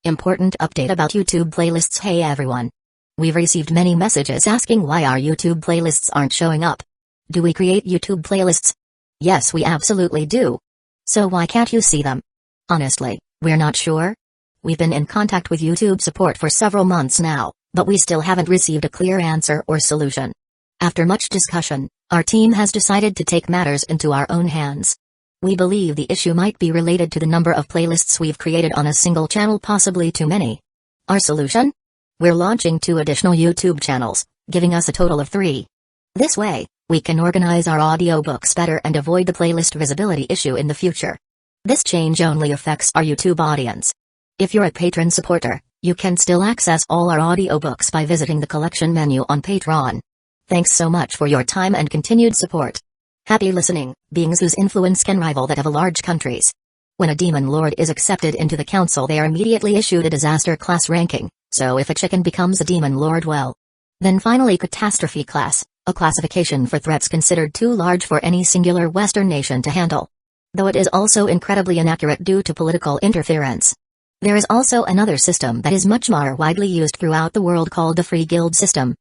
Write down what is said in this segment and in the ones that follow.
Important update about YouTube playlists. Hey everyone. We've received many messages asking why our YouTube playlists aren't showing up. Do we create YouTube playlists? Yes, we absolutely do. So why can't you see them? Honestly, we're not sure. We've been in contact with YouTube support for several months now, but we still haven't received a clear answer or solution. After much discussion, our team has decided to take matters into our own hands. We believe the issue might be related to the number of playlists we've created on a single channel, possibly too many. Our solution? We're launching 2 additional YouTube channels, giving us a total of 3. This way, we can organize our audiobooks better and avoid the playlist visibility issue in the future. This change only affects our YouTube audience. If you're a patron supporter, you can still access all our audiobooks by visiting the collection menu on Patreon. Thanks so much for your time and continued support. Happy listening, beings whose influence can rival that of large countries. When a demon lord is accepted into the council, they are immediately issued a disaster class ranking, so if a chicken becomes a demon lord, well. Then finally catastrophe class, a classification for threats considered too large for any singular Western nation to handle. Though it is also incredibly inaccurate due to political interference. There is also another system that is much more widely used throughout the world called the free guild system.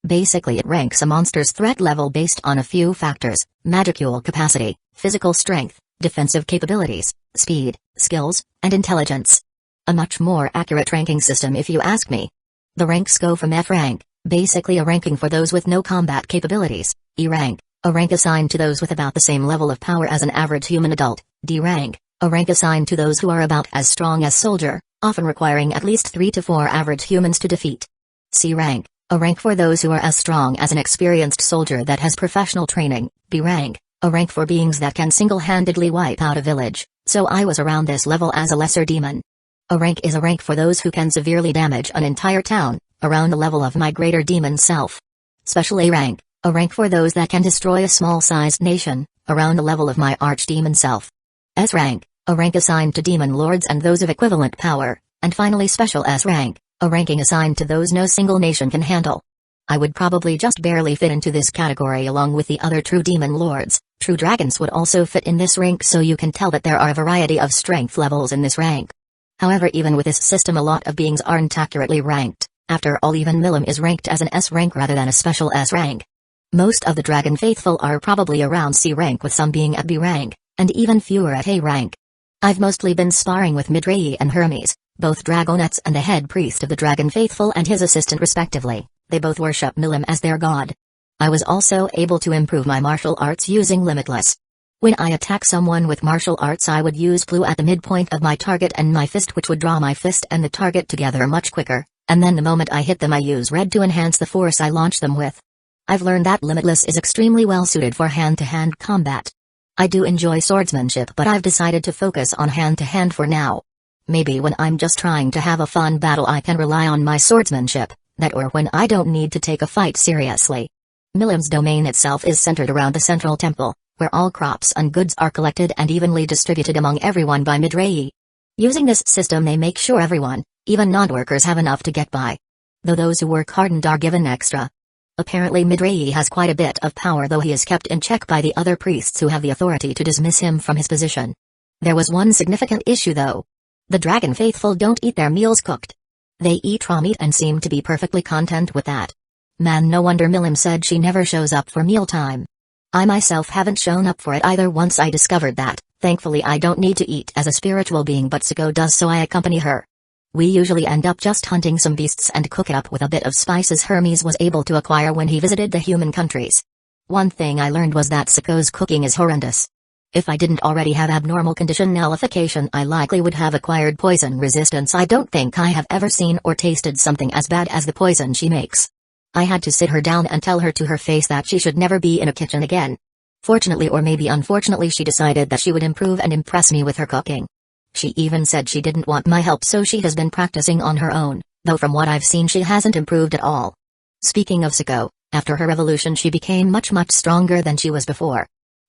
Basically it ranks a monster's threat level based on a few factors: magicule capacity, physical strength, defensive capabilities, speed, skills, and intelligence. A much more accurate ranking system if you ask me. The ranks go from F rank, basically a ranking for those with no combat capabilities, E rank, a rank assigned to those with about the same level of power as an average human adult, D rank, a rank assigned to those who are about as strong as soldier, often requiring at least 3 to 4 average humans to defeat. C rank, a rank for those who are as strong as an experienced soldier that has professional training. B rank, a rank for beings that can single-handedly wipe out a village, so I was around this level as a lesser demon. A rank is a rank for those who can severely damage an entire town, around the level of my greater demon self. Special A rank, a rank for those that can destroy a small-sized nation, around the level of my archdemon self. S rank, a rank assigned to demon lords and those of equivalent power, and finally special S rank, a ranking assigned to those no single nation can handle. I would probably just barely fit into this category along with the other true demon lords. True dragons would also fit in this rank, so you can tell that there are a variety of strength levels in this rank. However, even with this system, a lot of beings aren't accurately ranked. After all, even Milim is ranked as an S rank rather than a special S rank. Most of the dragon faithful are probably around C rank, with some being at B rank, and even fewer at A rank. I've mostly been sparring with Midraei and Hermes, both dragonettes and the head priest of the dragon faithful and his assistant respectively. They both worship Milim as their god. I was also able to improve my martial arts using Limitless. When I attack someone with martial arts, I would use blue at the midpoint of my target and my fist, which would draw my fist and the target together much quicker, and then the moment I hit them I use red to enhance the force I launch them with. I've learned that Limitless is extremely well suited for hand-to-hand combat. I do enjoy swordsmanship, but I've decided to focus on hand-to-hand for now. Maybe when I'm just trying to have a fun battle I can rely on my swordsmanship, that or when I don't need to take a fight seriously. Milim's domain itself is centered around the central temple, where all crops and goods are collected and evenly distributed among everyone by Midraei. Using this system they make sure everyone, even non-workers, have enough to get by. Though those who work hard are given extra. Apparently Midraei has quite a bit of power, though he is kept in check by the other priests who have the authority to dismiss him from his position. There was one significant issue though. The dragon faithful don't eat their meals cooked. They eat raw meat and seem to be perfectly content with that. Man, no wonder Milim said she never shows up for mealtime. I myself haven't shown up for it either. Once I discovered that, thankfully I don't need to eat as a spiritual being, but Siko does, so I accompany her. We usually end up just hunting some beasts and cook it up with a bit of spices Hermes was able to acquire when he visited the human countries. One thing I learned was that Siko's cooking is horrendous. If I didn't already have abnormal condition nullification, I likely would have acquired poison resistance. I don't think I have ever seen or tasted something as bad as the poison she makes. I had to sit her down and tell her to her face that she should never be in a kitchen again. Fortunately, or maybe unfortunately, she decided that she would improve and impress me with her cooking. She even said she didn't want my help, so she has been practicing on her own, though from what I've seen she hasn't improved at all. Speaking of Siko, after her revolution she became much stronger than she was before.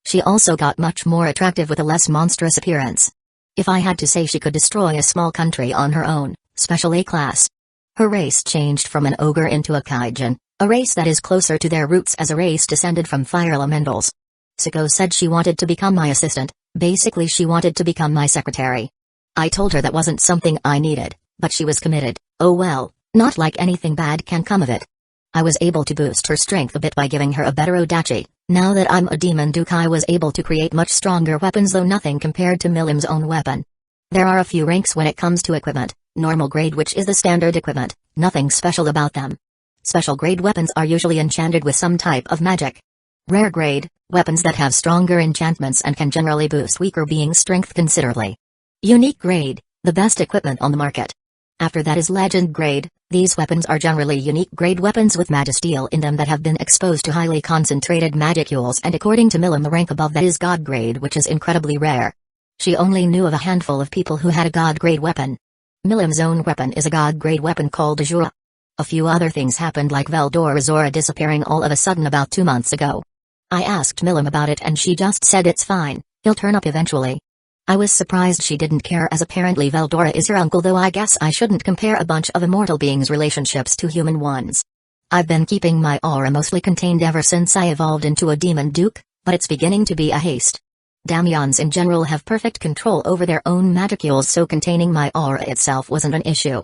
She also got much more attractive with a less monstrous appearance. If I had to say, she could destroy a small country on her own, special A class. Her race changed from an ogre into a kaijin, a race that is closer to their roots as a race descended from fire elementals. Siko said she wanted to become my assistant, basically she wanted to become my secretary. I told her that wasn't something I needed, But she was committed. Oh well, not like anything bad can come of it. I was able to boost her strength a bit by giving her a better Odachi. Now that I'm a demon duke, I was able to create much stronger weapons, though nothing compared to Milim's own weapon. There are a few ranks when it comes to equipment. Normal grade, which is the standard equipment, nothing special about them. Special grade weapons are usually enchanted with some type of magic. Rare grade, weapons that have stronger enchantments and can generally boost weaker beings' strength considerably. Unique grade, the best equipment on the market. After that is legend grade. These weapons are generally unique grade weapons with magisteel in them that have been exposed to highly concentrated magicules, and according to Milim, the rank above that is god grade, which is incredibly rare. She only knew of a handful of people who had a god grade weapon. Milim's own weapon is a god grade weapon called Azura. A few other things happened, like Veldora Zora disappearing all of a sudden about 2 months ago. I asked Milim about it and she just said it's fine, he'll turn up eventually. I was surprised she didn't care, as apparently Veldora is her uncle, though I guess I shouldn't compare a bunch of immortal beings' relationships to human ones. I've been keeping my aura mostly contained ever since I evolved into a demon duke, but it's beginning to be a haste. Daemons in general have perfect control over their own magicules, so containing my aura itself wasn't an issue.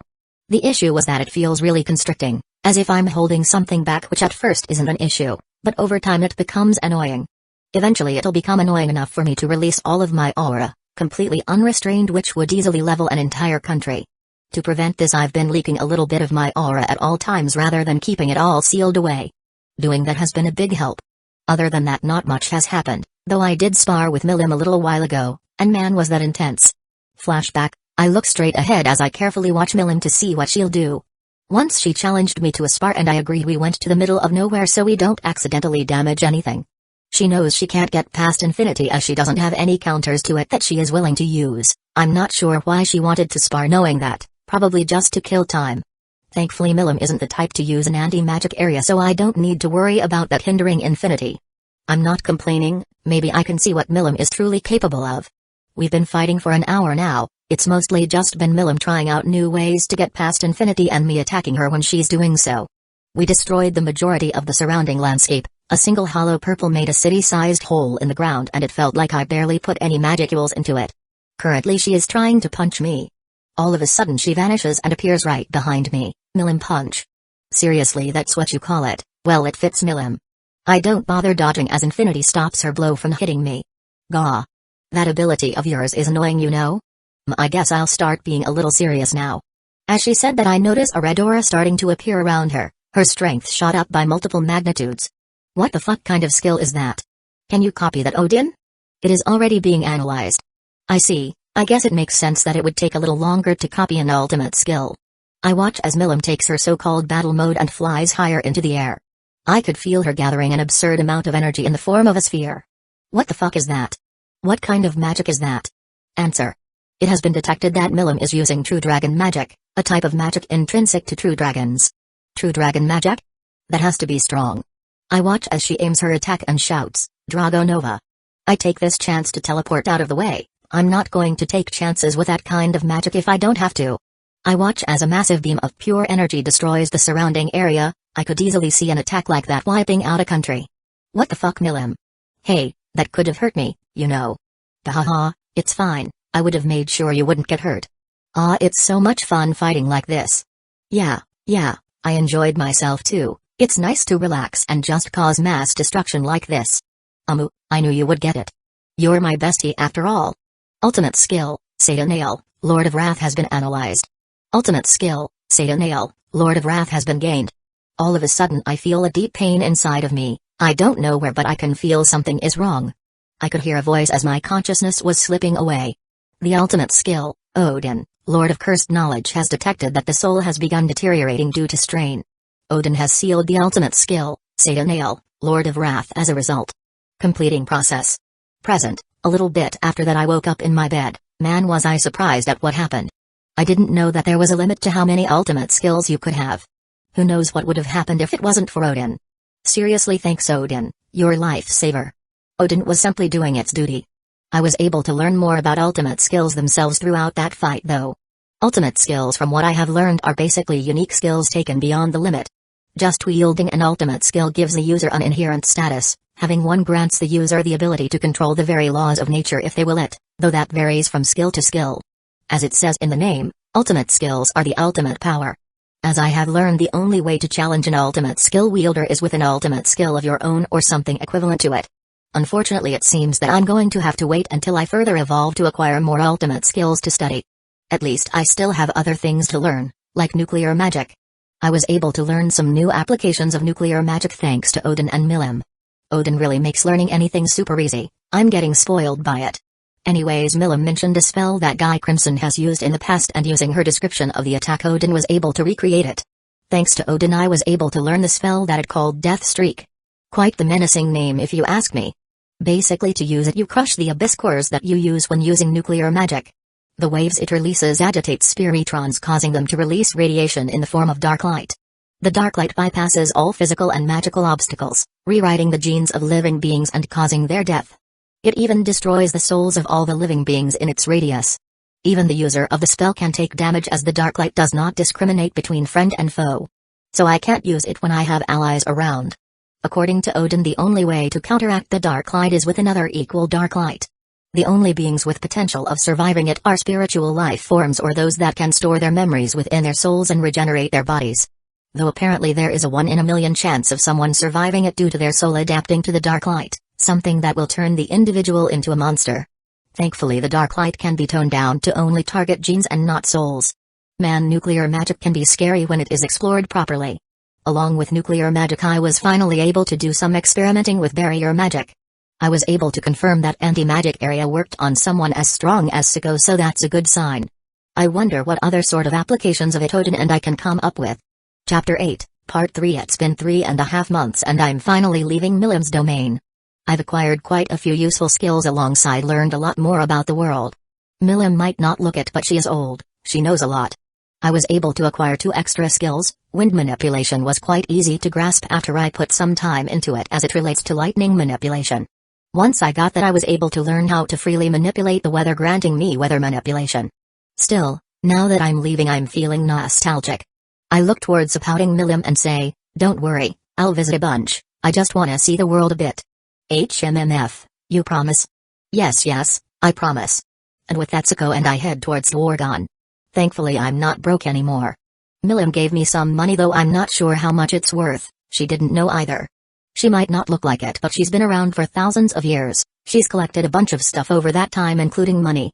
The issue was that it feels really constricting, as if I'm holding something back, which at first isn't an issue, but over time it becomes annoying. Eventually it'll become annoying enough for me to release all of my aura, completely unrestrained, which would easily level an entire country. To prevent this, I've been leaking a little bit of my aura at all times rather than keeping it all sealed away. Doing that has been a big help. Other than that, not much has happened, though I did spar with Milim a little while ago, and man was that intense. Flashback, I look straight ahead as I carefully watch Milim to see what she'll do. Once she challenged me to a spar and I agreed. We went to the middle of nowhere so we don't accidentally damage anything. She knows she can't get past infinity as she doesn't have any counters to it that she is willing to use. I'm not sure why she wanted to spar knowing that, probably just to kill time. Thankfully Milim isn't the type to use an anti-magic area, so I don't need to worry about that hindering infinity. I'm not complaining, maybe I can see what Milim is truly capable of. We've been fighting for an hour now, it's mostly just been Milim trying out new ways to get past infinity and me attacking her when she's doing so. We destroyed the majority of the surrounding landscape. A single hollow purple made a city-sized hole in the ground and it felt like I barely put any magicules into it. Currently she is trying to punch me. All of a sudden she vanishes and appears right behind me. Milim punch. Seriously, that's what you call it? Well, it fits Milim. I don't bother dodging as infinity stops her blow from hitting me. Gah. That ability of yours is annoying, you know? I guess I'll start being a little serious now. As she said that, I notice a red aura starting to appear around her. Her strength shot up by multiple magnitudes. What the fuck kind of skill is that? Can you copy that, Odin? It is already being analyzed. I see, I guess it makes sense that it would take a little longer to copy an ultimate skill. I watch as Milim takes her so-called battle mode and flies higher into the air. I could feel her gathering an absurd amount of energy in the form of a sphere. What the fuck is that? What kind of magic is that? Answer. It has been detected that Milim is using true dragon magic, a type of magic intrinsic to true dragons. True dragon magic? That has to be strong. I watch as she aims her attack and shouts, Drago Nova. I take this chance to teleport out of the way. I'm not going to take chances with that kind of magic if I don't have to. I watch as a massive beam of pure energy destroys the surrounding area. I could easily see an attack like that wiping out a country. What the fuck, Milim? Hey, that could have hurt me, you know. Haha, it's fine, I would have made sure you wouldn't get hurt. Ah, it's so much fun fighting like this. Yeah, I enjoyed myself too. It's nice to relax and just cause mass destruction like this. I knew you would get it. You're my bestie after all. Ultimate skill, Satanale, Lord of Wrath has been analyzed. Ultimate skill, Satanale, Lord of Wrath has been gained. All of a sudden I feel a deep pain inside of me. I don't know where, but I can feel something is wrong. I could hear a voice as my consciousness was slipping away. The ultimate skill, Odin, Lord of Cursed Knowledge, has detected that the soul has begun deteriorating due to strain. Odin has sealed the ultimate skill, Satanale, Lord of Wrath, as a result. Completing process. Present. A little bit after that I woke up in my bed. Man, was I surprised at what happened. I didn't know that there was a limit to how many ultimate skills you could have. Who knows what would have happened if it wasn't for Odin. Seriously, thanks Odin, your lifesaver. Odin was simply doing its duty. I was able to learn more about ultimate skills themselves throughout that fight though. Ultimate skills, from what I have learned, are basically unique skills taken beyond the limit. Just wielding an ultimate skill gives the user an inherent status. Having one grants the user the ability to control the very laws of nature if they will it, though that varies from skill to skill. As it says in the name, Ultimate skills are the ultimate power. As I have learned, the only way to challenge an ultimate skill wielder is with an ultimate skill of your own or something equivalent to it. Unfortunately, it seems that I'm going to have to wait until I further evolve to acquire more ultimate skills to study. At least I still have other things to learn, like nuclear magic. I was able to learn some new applications of nuclear magic thanks to Odin and Milim. Odin really makes learning anything super easy. I'm getting spoiled by it. Anyways, Milim mentioned a spell that Guy Crimson has used in the past, and using her description of the attack, Odin was able to recreate it. Thanks to Odin, I was able to learn the spell that it called Death Streak. Quite the menacing name if you ask me. Basically, to use it, you crush the abyss cores that you use when using nuclear magic. The waves it releases agitate spiritrons, causing them to release radiation in the form of dark light. The dark light bypasses all physical and magical obstacles, rewriting the genes of living beings and causing their death. It even destroys the souls of all the living beings in its radius. Even the user of the spell can take damage, as the dark light does not discriminate between friend and foe. So I can't use it when I have allies around. According to Odin, the only way to counteract the dark light is with another equal dark light. The only beings with potential of surviving it are spiritual life forms, or those that can store their memories within their souls and regenerate their bodies. Though apparently there is a 1 in a million chance of someone surviving it due to their soul adapting to the dark light, something that will turn the individual into a monster. Thankfully, the dark light can be toned down to only target genes and not souls. Man, nuclear magic can be scary when it is explored properly. Along with nuclear magic, I was finally able to do some experimenting with barrier magic. I was able to confirm that anti-magic area worked on someone as strong as Siko, so that's a good sign. I wonder what other sort of applications of it Odin and I can come up with. Chapter 8, Part 3. It's been 3.5 months and I'm finally leaving Milim's domain. I've acquired quite a few useful skills, alongside learned a lot more about the world. Milim might not look it, but she is old, she knows a lot. I was able to acquire 2 extra skills. Wind manipulation was quite easy to grasp after I put some time into it, as it relates to lightning manipulation. Once I got that, I was able to learn how to freely manipulate the weather, granting me weather manipulation. Still, now that I'm leaving, I'm feeling nostalgic. I look towards a pouting Milim and say, "Don't worry, I'll visit a bunch, I just wanna see the world a bit." HMMF, you promise? Yes, I promise. And with that, Siko and I head towards Dwargon. Thankfully, I'm not broke anymore. Milim gave me some money, though I'm not sure how much it's worth. She didn't know either. She might not look like it, but she's been around for thousands of years. She's collected a bunch of stuff over that time, including money.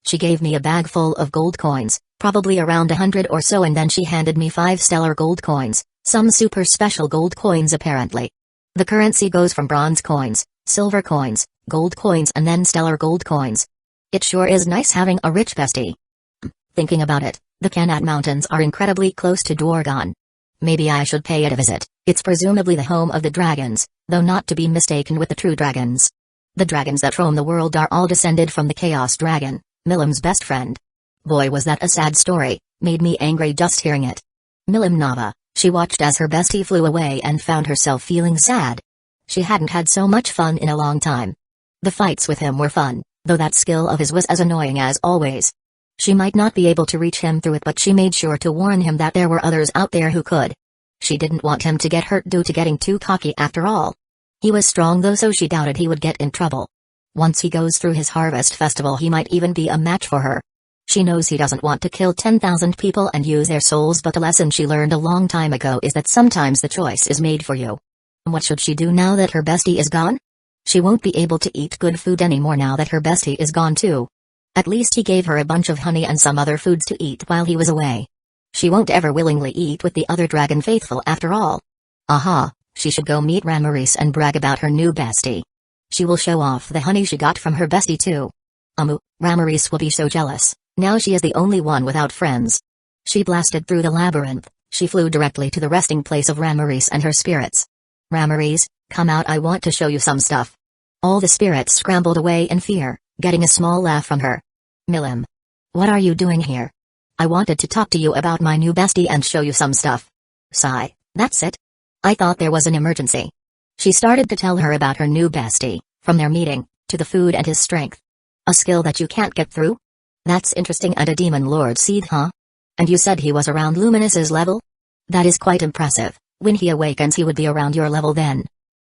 She gave me a bag full of gold coins, probably around 100 or so, and then she handed me 5 stellar gold coins, some super special gold coins apparently. The currency goes from bronze coins, silver coins, gold coins, and then stellar gold coins. It sure is nice having a rich bestie. Thinking about it, the Kanat Mountains are incredibly close to Dwargon. Maybe I should pay it a visit. It's presumably the home of the dragons, though not to be mistaken with the true dragons. The dragons that roam the world are all descended from the Chaos Dragon, Milim's best friend. Boy, was that a sad story, made me angry just hearing it. Milim Nava, she watched as her bestie flew away and found herself feeling sad. She hadn't had so much fun in a long time. The fights with him were fun, though that skill of his was as annoying as always. She might not be able to reach him through it, but she made sure to warn him that there were others out there who could. She didn't want him to get hurt due to getting too cocky after all. He was strong though, so she doubted he would get in trouble. Once he goes through his harvest festival, he might even be a match for her. She knows he doesn't want to kill 10,000 people and use their souls, but a lesson she learned a long time ago is that sometimes the choice is made for you. What should she do now that her bestie is gone? She won't be able to eat good food anymore now that her bestie is gone too. At least he gave her a bunch of honey and some other foods to eat while he was away. She won't ever willingly eat with the other dragon faithful after all. Aha, she should go meet Ramaris and brag about her new bestie. She will show off the honey she got from her bestie too. Ramaris will be so jealous, now she is the only one without friends. She blasted through the labyrinth, she flew directly to the resting place of Ramaris and her spirits. Ramaris, come out, I want to show you some stuff. All the spirits scrambled away in fear, getting a small laugh from her. Milim. What are you doing here? I wanted to talk to you about my new bestie and show you some stuff. Sigh, that's it? I thought there was an emergency. She started to tell her about her new bestie, from their meeting, to the food and his strength. A skill that you can't get through? That's interesting, and a demon lord seed, huh? And you said he was around Luminous's level? That is quite impressive. When he awakens he would be around your level then.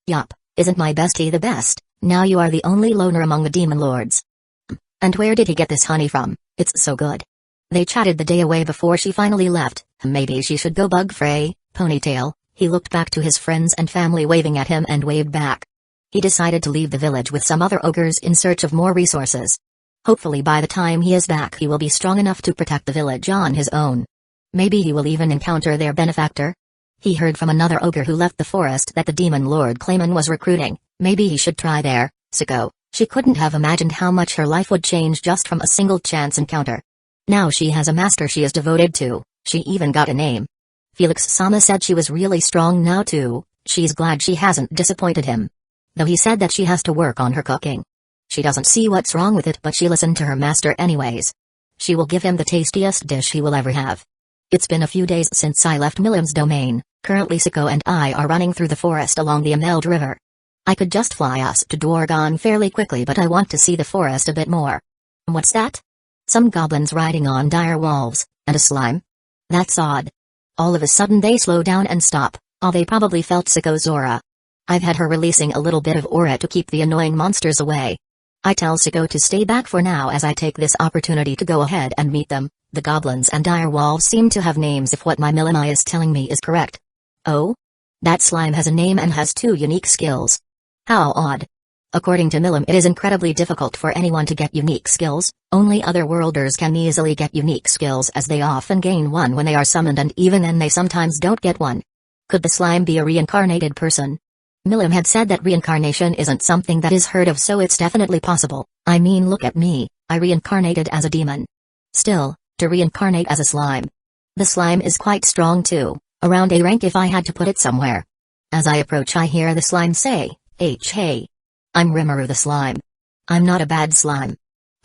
Yup, isn't my bestie the best? Now you are the only loner among the demon lords. And where did he get this honey from? It's so good. They chatted the day away before she finally left. Maybe she should go bug Frey, ponytail. He looked back to his friends and family waving at him and waved back. He decided to leave the village with some other ogres in search of more resources. Hopefully by the time he is back he will be strong enough to protect the village on his own. Maybe he will even encounter their benefactor. He heard from another ogre who left the forest that the demon lord Clayman was recruiting. Maybe he should try there. Siko, she couldn't have imagined how much her life would change just from a single chance encounter. Now she has a master she is devoted to. She even got a name. Felix-sama said she was really strong now too. She's glad she hasn't disappointed him. Though he said that she has to work on her cooking. She doesn't see what's wrong with it, but she listened to her master anyways. She will give him the tastiest dish he will ever have. It's been a few days since I left Milim's domain. Currently Siko and I are running through the forest along the Ameld River. I could just fly us to Dwargon fairly quickly, but I want to see the forest a bit more. What's that? Some goblins riding on dire wolves, and a slime? That's odd. All of a sudden they slow down and stop. They probably felt Siko's aura. I've had her releasing a little bit of aura to keep the annoying monsters away. I tell Siko to stay back for now as I take this opportunity to go ahead and meet them. The goblins and dire wolves seem to have names if what my Milimai is telling me is correct. Oh? That slime has a name and has 2 unique skills. How odd. According to Milim, it is incredibly difficult for anyone to get unique skills. Only otherworlders can easily get unique skills, as they often gain one when they are summoned, and even then they sometimes don't get one. Could the slime be a reincarnated person? Milim had said that reincarnation isn't something that is heard of, so it's definitely possible. I mean, look at me. I reincarnated as a demon. Still, to reincarnate as a slime. The slime is quite strong too, around A rank if I had to put it somewhere. As I approach I hear the slime say, hey. I'm Rimuru the slime. I'm not a bad slime.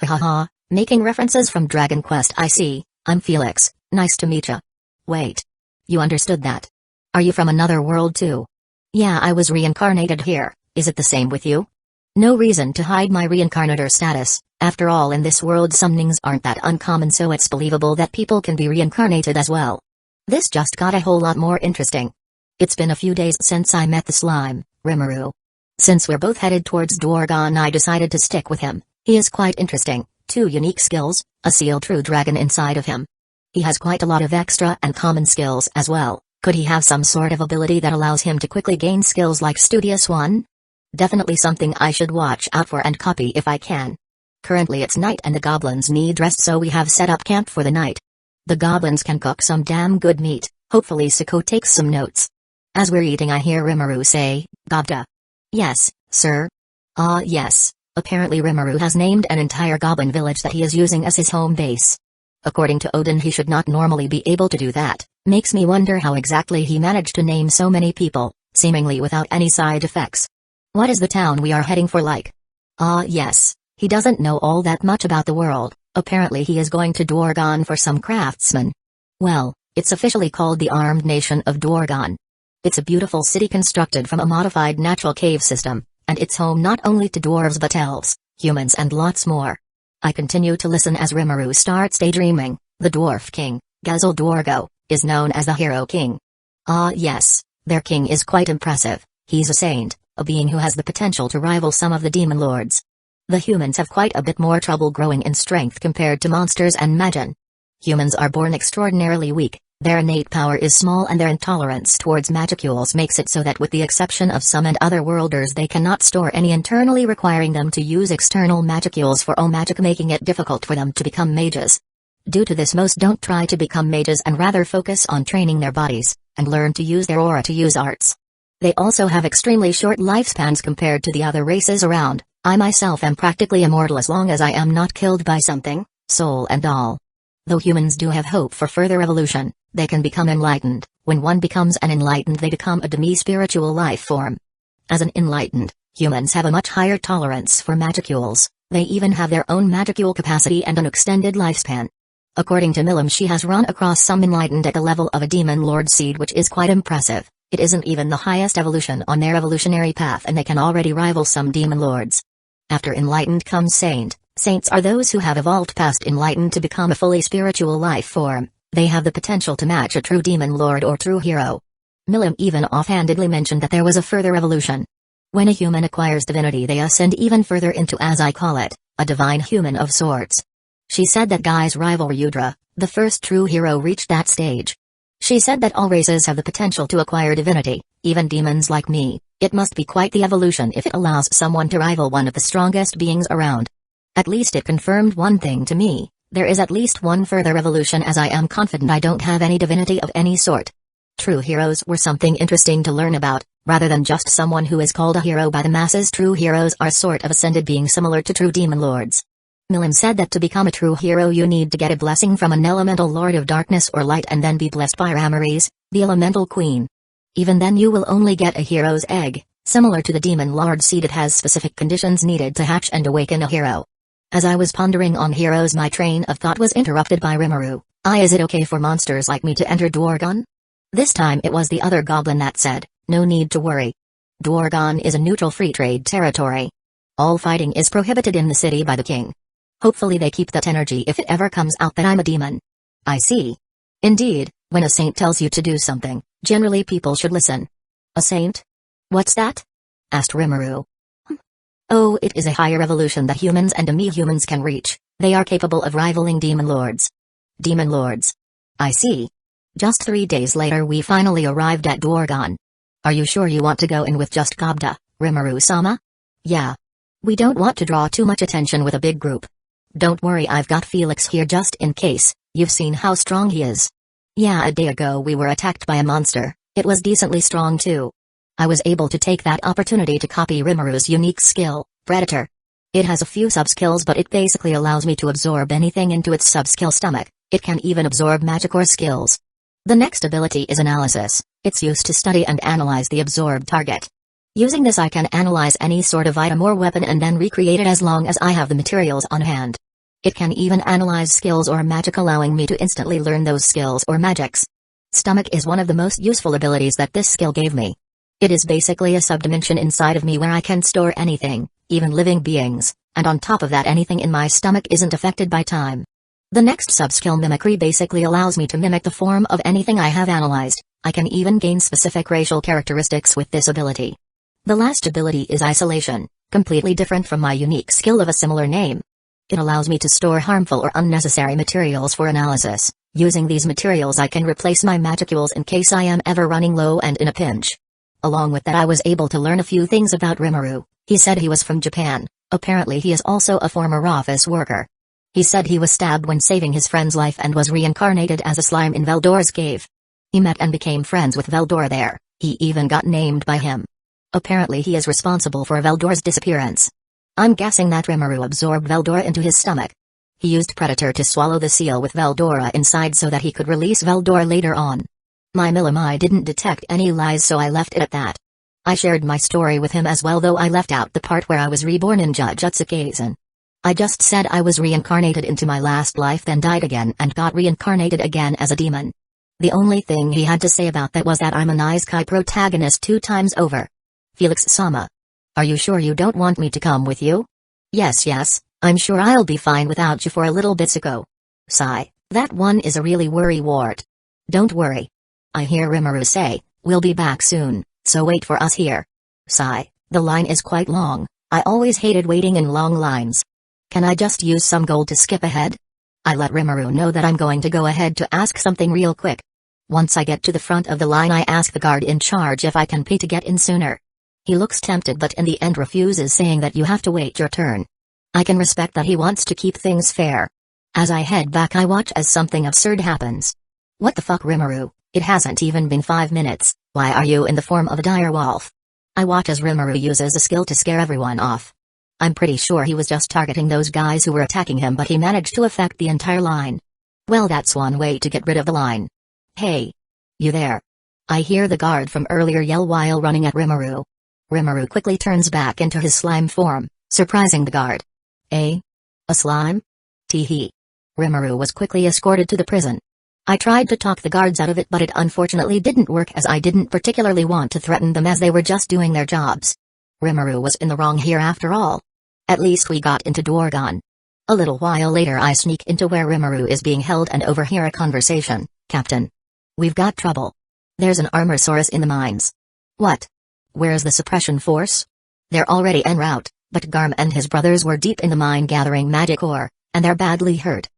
Ha, making references from Dragon Quest I see. I'm Felix, nice to meet ya. Wait. You understood that? Are you from another world too? Yeah, I was reincarnated here. Is it the same with you? No reason to hide my reincarnator status. After all, in this world summonings aren't that uncommon, so it's believable that people can be reincarnated as well. This just got a whole lot more interesting. It's been a few days since I met the slime, Rimuru. Since we're both headed towards Dwargon, I decided to stick with him. He is quite interesting. 2 unique skills, a sealed true dragon inside of him. He has quite a lot of extra and common skills as well. Could he have some sort of ability that allows him to quickly gain skills like Studious One? Definitely something I should watch out for and copy if I can. Currently it's night and the goblins need rest, so we have set up camp for the night. The goblins can cook some damn good meat. Hopefully Siko takes some notes. As we're eating I hear Rimuru say, Gobda. Yes, sir. Yes. Apparently Rimuru has named an entire goblin village that he is using as his home base. According to Odin, he should not normally be able to do that. Makes me wonder how exactly he managed to name so many people, seemingly without any side effects. What is the town we are heading for like? Yes. He doesn't know all that much about the world. Apparently he is going to Dwargon for some craftsmen. Well, it's officially called the Armed Nation of Dwargon. It's a beautiful city constructed from a modified natural cave system, and it's home not only to dwarves but elves, humans and lots more. I continue to listen as Rimuru starts daydreaming. The dwarf king, Gazel Dwargo, is known as the Hero King. Yes, their king is quite impressive. He's a saint, a being who has the potential to rival some of the demon lords. The humans have quite a bit more trouble growing in strength compared to monsters and Majin. Humans are born extraordinarily weak. Their innate power is small, and their intolerance towards magicules makes it so that with the exception of some and other worlders they cannot store any internally, requiring them to use external magicules for all magic, making it difficult for them to become mages. Due to this, most don't try to become mages and rather focus on training their bodies, and learn to use their aura to use arts. They also have extremely short lifespans compared to the other races around. I myself am practically immortal as long as I am not killed by something, soul and all. Though humans do have hope for further evolution, they can become enlightened. When one becomes an enlightened, they become a demi-spiritual life form. As an enlightened, humans have a much higher tolerance for magicules. They even have their own magicule capacity and an extended lifespan. According to Milim, she has run across some enlightened at the level of a demon lord seed, which is quite impressive. It isn't even the highest evolution on their evolutionary path, and they can already rival some demon lords. After enlightened comes saint. Saints are those who have evolved past enlightened to become a fully spiritual life form. They have the potential to match a true demon lord or true hero. Milim even offhandedly mentioned that there was a further evolution. When a human acquires divinity, they ascend even further into, as I call it, a divine human of sorts. She said that guys rival Rudra, the first true hero, reached that stage. She said that all races have the potential to acquire divinity, even demons like me. It must be quite the evolution if it allows someone to rival one of the strongest beings around. At least it confirmed one thing to me: there is at least one further evolution, as I am confident I don't have any divinity of any sort. True heroes were something interesting to learn about, rather than just someone who is called a hero by the masses. True heroes are sort of ascended beings similar to true demon lords. Milim said that to become a true hero you need to get a blessing from an elemental lord of darkness or light and then be blessed by Ramaris, the elemental queen. Even then you will only get a hero's egg. Similar to the demon lord seed, it has specific conditions needed to hatch and awaken a hero. As I was pondering on heroes, my train of thought was interrupted by Rimuru. Is it okay for monsters like me to enter Dwargon? This time it was the other goblin that said, no need to worry. Dwargon is a neutral free trade territory. All fighting is prohibited in the city by the king. Hopefully they keep that energy if it ever comes out that I'm a demon. I see. Indeed, when a saint tells you to do something, generally people should listen. A saint? What's that? Asked Rimuru. Oh, it is a higher evolution that humans and demi-humans can reach. They are capable of rivaling demon lords. Demon lords. I see. Just 3 days later we finally arrived at Dwargon. Are you sure you want to go in with just Gobda, Rimuru-sama? Yeah. We don't want to draw too much attention with a big group. Don't worry, I've got Felix here just in case. You've seen how strong he is. Yeah, a day ago we were attacked by a monster. It was decently strong too. I was able to take that opportunity to copy Rimuru's unique skill, Predator. It has a few sub-skills, but it basically allows me to absorb anything into its sub-skill stomach. It can even absorb magic or skills. The next ability is Analysis. It's used to study and analyze the absorbed target. Using this I can analyze any sort of item or weapon and then recreate it as long as I have the materials on hand. It can even analyze skills or magic, allowing me to instantly learn those skills or magics. Stomach is one of the most useful abilities that this skill gave me. It is basically a subdimension inside of me where I can store anything, even living beings, and on top of that anything in my stomach isn't affected by time. The next sub-skill, Mimicry, basically allows me to mimic the form of anything I have analyzed. I can even gain specific racial characteristics with this ability. The last ability is Isolation, completely different from my unique skill of a similar name. It allows me to store harmful or unnecessary materials for analysis. Using these materials I can replace my magicules in case I am ever running low and in a pinch. Along with that I was able to learn a few things about Rimuru. He said he was from Japan. Apparently he is also a former office worker. He said he was stabbed when saving his friend's life and was reincarnated as a slime in Veldor's cave. He met and became friends with Veldor there. He even got named by him. Apparently he is responsible for Veldor's disappearance. I'm guessing that Rimuru absorbed Veldora into his stomach. He used Predator to swallow the seal with Veldora inside so that he could release Veldor later on. My Milimai didn't detect any lies, so I left it at that. I shared my story with him as well, though I left out the part where I was reborn in Jujutsu Kaisen. I just said I was reincarnated into my last life, then died again and got reincarnated again as a demon. The only thing he had to say about that was that I'm an Isekai protagonist 2 times over. Felix-sama. Are you sure you don't want me to come with you? Yes, I'm sure I'll be fine without you for a little bit, Suko. Sigh, that one is a really worrywart. Don't worry. I hear Rimuru say, we'll be back soon, so wait for us here. Sigh, the line is quite long. I always hated waiting in long lines. Can I just use some gold to skip ahead? I let Rimuru know that I'm going to go ahead to ask something real quick. Once I get to the front of the line I ask the guard in charge if I can pay to get in sooner. He looks tempted but in the end refuses, saying that you have to wait your turn. I can respect that he wants to keep things fair. As I head back I watch as something absurd happens. What the fuck, Rimuru? It hasn't even been 5 minutes, why are you in the form of a dire wolf? I watch as Rimuru uses a skill to scare everyone off. I'm pretty sure he was just targeting those guys who were attacking him, but he managed to affect the entire line. Well, that's one way to get rid of the line. Hey! You there? I hear the guard from earlier yell while running at Rimuru. Rimuru quickly turns back into his slime form, surprising the guard. A slime? Teehee. Rimuru was quickly escorted to the prison. I tried to talk the guards out of it, but it unfortunately didn't work, as I didn't particularly want to threaten them as they were just doing their jobs. Rimuru was in the wrong here after all. At least we got into Dwargon. A little while later I sneak into where Rimuru is being held and overhear a conversation. Captain. We've got trouble. There's an Armorsaurus in the mines. What? Where's the suppression force? They're already en route, but Garm and his brothers were deep in the mine gathering magic ore, And they're badly hurt.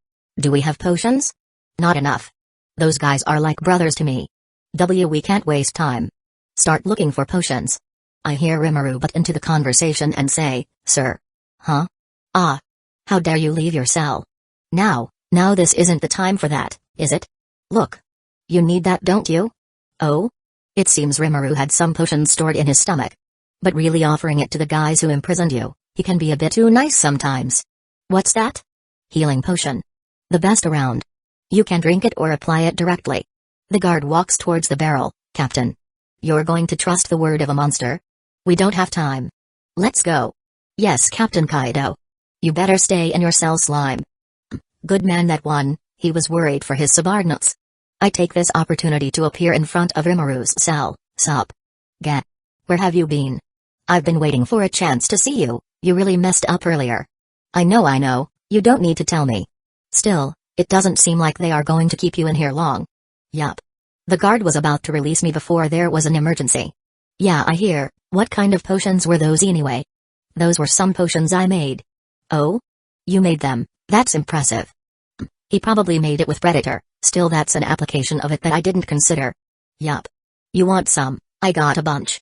Do we have potions? Not enough. Those guys are like brothers to me. We can't waste time. Start looking for potions. I hear Rimuru butt into the conversation and say, Sir. Huh? Ah. How dare you leave your cell? Now this isn't the time for that, is it? Look. You need that, don't you? Oh? It seems Rimuru had some potions stored in his stomach. But really offering it to the guys who imprisoned you, he can be a bit too nice sometimes. What's that? Healing potion. The best around. You can drink it or apply it directly. The guard walks towards the barrel. Captain. You're going to trust the word of a monster? We don't have time. Let's go. Yes, Captain Kaido. You better stay in your cell, slime. Good man that one. He was worried for his subordinates. I take this opportunity to appear in front of Rimuru's cell. Sup? Get. Where have you been? I've been waiting for a chance to see you. You really messed up earlier. I know. You don't need to tell me. Still, it doesn't seem like they are going to keep you in here long. Yup. The guard was about to release me before there was an emergency. Yeah, I hear. What kind of potions were those anyway? Those were some potions I made. Oh? You made them. That's impressive. He probably made it with Predator. Still, that's an application of it that I didn't consider. Yup. You want some? I got a bunch.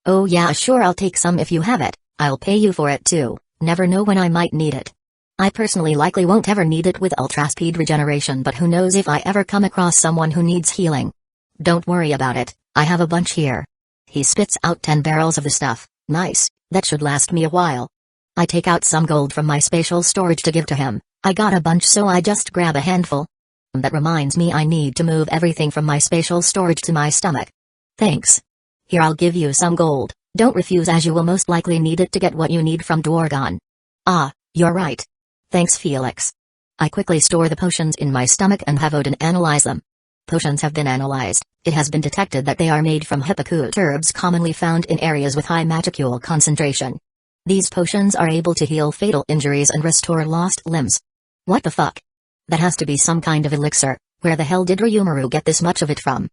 Oh yeah, sure, I'll take some if you have it. I'll pay you for it too. Never know when I might need it. I personally likely won't ever need it with ultra speed regeneration, but who knows if I ever come across someone who needs healing. Don't worry about it, I have a bunch here. He spits out 10 barrels of the stuff. Nice, that should last me a while. I take out some gold from my spatial storage to give to him. I got a bunch, so I just grab a handful. That reminds me, I need to move everything from my spatial storage to my stomach. Thanks. Here, I'll give you some gold. Don't refuse, as you will most likely need it to get what you need from Dwargon. Ah, you're right. Thanks, Felix. I quickly store the potions in my stomach and have Odin analyze them. Potions have been analyzed. It has been detected that they are made from hypocoot herbs commonly found in areas with high magicule concentration. These potions are able to heal fatal injuries and restore lost limbs. What the fuck? That has to be some kind of elixir. Where the hell did Ryumaru get this much of it from?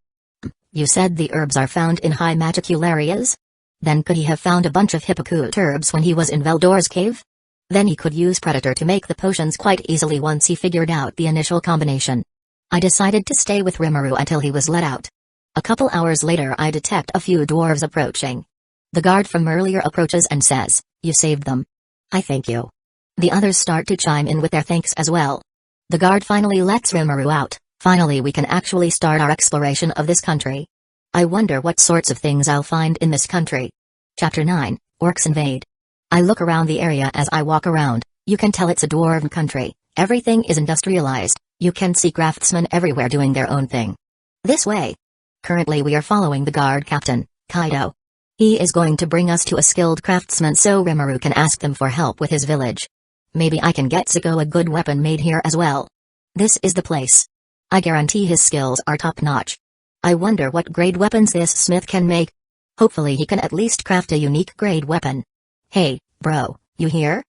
You said the herbs are found in high magicule areas? Then could he have found a bunch of hypocoot herbs when he was in Veldor's cave? Then he could use Predator to make the potions quite easily once he figured out the initial combination. I decided to stay with Rimuru until he was let out. A couple hours later, I detect a few dwarves approaching. The guard from earlier approaches and says, "You saved them." I thank you. The others start to chime in with their thanks as well. The guard finally lets Rimuru out. Finally, we can actually start our exploration of this country. I wonder what sorts of things I'll find in this country. Chapter 9, Orcs Invade. I look around the area as I walk around. You can tell it's a dwarven country. Everything is industrialized. You can see craftsmen everywhere doing their own thing. This way. Currently we are following the guard captain, Kaido. He is going to bring us to a skilled craftsman so Rimuru can ask them for help with his village. Maybe I can get Zuko a good weapon made here as well. This is the place. I guarantee his skills are top-notch. I wonder what grade weapons this smith can make. Hopefully he can at least craft a unique grade weapon. Hey, bro, you here?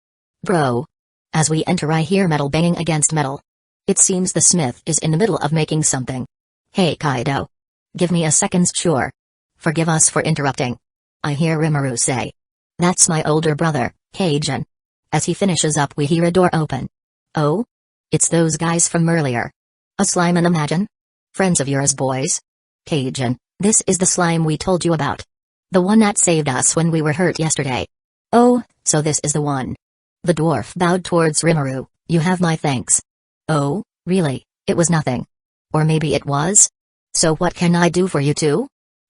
Bro. As we enter, I hear metal banging against metal. It seems the smith is in the middle of making something. Hey Kaido. Give me a second, sure. Forgive us for interrupting. I hear Rimuru say. That's my older brother, Kaijin. As he finishes up, we hear a door open. Oh? It's those guys from earlier. A slime, and imagine? Friends of yours, boys? Kaijin, this is the slime we told you about. The one that saved us when we were hurt yesterday. Oh, so this is the one. The dwarf bowed towards Rimuru. You have my thanks. Oh, really? It was nothing. Or maybe it was? So what can I do for you two?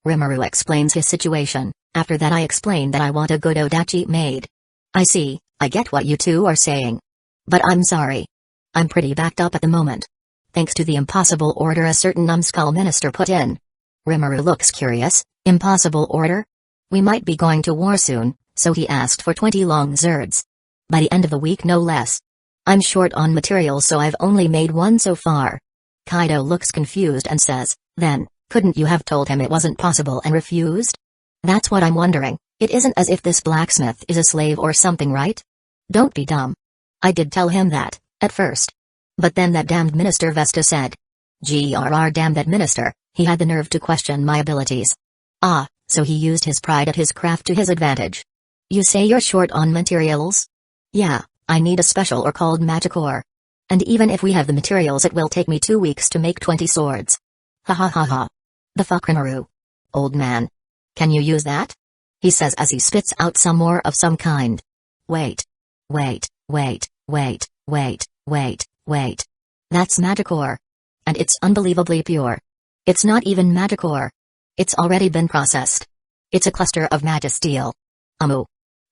Rimuru explains his situation. After that I explain that I want a good odachi made. I see, I get what you two are saying. But I'm sorry. I'm pretty backed up at the moment. Thanks to the impossible order a certain numbskull minister put in. Rimuru looks curious. Impossible order? We might be going to war soon, so he asked for 20 long zerds. By the end of the week, no less. I'm short on materials, so I've only made one so far. Kaido looks confused and says, then, couldn't you have told him it wasn't possible and refused? That's what I'm wondering. It isn't as if this blacksmith is a slave or something, right? Don't be dumb. I did tell him that, at first. But then that damned minister Vesta said. Damn that minister, he had the nerve to question my abilities. Ah, so he used his pride at his craft to his advantage. You say you're short on materials? Yeah, I need a special ore called magic ore. And even if we have the materials, it will take me 2 weeks to make 20 swords. Ha ha ha ha. The fuck, Rimuru? Old man. Can you use that? He says as he spits out some more of some kind. Wait. Wait, wait, wait, wait, wait, wait. That's magic ore. And it's unbelievably pure. It's not even magic ore. It's already been processed. It's a cluster of magisteel.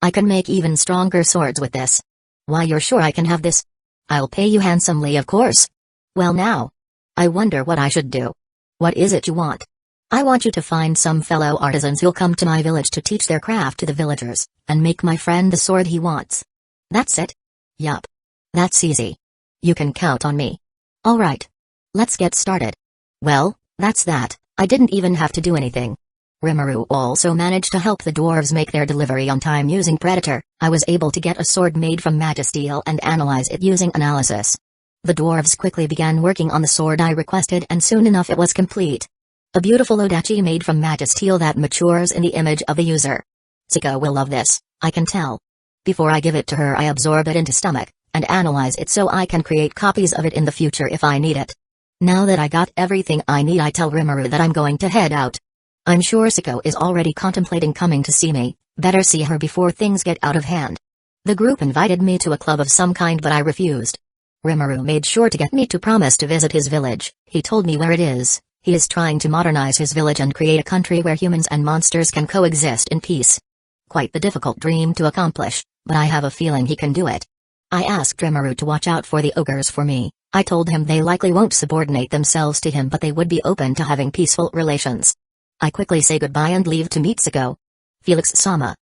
I can make even stronger swords with this. Why, you're sure I can have this? I'll pay you handsomely, of course. Well now. I wonder what I should do. What is it you want? I want you to find some fellow artisans who'll come to my village to teach their craft to the villagers, and make my friend the sword he wants. That's it? Yup. That's easy. You can count on me. Alright. Let's get started. Well, that's that. I didn't even have to do anything. Rimuru also managed to help the dwarves make their delivery on time using Predator. I was able to get a sword made from magisteel and analyze it using analysis. The dwarves quickly began working on the sword I requested, and soon enough it was complete. A beautiful Ecchi made from magisteel that matures in the image of the user. Siko will love this, I can tell. Before I give it to her, I absorb it into stomach, and analyze it so I can create copies of it in the future if I need it. Now that I got everything I need, I tell Rimuru that I'm going to head out. I'm sure Siko is already contemplating coming to see me, better see her before things get out of hand. The group invited me to a club of some kind, but I refused. Rimuru made sure to get me to promise to visit his village. He told me where it is. He is trying to modernize his village and create a country where humans and monsters can coexist in peace. Quite the difficult dream to accomplish, but I have a feeling he can do it. I asked Rimuru to watch out for the ogres for me. I told him they likely won't subordinate themselves to him, but they would be open to having peaceful relations. I quickly say goodbye and leave to meet Siko. Felix-sama.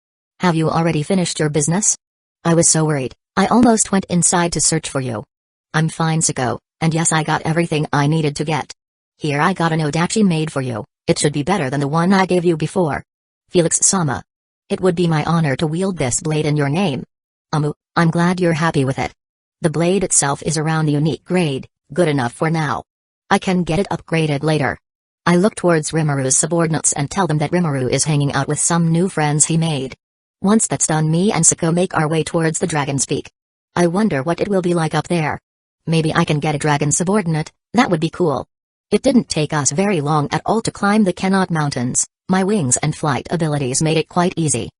Have you already finished your business? I was so worried, I almost went inside to search for you. I'm fine, Siko, and yes, I got everything I needed to get. Here, I got an Ecchi made for you. It should be better than the one I gave you before. Felix-sama. It would be my honor to wield this blade in your name. I'm glad you're happy with it. The blade itself is around the unique grade, good enough for now. I can get it upgraded later. I look towards Rimuru's subordinates and tell them that Rimuru is hanging out with some new friends he made. Once that's done, me and Siko make our way towards the Dragon's Peak. I wonder what it will be like up there. Maybe I can get a dragon subordinate, that would be cool. It didn't take us very long at all to climb the Kenot Mountains. My wings and flight abilities made it quite easy.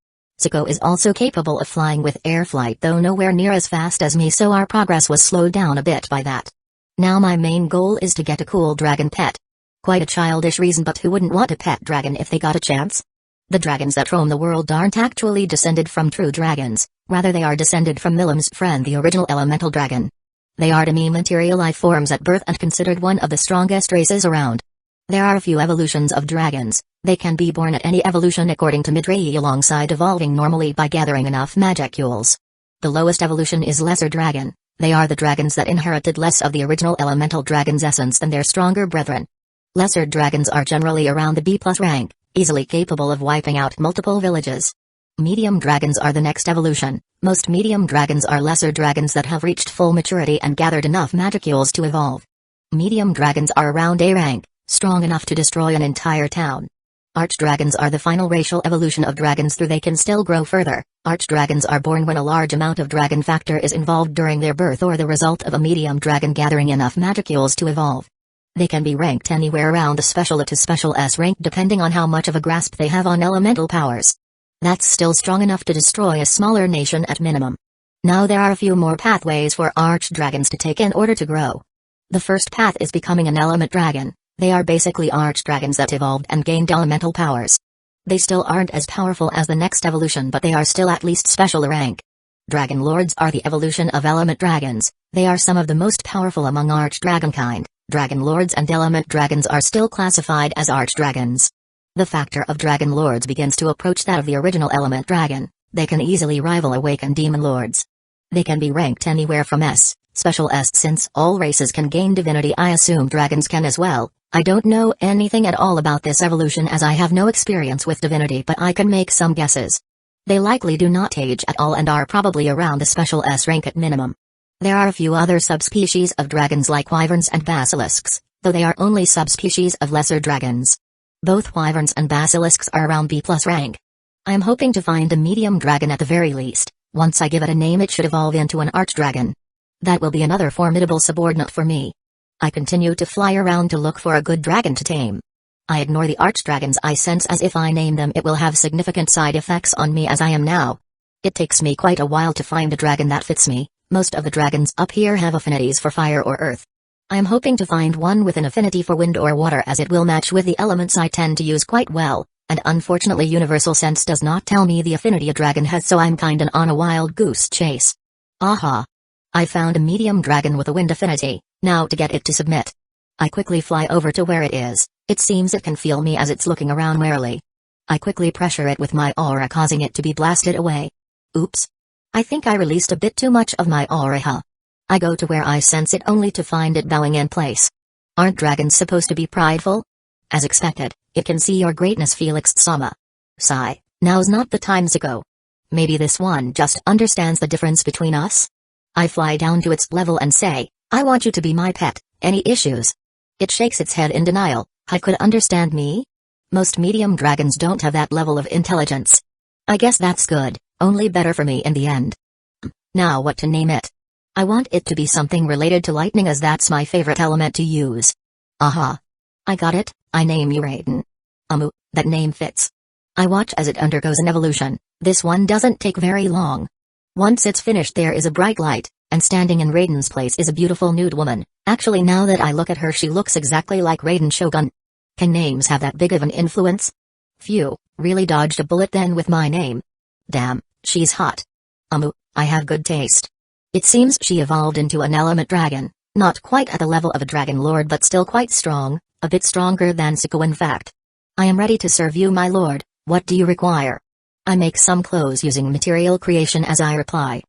Siko is also capable of flying with air flight, though nowhere near as fast as me, so our progress was slowed down a bit by that. Now my main goal is to get a cool dragon pet. Quite a childish reason, but who wouldn't want a pet dragon if they got a chance? The dragons that roam the world aren't actually descended from true dragons, rather they are descended from Milim's friend, the original elemental dragon. They are demi-material life forms at birth and considered one of the strongest races around. There are a few evolutions of dragons. They can be born at any evolution according to Midraii, alongside evolving normally by gathering enough magicules. The lowest evolution is Lesser Dragon. They are the dragons that inherited less of the original elemental dragon's essence than their stronger brethren. Lesser dragons are generally around the B+ rank, easily capable of wiping out multiple villages. Medium dragons are the next evolution. Most medium dragons are lesser dragons that have reached full maturity and gathered enough magicules to evolve. Medium dragons are around A rank, strong enough to destroy an entire town. Archdragons are the final racial evolution of dragons, though they can still grow further. Archdragons are born when a large amount of dragon factor is involved during their birth, or the result of a medium dragon gathering enough magicules to evolve. They can be ranked anywhere around the special A to special S rank depending on how much of a grasp they have on elemental powers. That's still strong enough to destroy a smaller nation at minimum. Now there are a few more pathways for archdragons to take in order to grow. The first path is becoming an element dragon. They are basically archdragons that evolved and gained elemental powers. They still aren't as powerful as the next evolution, but they are still at least special rank. Dragon Lords are the evolution of element dragons. They are some of the most powerful among archdragonkind. Dragon Lords and element dragons are still classified as archdragons. The factor of Dragon Lords begins to approach that of the original element dragon. They can easily rival awakened Demon Lords. They can be ranked anywhere from S, special S. Since all races can gain divinity, I assume dragons can as well. I don't know anything at all about this evolution as I have no experience with divinity, but I can make some guesses. They likely do not age at all and are probably around the special S rank at minimum. There are a few other subspecies of dragons like wyverns and basilisks, though they are only subspecies of lesser dragons. Both wyverns and basilisks are around B+ rank. I am hoping to find a medium dragon at the very least. Once I give it a name, it should evolve into an archdragon. That will be another formidable subordinate for me. I continue to fly around to look for a good dragon to tame. I ignore the archdragons I sense, as if I name them it will have significant side effects on me as I am now. It takes me quite a while to find a dragon that fits me. Most of the dragons up here have affinities for fire or earth. I am hoping to find one with an affinity for wind or water, as it will match with the elements I tend to use quite well, and unfortunately universal sense does not tell me the affinity a dragon has, so I'm kinda on a wild goose chase. Aha! I found a medium dragon with a wind affinity. Now to get it to submit. I quickly fly over to where it is. It seems it can feel me as it's looking around warily. I quickly pressure it with my aura, causing it to be blasted away. Oops. I think I released a bit too much of my aura, huh? I go to where I sense it only to find it bowing in place. Aren't dragons supposed to be prideful? As expected, it can see your greatness, Felix-sama. Sigh, now's not the time to go. Maybe this one just understands the difference between us? I fly down to its level and say, I want you to be my pet. Any issues? It shakes its head in denial. I could understand me? Most medium dragons don't have that level of intelligence. I guess that's good, only better for me in the end. Now what to name it? I want it to be something related to lightning, as that's my favorite element to use. Aha. I got it, I name you Raiden. That name fits. I watch as it undergoes an evolution. This one doesn't take very long. Once it's finished, there is a bright light, and standing in Raiden's place is a beautiful nude woman. Actually, now that I look at her, she looks exactly like Raiden Shogun. Can names have that big of an influence? Phew, really dodged a bullet then with my name. Damn, she's hot. I have good taste. It seems she evolved into an element dragon, not quite at the level of a dragon lord, but still quite strong, a bit stronger than Suko in fact. I am ready to serve you, my lord. What do you require? I make some clothes using material creation as I reply,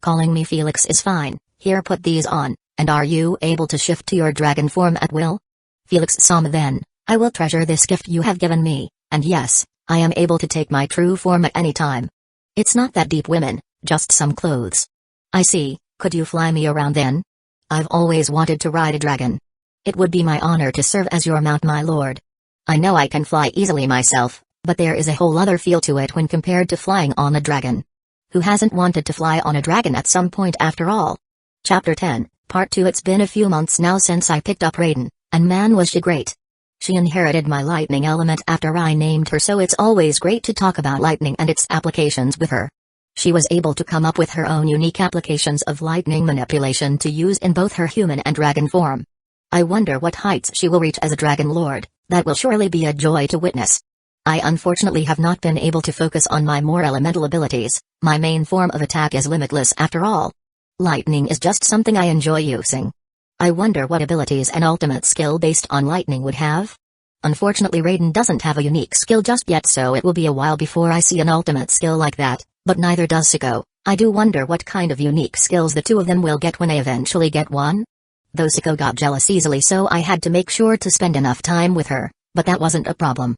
calling me Felix is fine. Here, put these on. And are you able to shift to your dragon form at will? Felix-sama, then, I will treasure this gift you have given me, and yes, I am able to take my true form at any time. It's not that deep, women, just some clothes. I see, could you fly me around then? I've always wanted to ride a dragon. It would be my honor to serve as your mount, my lord. I know I can fly easily myself, but there is a whole other feel to it when compared to flying on a dragon. Who hasn't wanted to fly on a dragon at some point after all? Chapter 10. Part 2. It's been a few months now since I picked up Raiden, and man was she great. She inherited my lightning element after I named her, so it's always great to talk about lightning and its applications with her. She was able to come up with her own unique applications of lightning manipulation to use in both her human and dragon form. I wonder what heights she will reach as a dragon lord. That will surely be a joy to witness. I unfortunately have not been able to focus on my more elemental abilities. My main form of attack is limitless after all. Lightning is just something I enjoy using. I wonder what abilities an ultimate skill based on lightning would have. Unfortunately, Raiden doesn't have a unique skill just yet, so it will be a while before I see an ultimate skill like that, but neither does Suko. I do wonder what kind of unique skills the two of them will get when I eventually get one. Though Suko got jealous easily, so I had to make sure to spend enough time with her, but that wasn't a problem.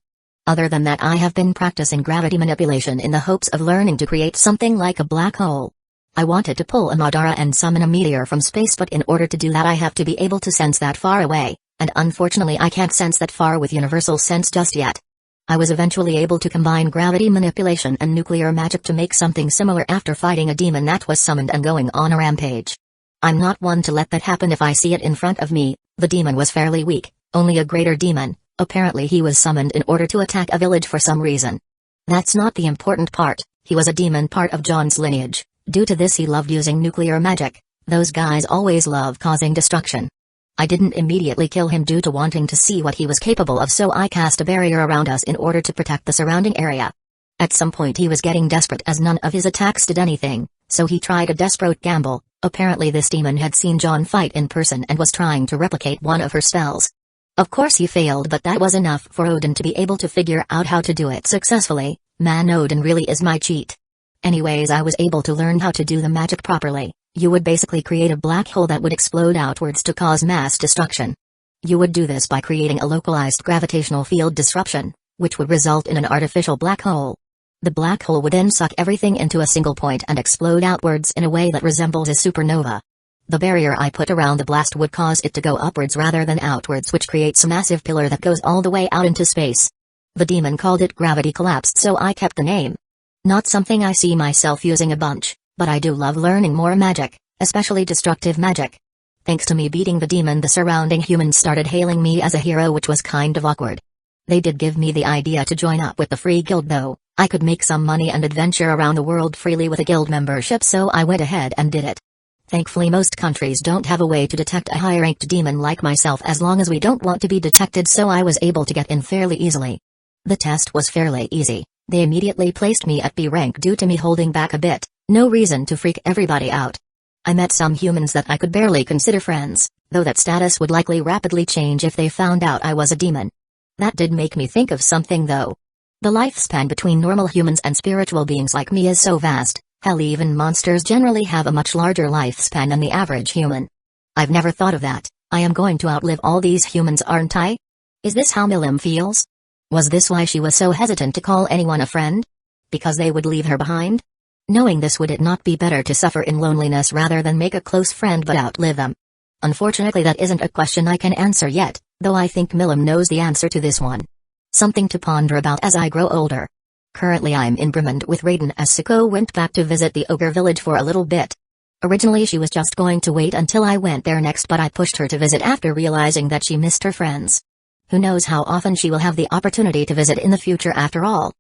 Other than that, I have been practicing gravity manipulation in the hopes of learning to create something like a black hole. I wanted to pull a Madara and summon a meteor from space, but in order to do that I have to be able to sense that far away, and unfortunately I can't sense that far with universal sense just yet. I was eventually able to combine gravity manipulation and nuclear magic to make something similar after fighting a demon that was summoned and going on a rampage. I'm not one to let that happen if I see it in front of me. The demon was fairly weak, only a greater demon. Apparently he was summoned in order to attack a village for some reason. That's not the important part. He was a demon, part of John's lineage. Due to this, he loved using nuclear magic. Those guys always love causing destruction. I didn't immediately kill him due to wanting to see what he was capable of, so I cast a barrier around us in order to protect the surrounding area. At some point he was getting desperate as none of his attacks did anything, so he tried a desperate gamble. Apparently this demon had seen John fight in person and was trying to replicate one of her spells. Of course he failed, but that was enough for Odin to be able to figure out how to do it successfully. Man, Odin really is my cheat. Anyways, I was able to learn how to do the magic properly. You would basically create a black hole that would explode outwards to cause mass destruction. You would do this by creating a localized gravitational field disruption, which would result in an artificial black hole. The black hole would then suck everything into a single point and explode outwards in a way that resembles a supernova. The barrier I put around the blast would cause it to go upwards rather than outwards, which creates a massive pillar that goes all the way out into space. The demon called it gravity collapse, so I kept the name. Not something I see myself using a bunch, but I do love learning more magic, especially destructive magic. Thanks to me beating the demon, the surrounding humans started hailing me as a hero, which was kind of awkward. They did give me the idea to join up with the free guild though. I could make some money and adventure around the world freely with a guild membership, so I went ahead and did it. Thankfully most countries don't have a way to detect a high-ranked demon like myself as long as we don't want to be detected, so I was able to get in fairly easily. The test was fairly easy. They immediately placed me at B rank due to me holding back a bit. No reason to freak everybody out. I met some humans that I could barely consider friends, though that status would likely rapidly change if they found out I was a demon. That did make me think of something though. The lifespan between normal humans and spiritual beings like me is so vast. Hell, even monsters generally have a much larger lifespan than the average human. I've never thought of that. I am going to outlive all these humans, aren't I? Is this how Milim feels? Was this why she was so hesitant to call anyone a friend? Because they would leave her behind? Knowing this, would it not be better to suffer in loneliness rather than make a close friend but outlive them? Unfortunately that isn't a question I can answer yet, though I think Milim knows the answer to this one. Something to ponder about as I grow older. Currently I'm in Bremond with Raiden as Siko went back to visit the ogre village for a little bit. Originally she was just going to wait until I went there next, but I pushed her to visit after realizing that she missed her friends. Who knows how often she will have the opportunity to visit in the future after all.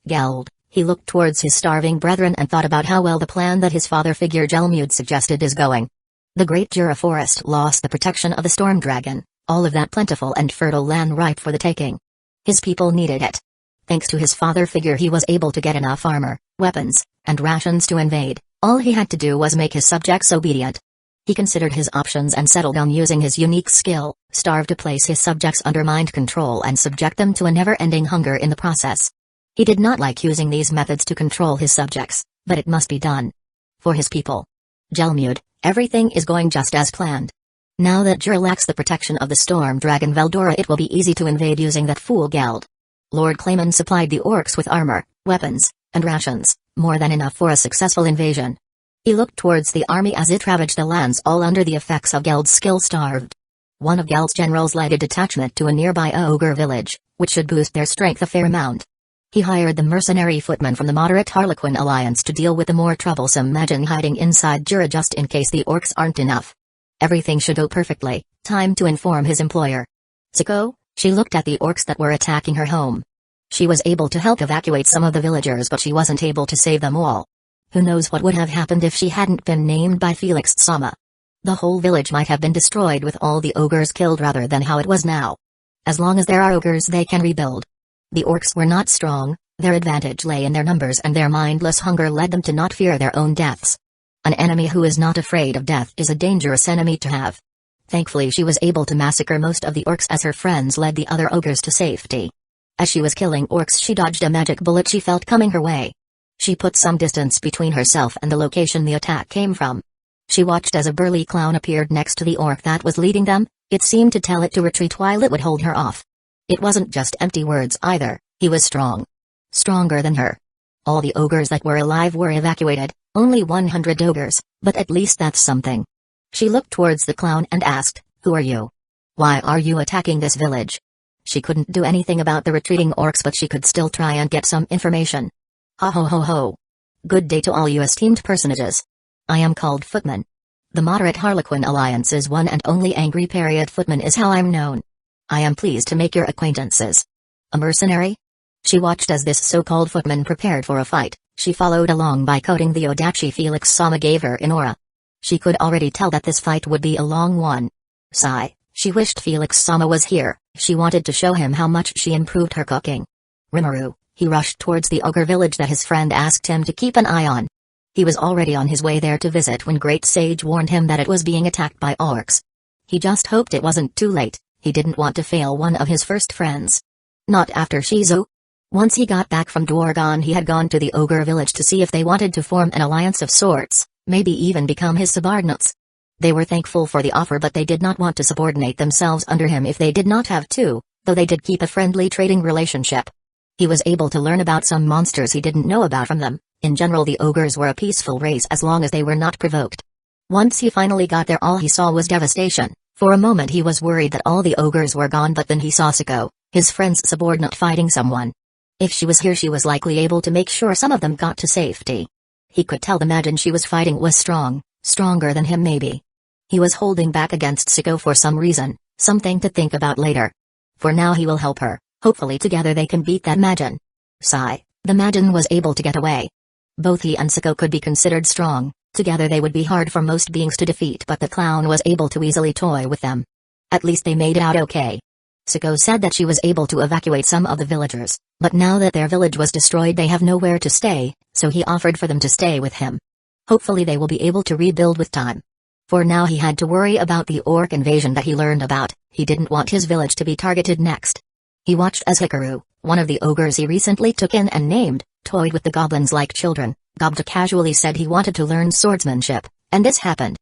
Geld, he looked towards his starving brethren and thought about how well the plan that his father figure Gelmud suggested is going. The great Jura forest lost the protection of the storm dragon, all of that plentiful and fertile land ripe for the taking. His people needed it. Thanks to his father figure he was able to get enough armor, weapons, and rations to invade. All he had to do was make his subjects obedient. He considered his options and settled on using his unique skill, starve, to place his subjects under mind control and subject them to a never-ending hunger in the process. He did not like using these methods to control his subjects, but it must be done. For his people. Gelmud, everything is going just as planned. Now that Jura lacks the protection of the storm dragon Veldora, it will be easy to invade using that fool Geld. Lord Clayman supplied the orcs with armor, weapons, and rations, more than enough for a successful invasion. He looked towards the army as it ravaged the lands, all under the effects of Geld's skill starved. One of Geld's generals led a detachment to a nearby ogre village, which should boost their strength a fair amount. He hired the mercenary footmen from the moderate Harlequin alliance to deal with the more troublesome Majin hiding inside Jura just in case the orcs aren't enough. Everything should go perfectly. Time to inform his employer. Siko, she looked at the orcs that were attacking her home. She was able to help evacuate some of the villagers, but she wasn't able to save them all. Who knows what would have happened if she hadn't been named by Felix Sama. The whole village might have been destroyed with all the ogres killed rather than how it was now. As long as there are ogres, they can rebuild. The orcs were not strong, their advantage lay in their numbers, and their mindless hunger led them to not fear their own deaths. An enemy who is not afraid of death is a dangerous enemy to have. Thankfully she was able to massacre most of the orcs as her friends led the other ogres to safety. As she was killing orcs, she dodged a magic bullet she felt coming her way. She put some distance between herself and the location the attack came from. She watched as a burly clown appeared next to the orc that was leading them. It seemed to tell it to retreat while it would hold her off. It wasn't just empty words either, he was strong. Stronger than her. All the ogres that were alive were evacuated, only 100 ogres, but at least that's something. She looked towards the clown and asked, "Who are you? Why are you attacking this village?" She couldn't do anything about the retreating orcs, but she could still try and get some information. Ha ho ho ho. Good day to all you esteemed personages. I am called Footman. The moderate Harlequin Alliance's one and only angry period Footman is how I'm known. I am pleased to make your acquaintances. A mercenary? She watched as this so-called footman prepared for a fight. She followed along by quoting the odachi Felix Sama gave her in aura. She could already tell that this fight would be a long one. Sigh, she wished Felix Sama was here. She wanted to show him how much she improved her cooking. Rimuru, he rushed towards the ogre village that his friend asked him to keep an eye on. He was already on his way there to visit when Great Sage warned him that it was being attacked by orcs. He just hoped it wasn't too late. He didn't want to fail one of his first friends. Not after Shizu. Once he got back from Dwargon, he had gone to the ogre village to see if they wanted to form an alliance of sorts, maybe even become his subordinates. They were thankful for the offer, but they did not want to subordinate themselves under him if they did not have to, though they did keep a friendly trading relationship. He was able to learn about some monsters he didn't know about from them. In general, the ogres were a peaceful race as long as they were not provoked. Once he finally got there, all he saw was devastation. For a moment he was worried that all the ogres were gone, but then he saw Siko, his friend's subordinate, fighting someone. If she was here she was likely able to make sure some of them got to safety. He could tell the Majin she was fighting was strong, stronger than him maybe. He was holding back against Siko for some reason, something to think about later. For now he will help her, hopefully together they can beat that Majin. Sigh, the Majin was able to get away. Both he and Siko could be considered strong, together they would be hard for most beings to defeat, but the clown was able to easily toy with them. At least they made it out okay. Siko said that she was able to evacuate some of the villagers, but now that their village was destroyed they have nowhere to stay, so he offered for them to stay with him. Hopefully they will be able to rebuild with time. For now he had to worry about the orc invasion that he learned about. He didn't want his village to be targeted next. He watched as Hikaru, one of the ogres he recently took in and named, toyed with the goblins like children. Gobta casually said he wanted to learn swordsmanship, and this happened.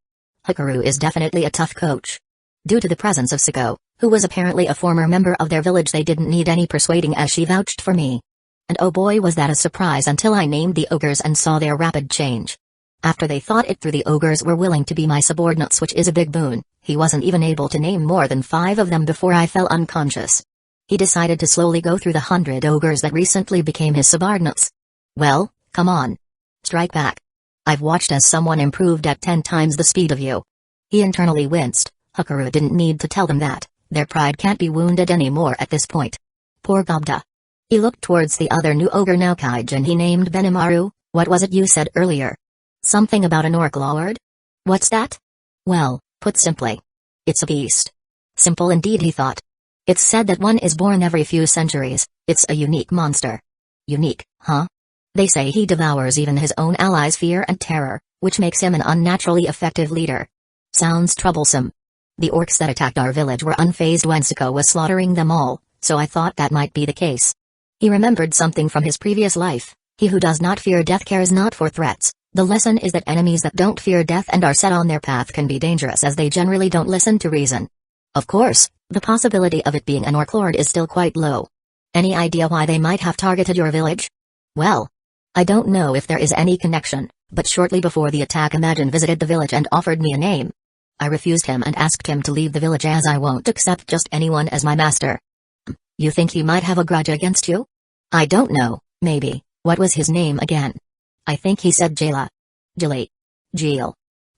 Hikaru is definitely a tough coach. Due to the presence of Siko, who was apparently a former member of their village, they didn't need any persuading as she vouched for me. And oh boy was that a surprise until I named the ogres and saw their rapid change. After they thought it through, the ogres were willing to be my subordinates, which is a big boon. He wasn't even able to name more than 5 of them before I fell unconscious. He decided to slowly go through the 100 ogres that recently became his subordinates. Well, come on. Strike back. I've watched as someone improved at 10 times the speed of you. He internally winced. Hikaru didn't need to tell them that. Their pride can't be wounded anymore at this point. Poor Gobta. He looked towards the other new ogre now Kaijin he named Benimaru. What was it you said earlier? Something about an orc lord? What's that? Well, put simply. It's a beast. Simple indeed, he thought. It's said that one is born every few centuries. It's a unique monster. Unique, huh? They say he devours even his own allies' fear and terror, which makes him an unnaturally effective leader. Sounds troublesome. The orcs that attacked our village were unfazed when Siko was slaughtering them all, so I thought that might be the case. He remembered something from his previous life. He who does not fear death cares not for threats. The lesson is that enemies that don't fear death and are set on their path can be dangerous, as they generally don't listen to reason. Of course, the possibility of it being an orc lord is still quite low. Any idea why they might have targeted your village? Well, I don't know if there is any connection, but shortly before the attack Imagine visited the village and offered me a name. I refused him and asked him to leave the village as I won't accept just anyone as my master. You think he might have a grudge against you? I don't know, maybe. What was his name again? I think he said Jela. Jilly. Jeel.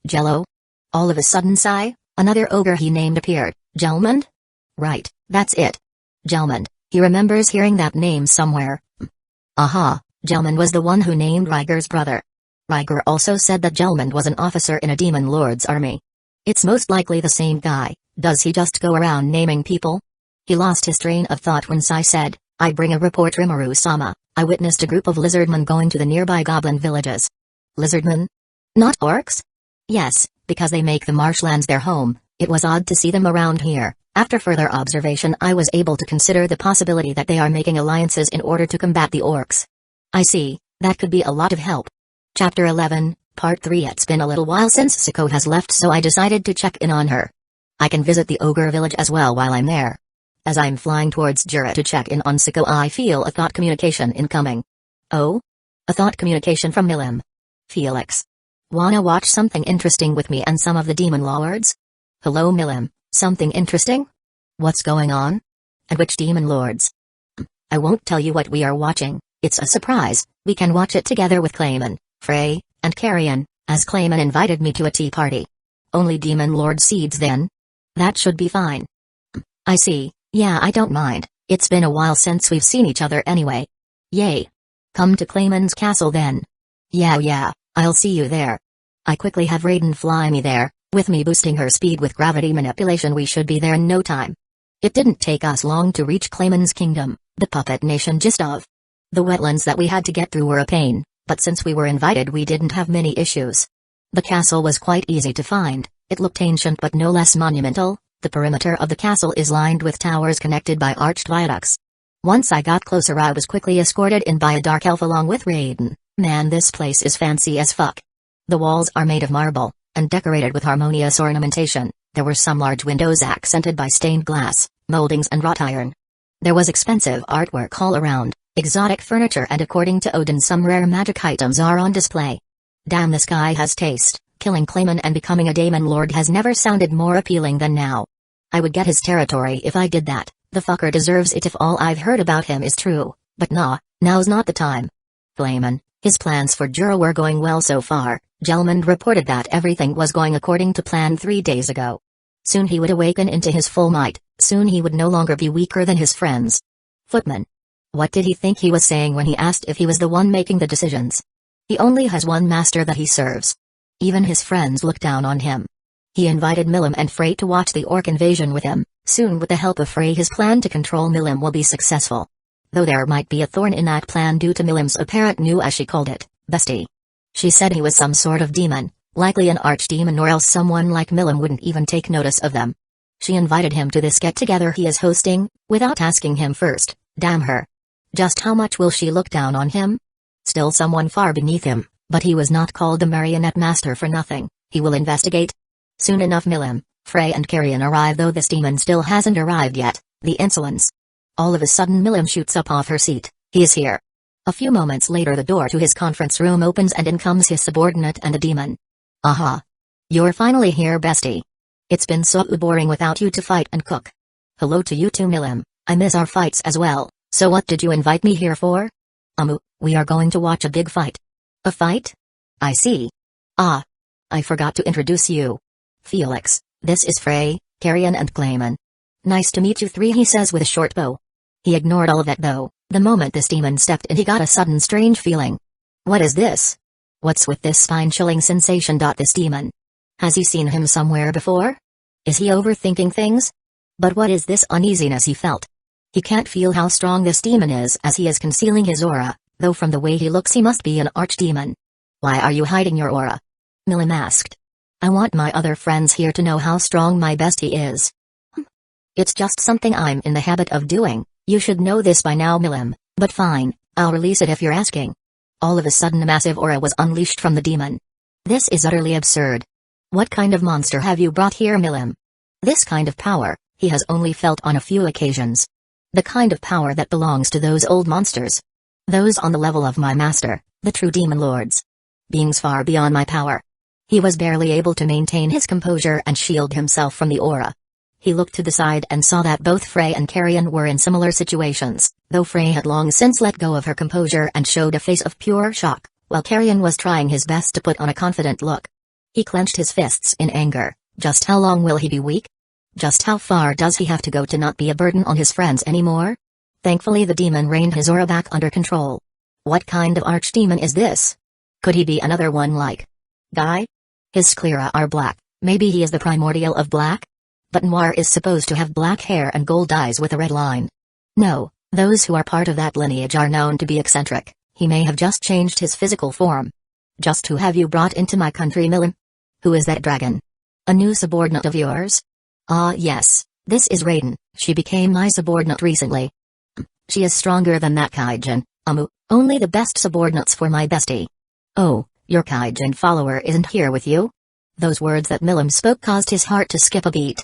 Jello? All of a sudden sigh, another ogre he named appeared. Gelmund? Right, that's it. Gelmund. He remembers hearing that name somewhere. Aha, Gelmund was the one who named Ryger's brother. Ryger also said that Gelmund was an officer in a demon lord's army. It's most likely the same guy. Does he just go around naming people? He lost his train of thought when Sai said, I bring a report, Rimuru-sama. I witnessed a group of lizardmen going to the nearby goblin villages. Lizardmen? Not orcs? Yes, because they make the marshlands their home. It was odd to see them around here. After further observation I was able to consider the possibility that they are making alliances in order to combat the orcs. I see, that could be a lot of help. Chapter 11, Part 3. It's been a little while since Siko has left, so I decided to check in on her. I can visit the ogre village as well while I'm there. As I'm flying towards Jura to check in on Siko, I feel a thought communication incoming. Oh? A thought communication from Milim. Felix. Wanna watch something interesting with me and some of the demon lords? Hello Milim, something interesting? What's going on? And which demon lords? I won't tell you what we are watching, it's a surprise. We can watch it together with Clayman, Frey, and Carrion, as Clayman invited me to a tea party. Only demon lord seeds then? That should be fine. I see. Yeah, I don't mind. It's been a while since we've seen each other anyway. Yay. Come to Clayman's castle then. Yeah, I'll see you there. I quickly have Raiden fly me there. With me boosting her speed with gravity manipulation, we should be there in no time. It didn't take us long to reach Clayman's kingdom, the puppet nation gist of. The wetlands that we had to get through were a pain, but since we were invited we didn't have many issues. The castle was quite easy to find. It looked ancient but no less monumental. The perimeter of the castle is lined with towers connected by arched viaducts. Once I got closer I was quickly escorted in by a dark elf along with Raiden. Man, this place is fancy as fuck. The walls are made of marble, and decorated with harmonious ornamentation. There were some large windows accented by stained glass, moldings and wrought iron. There was expensive artwork all around, exotic furniture, and according to Odin some rare magic items are on display. Damn, this guy has taste. Killing Clayman and becoming a Daemon Lord has never sounded more appealing than now. I would get his territory if I did that. The fucker deserves it if all I've heard about him is true. But nah, now's not the time. Daemon, his plans for Jura were going well so far. Gelmund reported that everything was going according to plan 3 days ago. Soon he would awaken into his full might, soon he would no longer be weaker than his friends. Footman. What did he think he was saying when he asked if he was the one making the decisions? He only has one master that he serves. Even his friends look down on him. He invited Milim and Frey to watch the orc invasion with him. Soon with the help of Frey his plan to control Milim will be successful. Though there might be a thorn in that plan due to Milim's apparent new, as she called it, bestie. She said he was some sort of demon, likely an archdemon, or else someone like Milim wouldn't even take notice of them. She invited him to this get-together he is hosting, without asking him first. Damn her. Just how much will she look down on him? Still someone far beneath him, but he was not called a marionette master for nothing. He will investigate. Soon enough Milim, Frey and Carrion arrive, though this demon still hasn't arrived yet. The insolence. All of a sudden Milim shoots up off her seat. He is here. A few moments later the door to his conference room opens and in comes his subordinate and a demon. Aha. You're finally here, bestie. It's been so boring without you to fight and cook. Hello to you too, Milim. I miss our fights as well. So what did you invite me here for? We are going to watch a big fight. A fight? I see. Ah. I forgot to introduce you. Felix, this is Frey, Carrion and Daemon. Nice to meet you three, he says with a short bow. He ignored all of that though. The moment this demon stepped in he got a sudden strange feeling. What is this? What's with this spine-chilling sensation? This demon. Has he seen him somewhere before? Is he overthinking things? But what is this uneasiness he felt? He can't feel how strong this demon is as he is concealing his aura, though from the way he looks he must be an archdemon. Why are you hiding your aura? Milim asked. I want my other friends here to know how strong my bestie is. It's just something I'm in the habit of doing. You should know this by now, Milim, but fine, I'll release it if you're asking. All of a sudden a massive aura was unleashed from the demon. This is utterly absurd. What kind of monster have you brought here, Milim? This kind of power, he has only felt on a few occasions. The kind of power that belongs to those old monsters. Those on the level of my master, the true demon lords. Beings far beyond my power. He was barely able to maintain his composure and shield himself from the aura. He looked to the side and saw that both Frey and Carrion were in similar situations, though Frey had long since let go of her composure and showed a face of pure shock, while Carrion was trying his best to put on a confident look. He clenched his fists in anger. Just how long will he be weak? Just how far does he have to go to not be a burden on his friends anymore? Thankfully the demon reined his aura back under control. What kind of archdemon is this? Could he be another one like Guy? His sclera are black, maybe he is the primordial of black? But Noir is supposed to have black hair and gold eyes with a red line. No, those who are part of that lineage are known to be eccentric. He may have just changed his physical form. Just who have you brought into my country, Milim? Who is that dragon? A new subordinate of yours? Ah yes, this is Raiden. She became my subordinate recently. She is stronger than that Kaijin. Only the best subordinates for my bestie. Oh, your Kaijin follower isn't here with you? Those words that Milim spoke caused his heart to skip a beat.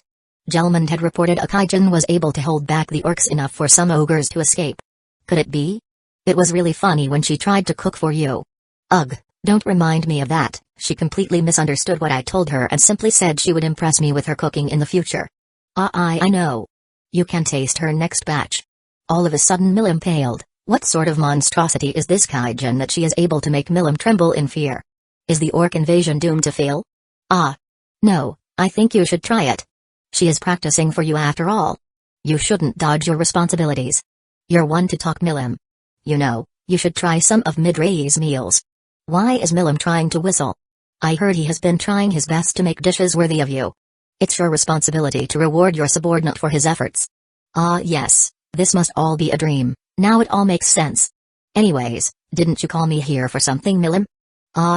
Gelmund had reported a Kaijin was able to hold back the orcs enough for some ogres to escape. Could it be? It was really funny when she tried to cook for you. Ugh, don't remind me of that. She completely misunderstood what I told her and simply said she would impress me with her cooking in the future. I know. You can taste her next batch. All of a sudden Milim paled. What sort of monstrosity is this Kaijin that she is able to make Milim tremble in fear? Is the orc invasion doomed to fail? No, I think you should try it. She is practicing for you after all. You shouldn't dodge your responsibilities. You're one to talk, Milim. You know, you should try some of Midray's meals. Why is Milim trying to whistle? I heard he has been trying his best to make dishes worthy of you. It's your responsibility to reward your subordinate for his efforts. Yes, this must all be a dream. Now it all makes sense. Anyways, didn't you call me here for something, Milim?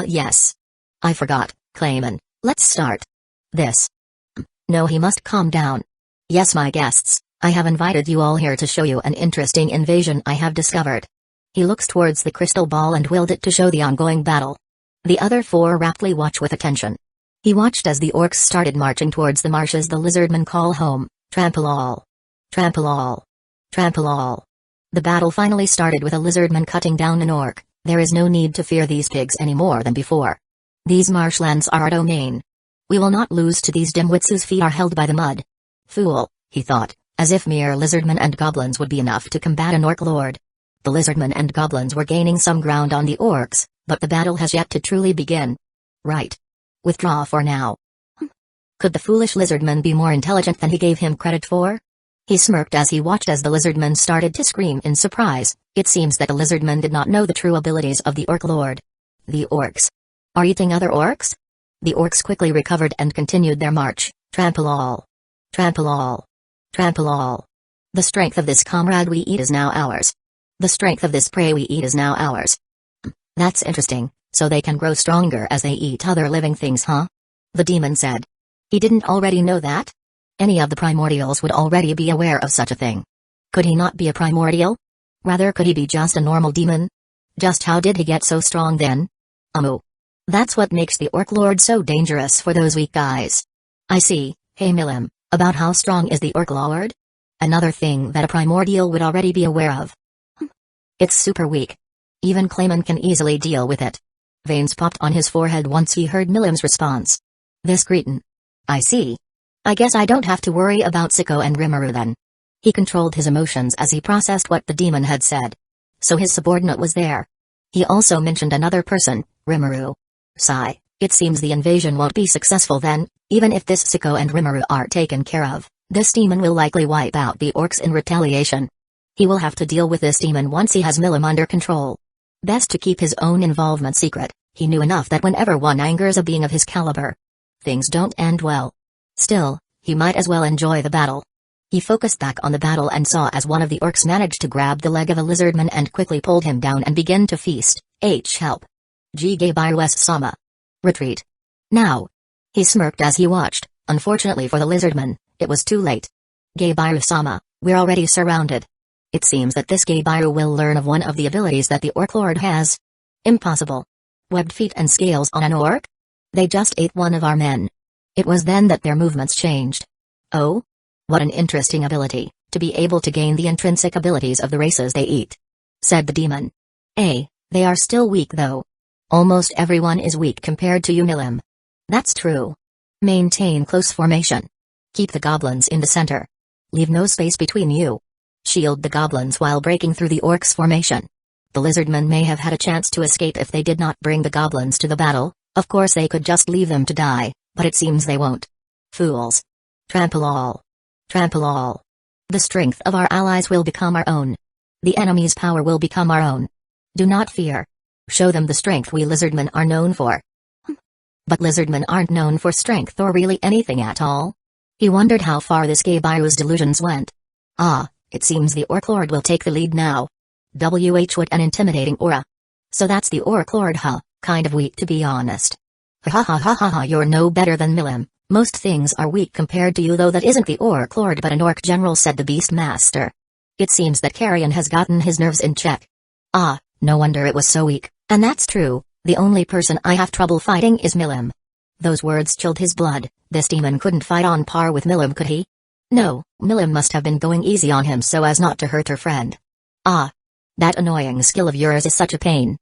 Yes. I forgot, Daemon. Let's start. This. No, he must calm down. Yes, my guests, I have invited you all here to show you an interesting invasion I have discovered. He looks towards the crystal ball and willed it to show the ongoing battle. The other four raptly watch with attention. He watched as the orcs started marching towards the marshes the lizardmen call home. Trample all. Trample all. Trample all. The battle finally started with a lizardman cutting down an orc. There is no need to fear these pigs any more than before. These marshlands are our domain. We will not lose to these dimwits whose feet are held by the mud. Fool, he thought, as if mere lizardmen and goblins would be enough to combat an orc lord. The lizardmen and goblins were gaining some ground on the orcs, but the battle has yet to truly begin. Right. Withdraw for now. Could the foolish lizardman be more intelligent than he gave him credit for? He smirked as he watched as the lizardmen started to scream in surprise. It seems that the lizardmen did not know the true abilities of the orc lord. The orcs are eating other orcs? The orcs quickly recovered and continued their march. Trample all. Trample all. Trample all. The strength of this comrade we eat is now ours. The strength of this prey we eat is now ours. That's interesting, so they can grow stronger as they eat other living things, huh? The demon said. He didn't already know that? Any of the primordials would already be aware of such a thing. Could he not be a primordial? Rather, could he be just a normal demon? Just how did he get so strong then? That's what makes the orc lord so dangerous for those weak guys. I see. Hey Milim, about how strong is the orc lord? Another thing that a primordial would already be aware of. It's super weak. Even Clayman can easily deal with it. Veins popped on his forehead once he heard Milim's response. This cretin. I see. I guess I don't have to worry about Sicko and Rimuru then. He controlled his emotions as he processed what the demon had said. So his subordinate was there. He also mentioned another person, Rimuru. Sigh, it seems the invasion won't be successful then. Even if this Sicko and Rimuru are taken care of, this demon will likely wipe out the orcs in retaliation. He will have to deal with this demon once he has Milim under control. Best to keep his own involvement secret. He knew enough that whenever one angers a being of his caliber, things don't end well. Still, he might as well enjoy the battle. He focused back on the battle and saw as one of the orcs managed to grab the leg of a lizardman and quickly pulled him down and begin to feast. Help. Sama. Retreat. Now. He smirked as he watched. Unfortunately for the lizardman, it was too late. Sama, we're already surrounded. It seems that this Geibiru will learn of one of the abilities that the orc lord has. Impossible. Webbed feet and scales on an orc? They just ate one of our men. It was then that their movements changed. Oh? What an interesting ability, to be able to gain the intrinsic abilities of the races they eat. Said the demon. They are still weak though. Almost everyone is weak compared to you Milim. That's true. Maintain close formation. Keep the goblins in the center. Leave no space between you. Shield the goblins while breaking through the orcs' formation. The lizardmen may have had a chance to escape if they did not bring the goblins to the battle. Of course they could just leave them to die, but it seems they won't. Fools. Trample all. Trample all. The strength of our allies will become our own. The enemy's power will become our own. Do not fear. Show them the strength we lizardmen are known for. But lizardmen aren't known for strength or really anything at all. He wondered how far this Geibiru's delusions went. It seems the orc lord will take the lead now. What an intimidating aura. So that's the orc lord, huh? Kind of weak to be honest. Ha, you're no better than Milim. Most things are weak compared to you though that isn't the orc lord but an orc general said the beast master. It seems that Carrion has gotten his nerves in check. No wonder it was so weak, and that's true, the only person I have trouble fighting is Milim. Those words chilled his blood. This demon couldn't fight on par with Milim, could he? No, Milim must have been going easy on him so as not to hurt her friend. That annoying skill of yours is such a pain.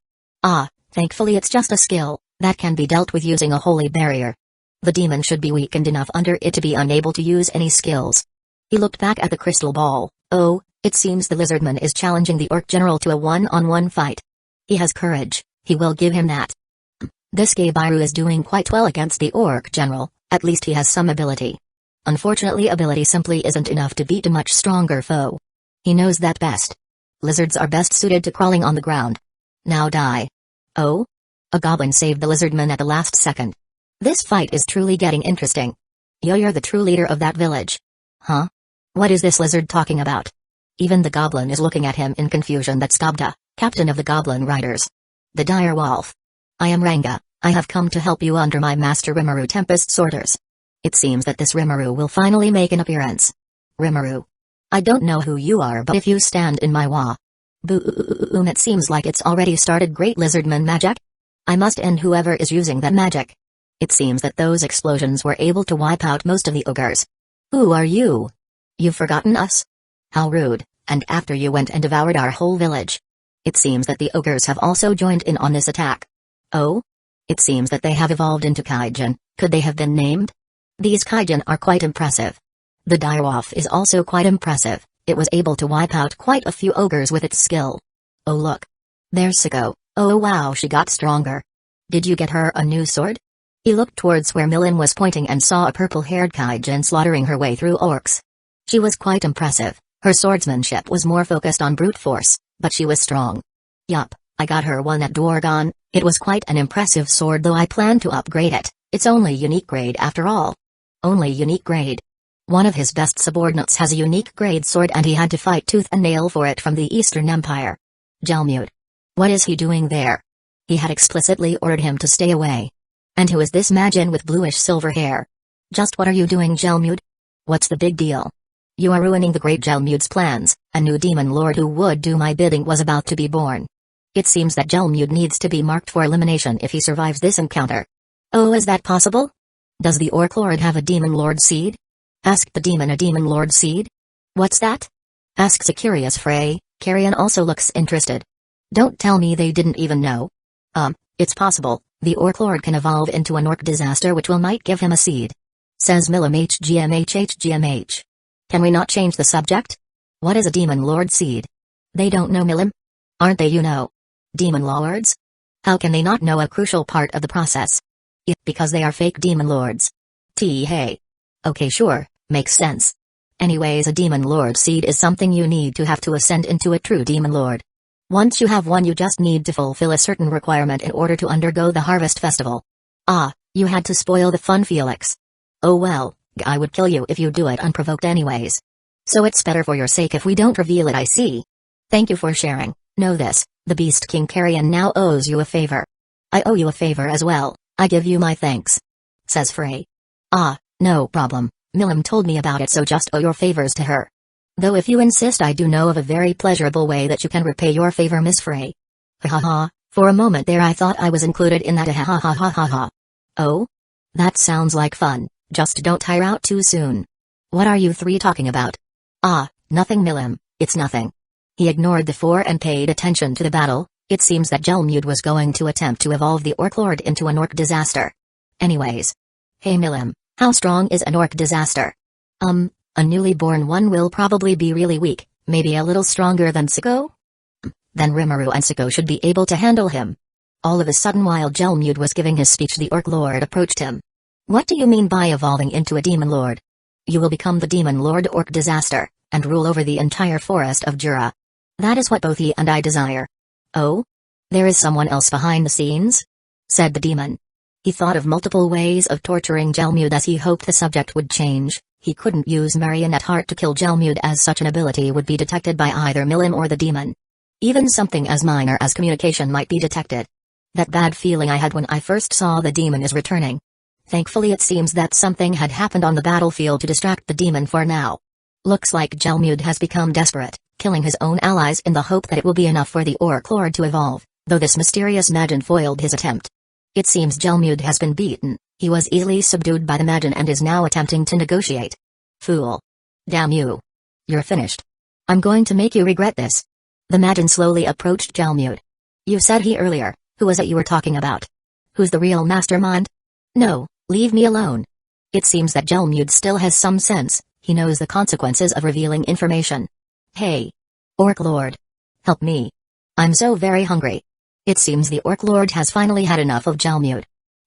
Thankfully it's just a skill that can be dealt with using a holy barrier. The demon should be weakened enough under it to be unable to use any skills. He looked back at the crystal ball. It seems the lizardman is challenging the orc general to a one-on-one fight. He has courage, he will give him that. This Geibiru is doing quite well against the orc general, at least he has some ability. Unfortunately ability simply isn't enough to beat a much stronger foe. He knows that best. Lizards are best suited to crawling on the ground. Now die. A goblin saved the lizardman at the last second. This fight is truly getting interesting. You're the true leader of that village. Huh? What is this lizard talking about? Even the goblin is looking at him in confusion. That's Skabda, captain of the goblin riders. The dire wolf. I am Ranga, I have come to help you under my master Rimuru Tempest's orders. It seems that this Rimuru will finally make an appearance. Rimuru. I don't know who you are but if you stand in my wa. Boom, it seems like it's already started. Great lizardman magic? I must end whoever is using that magic. It seems that those explosions were able to wipe out most of the ogres. Who are you? You've forgotten us? How rude, and after you went and devoured our whole village. It seems that the ogres have also joined in on this attack. It seems that they have evolved into kaijin. Could they have been named? These kaijin are quite impressive. The direwolf is also quite impressive. It was able to wipe out quite a few ogres with its skill. Oh look. There's Siko. Oh wow, she got stronger. Did you get her a new sword? He looked towards where Milim was pointing and saw a purple-haired kaijin slaughtering her way through orcs. She was quite impressive. Her swordsmanship was more focused on brute force, but she was strong. Yup, I got her one at Dwargon. It was quite an impressive sword, though I plan to upgrade it. It's only unique grade after all. Only unique grade. One of his best subordinates has a unique grade sword and he had to fight tooth and nail for it from the Eastern Empire. Gelmute. What is he doing there? He had explicitly ordered him to stay away. And who is this Majin with bluish-silver hair? Just what are you doing, Gelmute? What's the big deal? You are ruining the great Gelmute's plans. A new demon lord who would do my bidding was about to be born. It seems that Gelmute needs to be marked for elimination if he survives this encounter. Oh, is that possible? Does the Orc Lord have a demon lord seed? Asked the demon. A demon lord seed? What's that? Asks a curious Frey. Carrion also looks interested. Don't tell me they didn't even know. It's possible. The Orc Lord can evolve into an orc disaster which might give him a seed. Says Milim HGMH. Can we not change the subject? What is a demon lord seed? They don't know, Milim? Aren't they, you know? Demon lords? How can they not know a crucial part of the process? Because they are fake demon lords. Hey. Okay, sure, makes sense. Anyways, a demon lord seed is something you need to have to ascend into a true demon lord. Once you have one, you just need to fulfill a certain requirement in order to undergo the harvest festival. Ah, you had to spoil the fun, Felix. Oh well, I would kill you if you do it unprovoked anyways. So it's better for your sake if we don't reveal it, I see. Thank you for sharing. Know this, the Beast King Carrion now owes you a favor. I owe you a favor as well, I give you my thanks. Says Frey. Ah, no problem, Milim told me about it, so just owe your favors to her. Though if you insist, I do know of a very pleasurable way that you can repay your favor, Miss Frey. Ha ha ha, for a moment there I thought I was included in that, ha ha ha ha ha ha. Oh? That sounds like fun, just don't tire out too soon. What are you three talking about? Ah, nothing, Milim, it's nothing. He ignored the four and paid attention to the battle. It seems that Gelmute was going to attempt to evolve the Orc Lord into an orc disaster. Anyways. Hey Milim, how strong is an orc disaster? A newly born one will probably be really weak, maybe a little stronger than Siko? Then Rimuru and Siko should be able to handle him. All of a sudden, while Gelmute was giving his speech, the Orc Lord approached him. What do you mean by evolving into a demon lord? You will become the demon lord orc disaster, and rule over the entire forest of Jura. That is what both he and I desire. Oh? There is someone else behind the scenes? Said the demon. He thought of multiple ways of torturing Gelmute as he hoped the subject would change. He couldn't use Marionette Heart to kill Gelmute, as such an ability would be detected by either Milim or the demon. Even something as minor as communication might be detected. That bad feeling I had when I first saw the demon is returning. Thankfully it seems that something had happened on the battlefield to distract the demon for now. Looks like Gelmute has become desperate, killing his own allies in the hope that it will be enough for the Orc Lord to evolve, though this mysterious Majin foiled his attempt. It seems Gelmute has been beaten. He was easily subdued by the Majin and is now attempting to negotiate. Fool. Damn you. You're finished. I'm going to make you regret this. The Majin slowly approached Gelmute. You said he earlier. Who was it you were talking about? Who's the real mastermind? No, leave me alone. It seems that Gelmute still has some sense. He knows the consequences of revealing information. Hey. Orc Lord. Help me. I'm so very hungry. It seems the Orc Lord has finally had enough of Gelmute.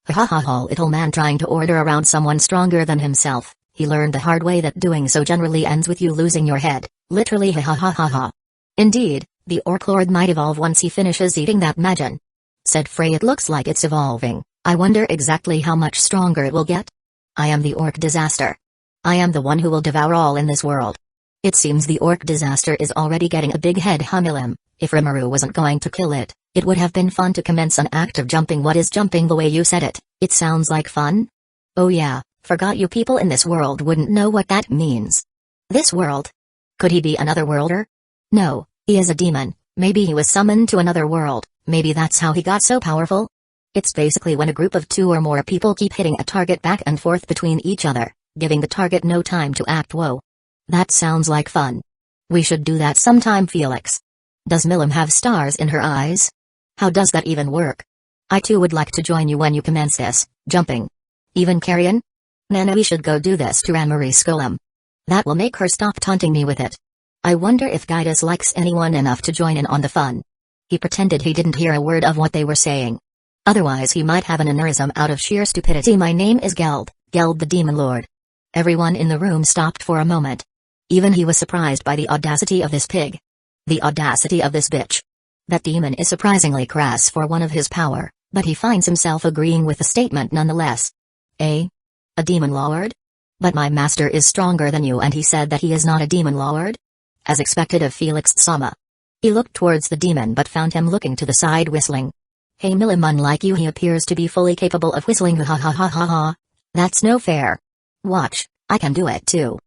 Ha ha ha, little man trying to order around someone stronger than himself. He learned the hard way that doing so generally ends with you losing your head. Literally, ha ha ha ha ha. Indeed, the Orc Lord might evolve once he finishes eating that Majin. Said Frey. It looks like it's evolving. I wonder exactly how much stronger it will get. I am the Orc Disaster. I am the one who will devour all in this world. It seems the Orc Disaster is already getting a big head, Milim. If Rimuru wasn't going to kill it, it would have been fun to commence an act of jumping. What is jumping the way you said it? It sounds like fun? Oh yeah, forgot you people in this world wouldn't know what that means. This world? Could he be another worlder? No, he is a demon. Maybe he was summoned to another world. Maybe that's how he got so powerful. It's basically when a group of 2 or more people keep hitting a target back and forth between each other, giving the target no time to act. Whoa. That sounds like fun. We should do that sometime, Felix. Does Milim have stars in her eyes? How does that even work? I too would like to join you when you commence this, jumping. Even Carrion? Nana, we should go do this to Anne-Marie Skolem. That will make her stop taunting me with it. I wonder if Gaius likes anyone enough to join in on the fun. He pretended he didn't hear a word of what they were saying. Otherwise he might have an aneurysm out of sheer stupidity. My name is Geld the Demon Lord. Everyone in the room stopped for a moment. Even he was surprised by the audacity of this pig. The audacity of this bitch. That demon is surprisingly crass for one of his power, but he finds himself agreeing with the statement nonetheless. A demon lord? But my master is stronger than you, and he said that he is not a demon lord? As expected of Felix Sama. He looked towards the demon but found him looking to the side whistling. Hey Milim, unlike you he appears to be fully capable of whistling. Ha ha ha ha ha. That's no fair. Watch, I can do it too.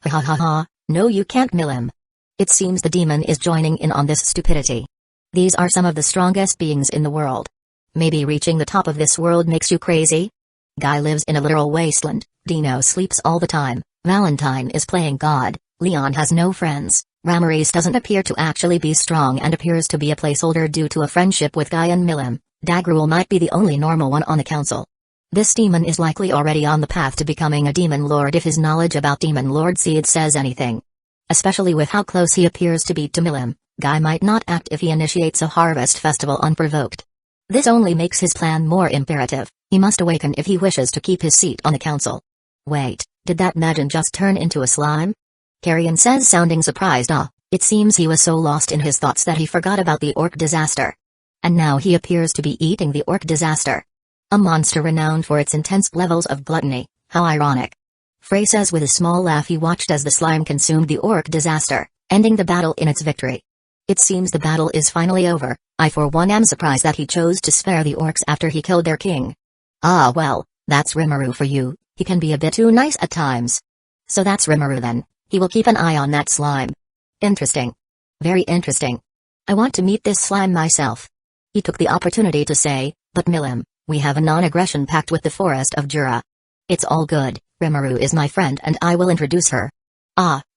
Ha ha ha ha. No you can't Milim. It seems the demon is joining in on this stupidity. These are some of the strongest beings in the world. Maybe reaching the top of this world makes you crazy? Guy lives in a literal wasteland, Dino sleeps all the time, Valentine is playing God, Leon has no friends, Ramaris doesn't appear to actually be strong and appears to be a placeholder due to a friendship with Guy and Milim, Dagrul might be the only normal one on the council. This demon is likely already on the path to becoming a demon lord if his knowledge about demon lord seeds says anything. Especially with how close he appears to be to Milim, Guy might not act if he initiates a harvest festival unprovoked. This only makes his plan more imperative. He must awaken if he wishes to keep his seat on the council. Wait, did that Majin just turn into a slime? Carrion says, sounding surprised. It seems he was so lost in his thoughts that he forgot about the orc disaster. And now he appears to be eating the orc disaster. A monster renowned for its intense levels of gluttony, how ironic. Frey says with a small laugh he watched as the slime consumed the orc disaster, ending the battle in its victory. It seems the battle is finally over. I for one am surprised that he chose to spare the orcs after he killed their king. Ah well, that's Rimuru for you, he can be a bit too nice at times. So that's Rimuru then, he will keep an eye on that slime. Interesting. Very interesting. I want to meet this slime myself. He took the opportunity to say, but Milim, we have a non-aggression pact with the Forest of Jura. It's all good, Rimuru is my friend and I will introduce her.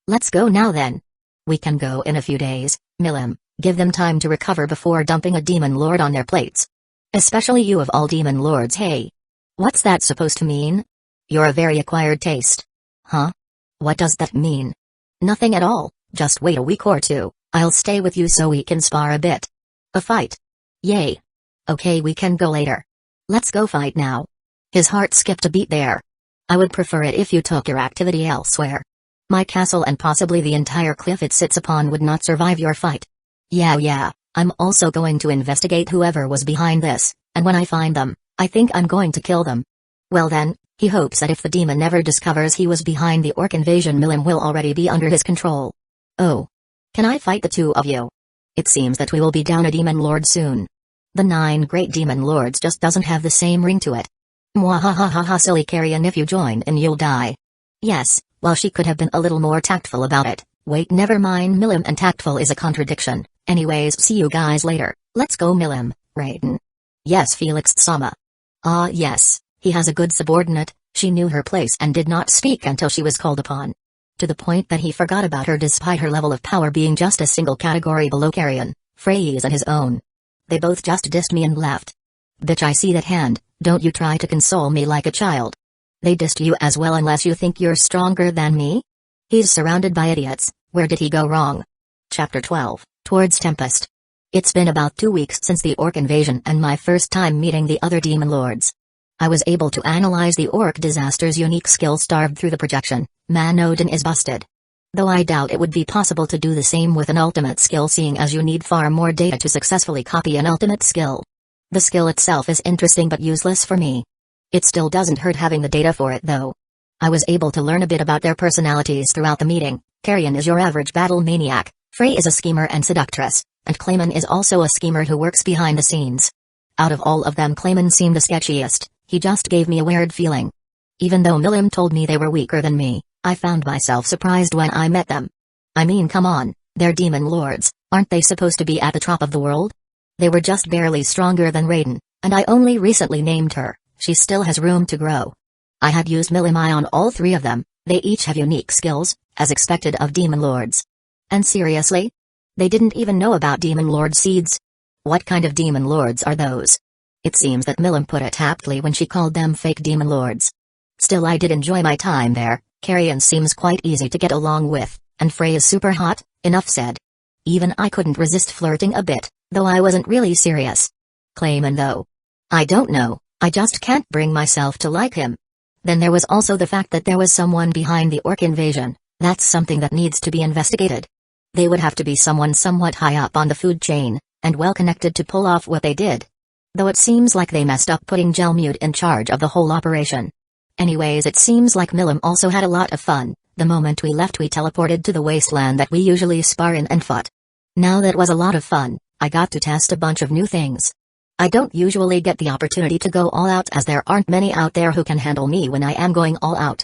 Let's go now then. We can go in a few days, Milim, give them time to recover before dumping a demon lord on their plates. Especially you of all demon lords. Hey. What's that supposed to mean? You're a very acquired taste. Huh? What does that mean? Nothing at all, just wait a week or two, I'll stay with you so we can spar a bit. A fight? Yay. Okay, we can go later. Let's go fight now. His heart skipped a beat there. I would prefer it if you took your activity elsewhere. My castle and possibly the entire cliff it sits upon would not survive your fight. Yeah, I'm also going to investigate whoever was behind this, and when I find them, I think I'm going to kill them. Well then, he hopes that if the demon never discovers he was behind the orc invasion, Milim will already be under his control. Oh. Can I fight the two of you? It seems that we will be down a demon lord soon. The 9 great demon lords just doesn't have the same ring to it. Mwahahaha silly Carrion, if you join and you'll die. Yes, well she could have been a little more tactful about it. Wait, never mind, Milim and tactful is a contradiction. Anyways, see you guys later. Let's go Milim, Raiden. Yes, Felix Sama. Yes, he has a good subordinate, she knew her place and did not speak until she was called upon. To the point that he forgot about her despite her level of power being just a single category below Carrion, Frey's and his own. They both just dissed me and left. Bitch, I see that hand, don't you try to console me like a child. They dissed you as well unless you think you're stronger than me? He's surrounded by idiots, where did he go wrong? Chapter 12, Towards Tempest. It's been about 2 weeks since the orc invasion and my first time meeting the other demon lords. I was able to analyze the orc disaster's unique skill starved through the projection. Man Odin is busted. Though I doubt it would be possible to do the same with an ultimate skill, seeing as you need far more data to successfully copy an ultimate skill. The skill itself is interesting but useless for me. It still doesn't hurt having the data for it though. I was able to learn a bit about their personalities throughout the meeting. Carrion is your average battle maniac, Frey is a schemer and seductress, and Clayman is also a schemer who works behind the scenes. Out of all of them, Clayman seemed the sketchiest. He just gave me a weird feeling. Even though Milim told me they were weaker than me, I found myself surprised when I met them. I mean, come on, they're demon lords, aren't they supposed to be at the top of the world? They were just barely stronger than Raiden, and I only recently named her, she still has room to grow. I had used Milim Eye on all 3 of them, they each have unique skills, as expected of demon lords. And seriously? They didn't even know about demon lord seeds? What kind of demon lords are those? It seems that Milim put it aptly when she called them fake demon lords. Still, I did enjoy my time there. Carrion seems quite easy to get along with, and Frey is super hot, enough said. Even I couldn't resist flirting a bit, Though I wasn't really serious. Clayman though. I don't know, I just can't bring myself to like him. Then there was also the fact that there was someone behind the orc invasion. That's something that needs to be investigated. They would have to be someone somewhat high up on the food chain, and well connected to pull off what they did. Though it seems like they messed up putting Gelmute in charge of the whole operation. Anyways, it seems like Milim also had a lot of fun. The moment we left we teleported to the wasteland that we usually spar in and fought. Now that was a lot of fun. I got to test a bunch of new things. I don't usually get the opportunity to go all out as there aren't many out there who can handle me when I am going all out.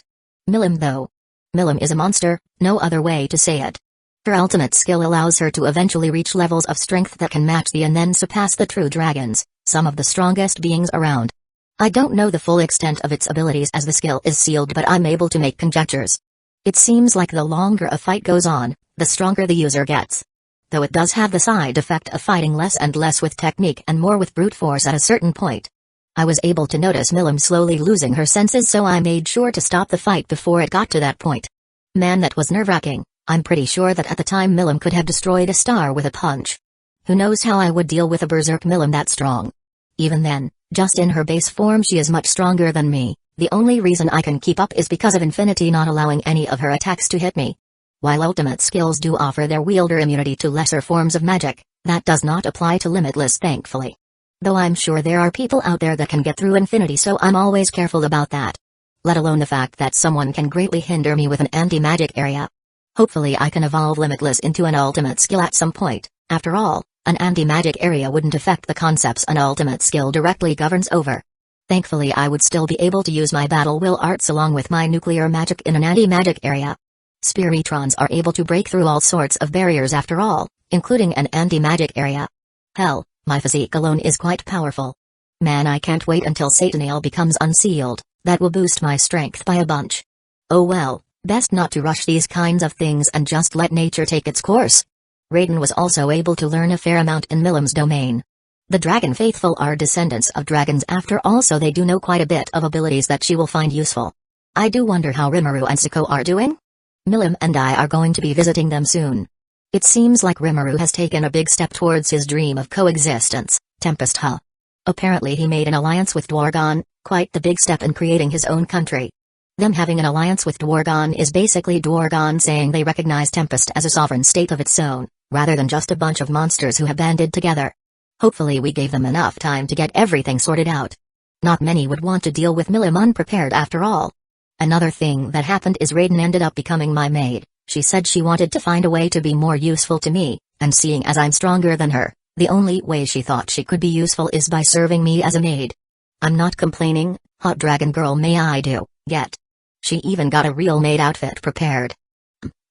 Milim though. Milim is a monster, no other way to say it. Her ultimate skill allows her to eventually reach levels of strength that can match the and then surpass the true dragons, some of the strongest beings around. I don't know the full extent of its abilities as the skill is sealed, but I'm able to make conjectures. It seems like the longer a fight goes on, the stronger the user gets. Though it does have the side effect of fighting less and less with technique and more with brute force at a certain point. I was able to notice Milim slowly losing her senses, so I made sure to stop the fight before it got to that point. Man, that was nerve-wracking. I'm pretty sure that at the time Milim could have destroyed a star with a punch. Who knows how I would deal with a berserk Milim that strong. Even then, just in her base form she is much stronger than me. The only reason I can keep up is because of Infinity not allowing any of her attacks to hit me. While ultimate skills do offer their wielder immunity to lesser forms of magic, that does not apply to Limitless, thankfully. Though I'm sure there are people out there that can get through Infinity, so I'm always careful about that. Let alone the fact that someone can greatly hinder me with an anti-magic area. Hopefully I can evolve Limitless into an ultimate skill at some point. After all, an anti-magic area wouldn't affect the concepts an ultimate skill directly governs over. Thankfully I would still be able to use my battle will arts along with my nuclear magic in an anti-magic area. Spiritrons are able to break through all sorts of barriers after all, including an anti-magic area. Hell, my physique alone is quite powerful. Man, I can't wait until Satanale becomes unsealed. That will boost my strength by a bunch. Oh well, best not to rush these kinds of things and just let nature take its course. Raiden was also able to learn a fair amount in Milim's domain. The Dragon Faithful are descendants of dragons after all, so they do know quite a bit of abilities that she will find useful. I do wonder how Rimuru and Siko are doing? Milim and I are going to be visiting them soon. It seems like Rimuru has taken a big step towards his dream of coexistence, Tempest huh? Apparently he made an alliance with Dwargon, quite the big step in creating his own country. Them having an alliance with Dwargon is basically Dwargon saying they recognize Tempest as a sovereign state of its own, rather than just a bunch of monsters who have banded together. Hopefully we gave them enough time to get everything sorted out. Not many would want to deal with Milim unprepared after all. Another thing that happened is Raiden ended up becoming my maid. She said she wanted to find a way to be more useful to me, and seeing as I'm stronger than her, the only way she thought she could be useful is by serving me as a maid. I'm not complaining, hot dragon girl may I do, get. She even got a real maid outfit prepared.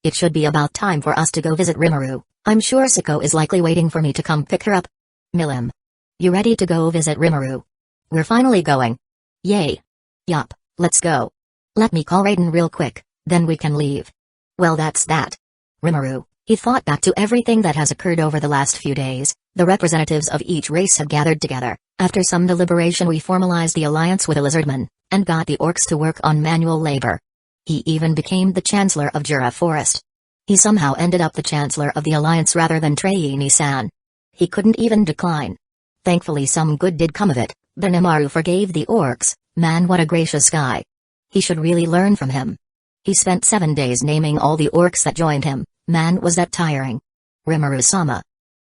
It should be about time for us to go visit Rimuru. I'm sure Siko is likely waiting for me to come pick her up. Milim. You ready to go visit Rimuru? We're finally going. Yay. Yup, let's go. Let me call Raiden real quick, then we can leave. Well, that's that. Rimuru, he thought back to everything that has occurred over the last few days. The representatives of each race have gathered together. After some deliberation we formalized the alliance with the Lizardmen, and got the orcs to work on manual labor. He even became the Chancellor of Jura Forest. He somehow ended up the Chancellor of the Alliance rather than Traini-san. He couldn't even decline. Thankfully some good did come of it. Benimaru forgave the orcs. Man, what a gracious guy. He should really learn from him. He spent 7 days naming all the orcs that joined him. Man, was that tiring. Rimuru-sama.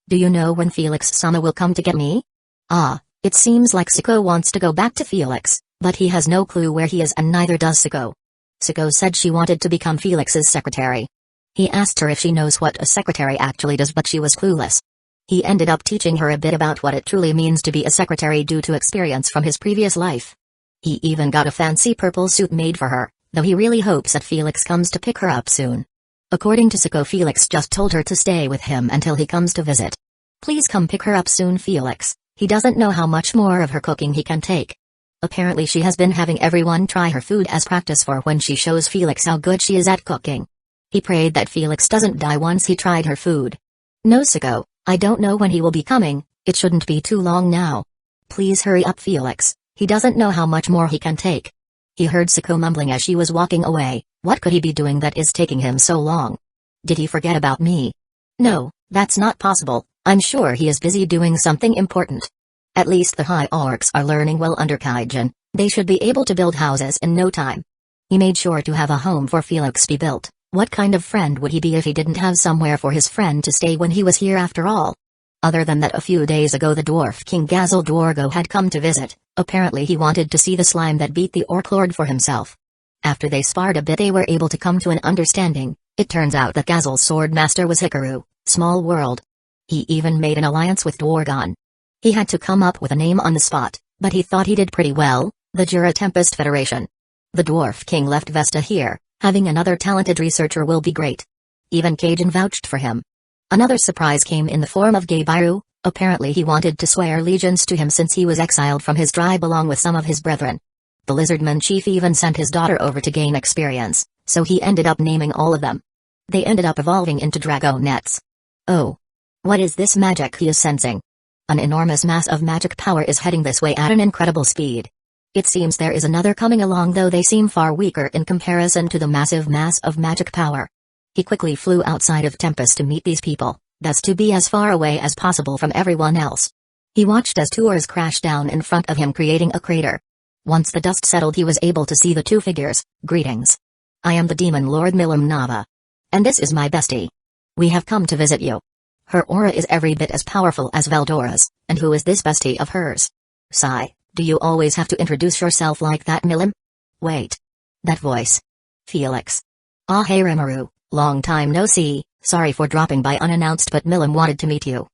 Do you know when Felix-sama will come to get me? Ah, it seems like Siko wants to go back to Felix, but he has no clue where he is and neither does Siko. Siko said she wanted to become Felix's secretary. He asked her if she knows what a secretary actually does, but she was clueless. He ended up teaching her a bit about what it truly means to be a secretary due to experience from his previous life. He even got a fancy purple suit made for her, though he really hopes that Felix comes to pick her up soon. According to Siko, Felix just told her to stay with him until he comes to visit. Please come pick her up soon, Felix. He doesn't know how much more of her cooking he can take. Apparently she has been having everyone try her food as practice for when she shows Felix how good she is at cooking. He prayed that Felix doesn't die once he tried her food. No, Siko, I don't know when he will be coming. It shouldn't be too long now. Please hurry up, Felix. He doesn't know how much more he can take. He heard Siko mumbling as she was walking away. What could he be doing that is taking him so long? Did he forget about me? No, that's not possible. I'm sure he is busy doing something important. At least the high orcs are learning well under Kaijin. They should be able to build houses in no time. He made sure to have a home for Felix be built. What kind of friend would he be if he didn't have somewhere for his friend to stay when he was here after all? Other than that, a few days ago the dwarf king Gazel Dwargo had come to visit. Apparently he wanted to see the slime that beat the orc lord for himself. After they sparred a bit, they were able to come to an understanding. It turns out that Gazel's sword master was Hikaru. Small world. He even made an alliance with Dwargon. He had to come up with a name on the spot, but he thought he did pretty well, the Jura Tempest Federation. The dwarf king left Vesta here. Having another talented researcher will be great. Even Kaijin vouched for him. Another surprise came in the form of Geibiru. Apparently he wanted to swear allegiance to him since he was exiled from his tribe along with some of his brethren. The Lizardman chief even sent his daughter over to gain experience, so he ended up naming all of them. They ended up evolving into dragonets. Oh. What is this magic he is sensing? An enormous mass of magic power is heading this way at an incredible speed. It seems there is another coming along, though they seem far weaker in comparison to the massive mass of magic power. He quickly flew outside of Tempest to meet these people, thus to be as far away as possible from everyone else. He watched as tours crashed down in front of him, creating a crater. Once the dust settled, he was able to see the two figures. Greetings. I am the demon lord Milim Nava. And this is my bestie. We have come to visit you. Her aura is every bit as powerful as Veldora's, and who is this bestie of hers? Sigh. Do you always have to introduce yourself like that, Milim? Wait. That voice. Felix. Ah, hey Rimuru, long time no see, sorry for dropping by unannounced, but Milim wanted to meet you.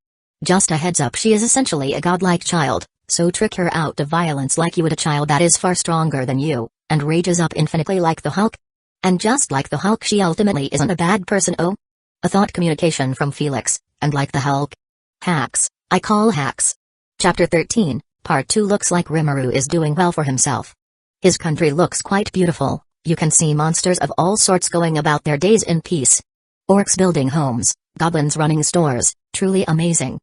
Just a heads up, she is essentially a godlike child, so trick her out to violence like you would a child that is far stronger than you, and rages up infinitely like the Hulk. And just like the Hulk, she ultimately isn't a bad person. Oh? A thought communication from Felix, and like the Hulk. Hacks, I call hacks. Chapter 13. Part 2. Looks like Rimuru is doing well for himself. His country looks quite beautiful. You can see monsters of all sorts going about their days in peace. Orcs building homes, goblins running stores, truly amazing.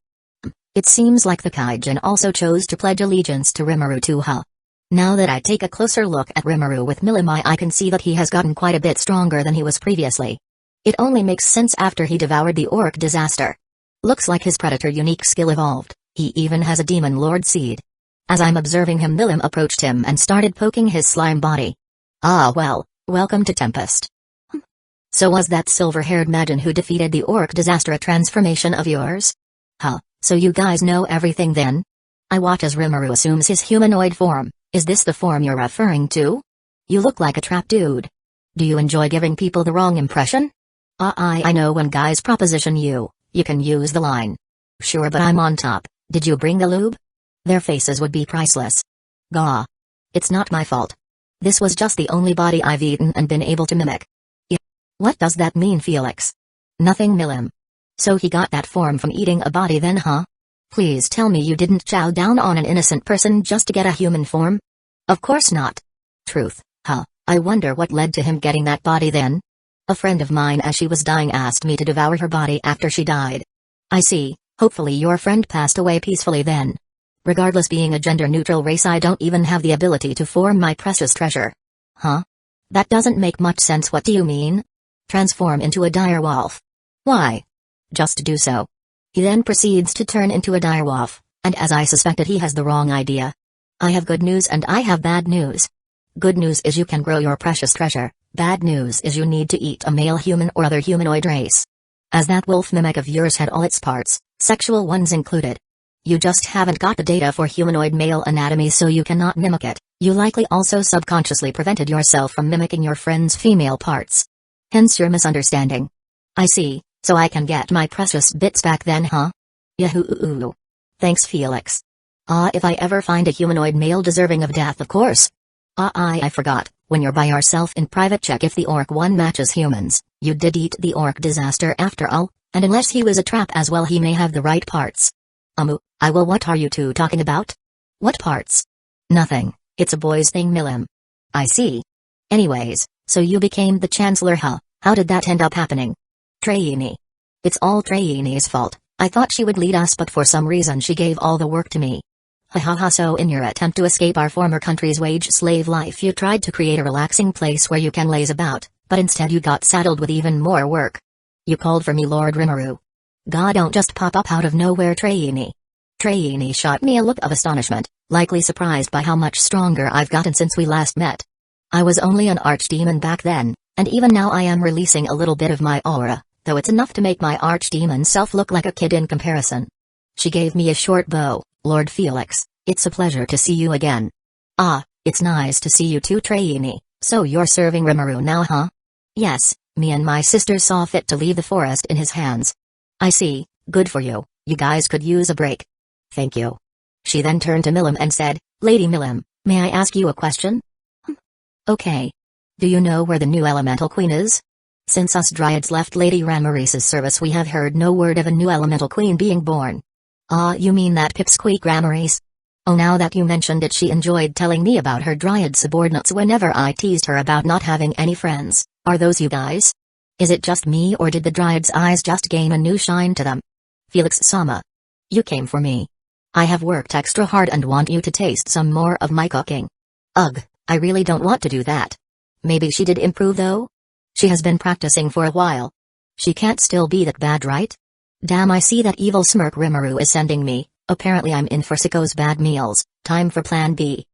It seems like the Kaijin also chose to pledge allegiance to Rimuru too, huh? Now that I take a closer look at Rimuru with Milimai, I can see that he has gotten quite a bit stronger than he was previously. It only makes sense after he devoured the orc disaster. Looks like his predator unique skill evolved. He even has a demon lord seed. As I'm observing him, Milim approached him and started poking his slime body. Ah well, welcome to Tempest. So was that silver-haired Majin who defeated the orc disaster a transformation of yours? Huh, so you guys know everything then? I watch as Rimuru assumes his humanoid form. Is this the form you're referring to? You look like a trap dude. Do you enjoy giving people the wrong impression? I know when guys proposition you can use the line. Sure, but I'm on top. Did you bring the lube? Their faces would be priceless. Gah. It's not my fault. This was just the only body I've eaten and been able to mimic. Yeah. What does that mean, Felix? Nothing, Milim. So he got that form from eating a body then, huh? Please tell me you didn't chow down on an innocent person just to get a human form? Of course not. Truth, huh? I wonder what led to him getting that body then? A friend of mine, as she was dying, asked me to devour her body after she died. I see. Hopefully your friend passed away peacefully then. Regardless, being a gender-neutral race, I don't even have the ability to form my precious treasure. Huh? That doesn't make much sense. What do you mean? Transform into a direwolf. Why? Just do so. He then proceeds to turn into a direwolf, and as I suspected, he has the wrong idea. I have good news and I have bad news. Good news is you can grow your precious treasure. Bad news is you need to eat a male human or other humanoid race. As that wolf mimic of yours had all its parts, sexual ones included. You just haven't got the data for humanoid male anatomy, so you cannot mimic it. You likely also subconsciously prevented yourself from mimicking your friend's female parts. Hence your misunderstanding. I see, so I can get my precious bits back then, huh? Yahoo! Thanks, Felix. If I ever find a humanoid male deserving of death, of course. I forgot, when you're by yourself in private, check if the orc one matches humans. You did eat the orc disaster after all, and unless he was a trap as well, he may have the right parts. I will. What are you two talking about? What parts? Nothing, it's a boy's thing, Milim. I see. Anyways, so you became the Chancellor, huh? How did that end up happening? Traini. It's all Traini's fault. I thought she would lead us, but for some reason she gave all the work to me. Ha, so in your attempt to escape our former country's wage slave life, you tried to create a relaxing place where you can laze about, but instead you got saddled with even more work. You called for me, Lord Rimuru. God, don't just pop up out of nowhere, Traini. Traini shot me a look of astonishment, likely surprised by how much stronger I've gotten since we last met. I was only an archdemon back then, and even now I am releasing a little bit of my aura, though it's enough to make my archdemon self look like a kid in comparison. She gave me a short bow. Lord Felix, it's a pleasure to see you again. Ah, it's nice to see you too, Traini. So you're serving Rimuru now, huh? Yes, me and my sister saw fit to leave the forest in his hands. I see, good for you, you guys could use a break. Thank you. She then turned to Milim and said, Lady Milim, may I ask you a question? Okay. Do you know where the new elemental queen is? Since us dryads left Lady Ranmaris's service, we have heard no word of a new elemental queen being born. Ah, you mean that pipsqueak Ranmaris? Oh, now that you mentioned it, she enjoyed telling me about her dryad subordinates whenever I teased her about not having any friends. Are those you guys? Is it just me, or did the dryad's eyes just gain a new shine to them? Felix-sama. You came for me. I have worked extra hard and want you to taste some more of my cooking. Ugh, I really don't want to do that. Maybe she did improve though? She has been practicing for a while. She can't still be that bad, right? Damn, I see that evil smirk Rimuru is sending me. Apparently I'm in for Siko's bad meals. Time for plan B.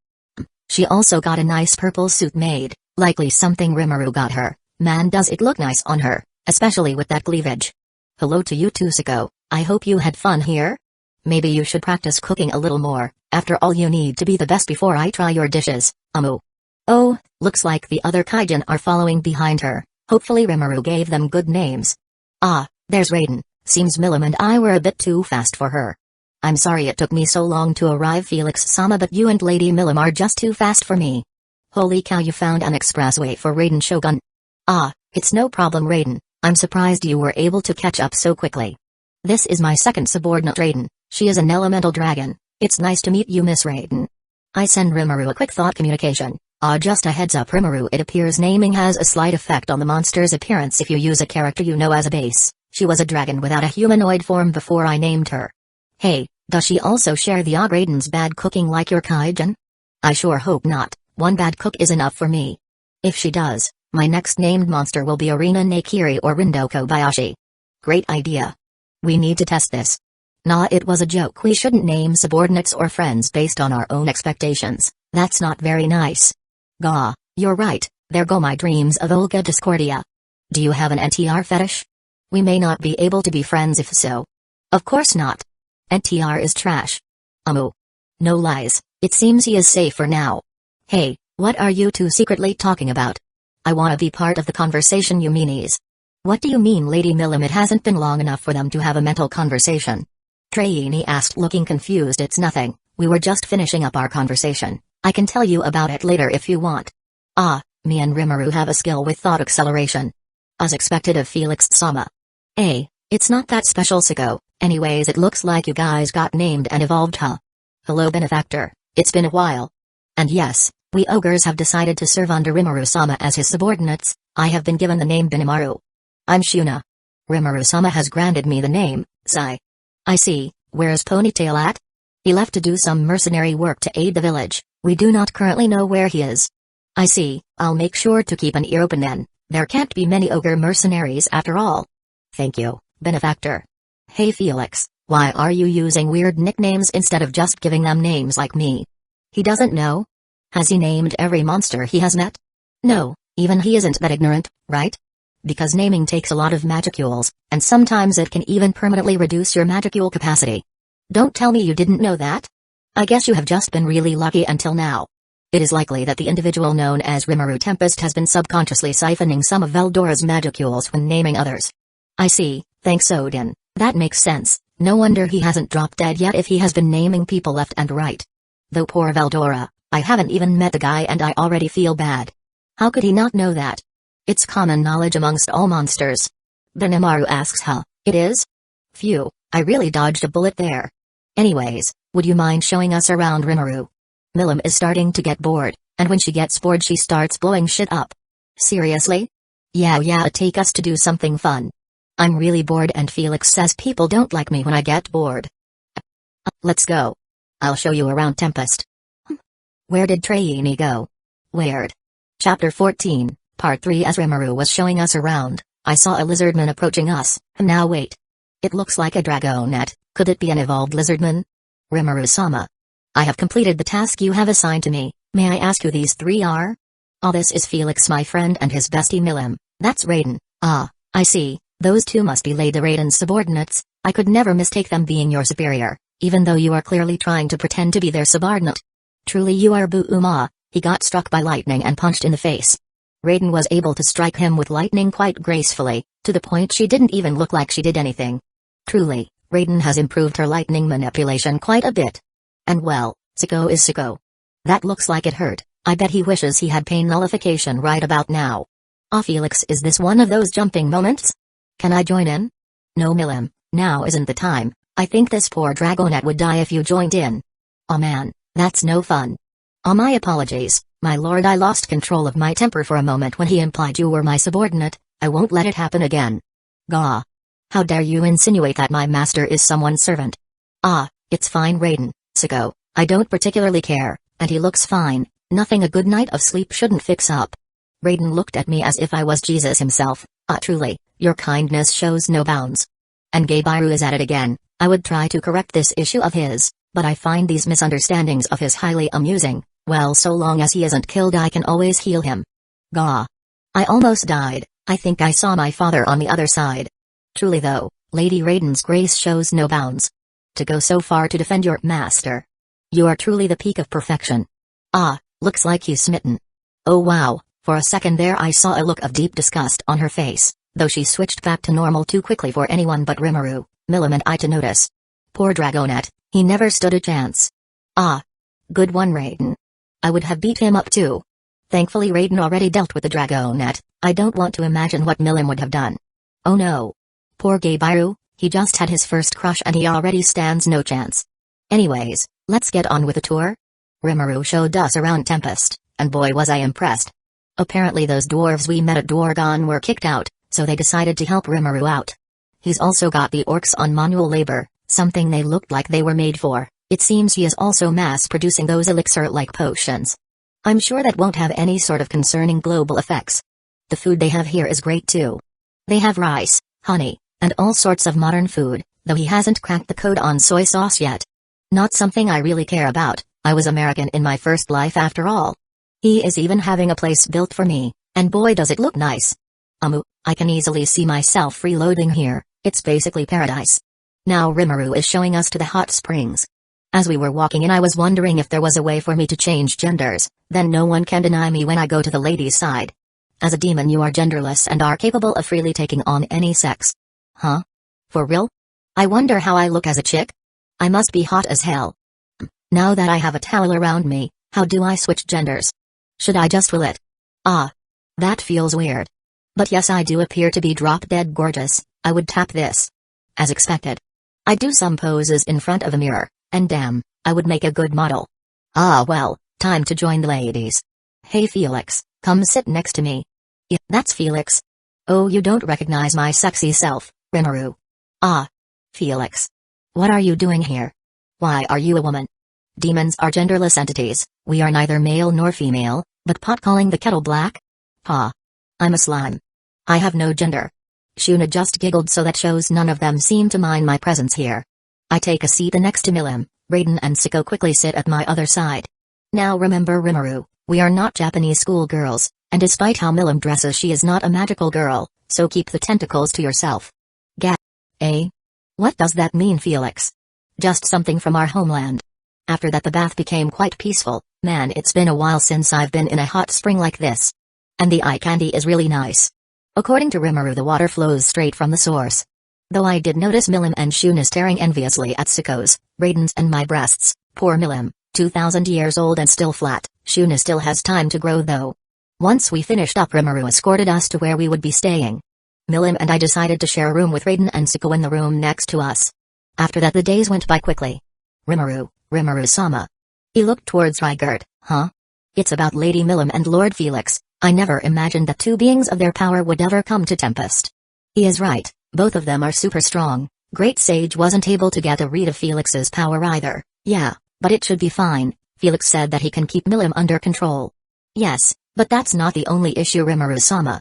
She also got a nice purple suit made, likely something Rimuru got her. Man, does it look nice on her, especially with that cleavage. Hello to you too, Siko. I hope you had fun here. Maybe you should practice cooking a little more. After all, you need to be the best before I try your dishes. Oh, looks like the other Kaijin are following behind her. Hopefully Rimuru gave them good names. Ah, there's Raiden. Seems Milim and I were a bit too fast for her. I'm sorry it took me so long to arrive, Felix-sama, but you and Lady Milim are just too fast for me. Holy cow, you found an expressway for Raiden Shogun. Ah, it's no problem, Raiden. I'm surprised you were able to catch up so quickly. This is my second subordinate, Raiden. She is an elemental dragon. It's nice to meet you, Miss Raiden. I send Rimuru a quick thought communication. Just a heads up, Rimuru, it appears naming has a slight effect on the monster's appearance if you use a character you know as a base. She was a dragon without a humanoid form before I named her. Hey, does she also share the Raiden's bad cooking like your Kaijin? I sure hope not. One bad cook is enough for me. If she does, my next named monster will be Arena Nakiri or Rindo Kobayashi. Great idea. We need to test this. Nah, it was a joke. We shouldn't name subordinates or friends based on our own expectations. That's not very nice. Gah, you're right, there go my dreams of Olga Discordia. Do you have an NTR fetish? We may not be able to be friends if so. Of course not. NTR is trash. No lies, it seems he is safe for now. Hey, what are you two secretly talking about? I wanna be part of the conversation, you meanies. What do you mean, Lady Milim? It hasn't been long enough for them to have a mental conversation. Traini asked, looking confused. It's nothing, we were just finishing up our conversation. I can tell you about it later if you want. Me and Rimuru have a skill with thought acceleration. As expected of Felix-sama. It's not that special, Siko. Anyways, it looks like you guys got named and evolved, huh? Hello, benefactor. It's been a while. And yes, we ogres have decided to serve under Rimuru-sama as his subordinates. I have been given the name Benimaru. I'm Shuna. Rimuru-sama has granted me the name, Sai. I see. Where's Ponytail at? He left to do some mercenary work to aid the village. We do not currently know where he is. I see. I'll make sure to keep an ear open then. There can't be many ogre mercenaries after all. Thank you, benefactor. Hey Felix, why are you using weird nicknames instead of just giving them names like me? He doesn't know? Has he named every monster he has met? No, even he isn't that ignorant, right? Because naming takes a lot of magicules, and sometimes it can even permanently reduce your magicule capacity. Don't tell me you didn't know that? I guess you have just been really lucky until now. It is likely that the individual known as Rimuru Tempest has been subconsciously siphoning some of Veldora's magicules when naming others. I see, thanks Odin, that makes sense. No wonder he hasn't dropped dead yet if he has been naming people left and right. Though poor Veldora, I haven't even met the guy and I already feel bad. How could he not know that? It's common knowledge amongst all monsters. Benimaru asks, huh, it is? Phew, I really dodged a bullet there. Anyways, would you mind showing us around Rimuru? Milim is starting to get bored, and when she gets bored she starts blowing shit up. Seriously? Yeah, take us to do something fun. I'm really bored and Felix says people don't like me when I get bored. Let's go. I'll show you around Tempest. Where did Traini go? Weird. Chapter 14, Part 3. As Rimuru was showing us around, I saw a lizardman approaching us. Now wait. It looks like a dragonet. Could it be an evolved lizardman? Rimuru-sama. I have completed the task you have assigned to me. May I ask who these three are? This is Felix, my friend, and his bestie Milim. That's Raiden. I see. Those two must be Lady Raiden's subordinates. I could never mistake them being your superior, even though you are clearly trying to pretend to be their subordinate. Truly you are Boo-uma. He got struck by lightning and punched in the face. Raiden was able to strike him with lightning quite gracefully, to the point she didn't even look like she did anything. Truly, Raiden has improved her lightning manipulation quite a bit. And well, Sicko is Sicko. That looks like it hurt. I bet he wishes he had pain nullification right about now. Felix, is this one of those jumping moments? Can I join in? No, Milim, now isn't the time. I think this poor dragonet would die if you joined in. Oh man, that's no fun. My apologies, my lord, I lost control of my temper for a moment when he implied you were my subordinate. I won't let it happen again. Gah. How dare you insinuate that my master is someone's servant? It's fine, Raiden, Sicko, I don't particularly care, and he looks fine. Nothing a good night of sleep shouldn't fix up. Raiden looked at me as if I was Jesus himself. Truly, your kindness shows no bounds. And Geibiru is at it again. I would try to correct this issue of his, but I find these misunderstandings of his highly amusing. Well, so long as he isn't killed I can always heal him. Gah. I almost died. I think I saw my father on the other side. Truly though, Lady Raiden's grace shows no bounds. To go so far to defend your master. You are truly the peak of perfection. Looks like you smitten. Oh wow, for a second there I saw a look of deep disgust on her face, though she switched back to normal too quickly for anyone but Rimuru, Milim and I to notice. Poor dragonet, he never stood a chance. Good one, Raiden. I would have beat him up too. Thankfully Raiden already dealt with the dragonet. I don't want to imagine what Milim would have done. Oh no. Poor Geibiru, he just had his first crush and he already stands no chance. Anyways, let's get on with the tour. Rimuru showed us around Tempest, and boy was I impressed. Apparently those dwarves we met at Dwargon were kicked out, so they decided to help Rimuru out. He's also got the orcs on manual labor, something they looked like they were made for. It seems he is also mass-producing those elixir-like potions. I'm sure that won't have any sort of concerning global effects. The food they have here is great too. They have rice, honey, and all sorts of modern food, though he hasn't cracked the code on soy sauce yet. Not something I really care about. I was American in my first life after all. He is even having a place built for me, and boy does it look nice. I can easily see myself freeloading here. It's basically paradise. Now Rimuru is showing us to the hot springs. As we were walking in I was wondering if there was a way for me to change genders, then no one can deny me when I go to the ladies' side. As a demon you are genderless and are capable of freely taking on any sex. Huh? For real? I wonder how I look as a chick? I must be hot as hell. Now that I have a towel around me, how do I switch genders? Should I just will it? That feels weird. But yes, I do appear to be drop-dead gorgeous. I would tap this. As expected. I do some poses in front of a mirror, and damn, I would make a good model. Well, time to join the ladies. Hey Felix, come sit next to me. Yeah, that's Felix. Oh, you don't recognize my sexy self, Rimuru. Felix. What are you doing here? Why are you a woman? Demons are genderless entities. We are neither male nor female, but pot calling the kettle black? I'm a slime. I have no gender. Shuna just giggled, so that shows none of them seem to mind my presence here. I take a seat next to Milim. Raiden and Sicko quickly sit at my other side. Now remember Rimuru, we are not Japanese schoolgirls, and despite how Milim dresses she is not a magical girl, so keep the tentacles to yourself. What does that mean, Felix? Just something from our homeland. After that the bath became quite peaceful. Man, it's been a while since I've been in a hot spring like this. And the eye candy is really nice. According to Rimuru the water flows straight from the source. Though I did notice Milim and Shuna staring enviously at Sicko's, Raiden's and my breasts. Poor Milim, 2,000 years old and still flat. Shuna still has time to grow though. Once we finished up Rimuru escorted us to where we would be staying. Milim and I decided to share a room with Raiden and Sicko in the room next to us. After that the days went by quickly. Rimuru-sama. He looked towards Rygert. It's about Lady Milim and Lord Felix. I never imagined that two beings of their power would ever come to Tempest. He is right, both of them are super strong. Great Sage wasn't able to get a read of Felix's power either. Yeah, but it should be fine. Felix said that he can keep Milim under control. Yes, but that's not the only issue, Rimuru-sama.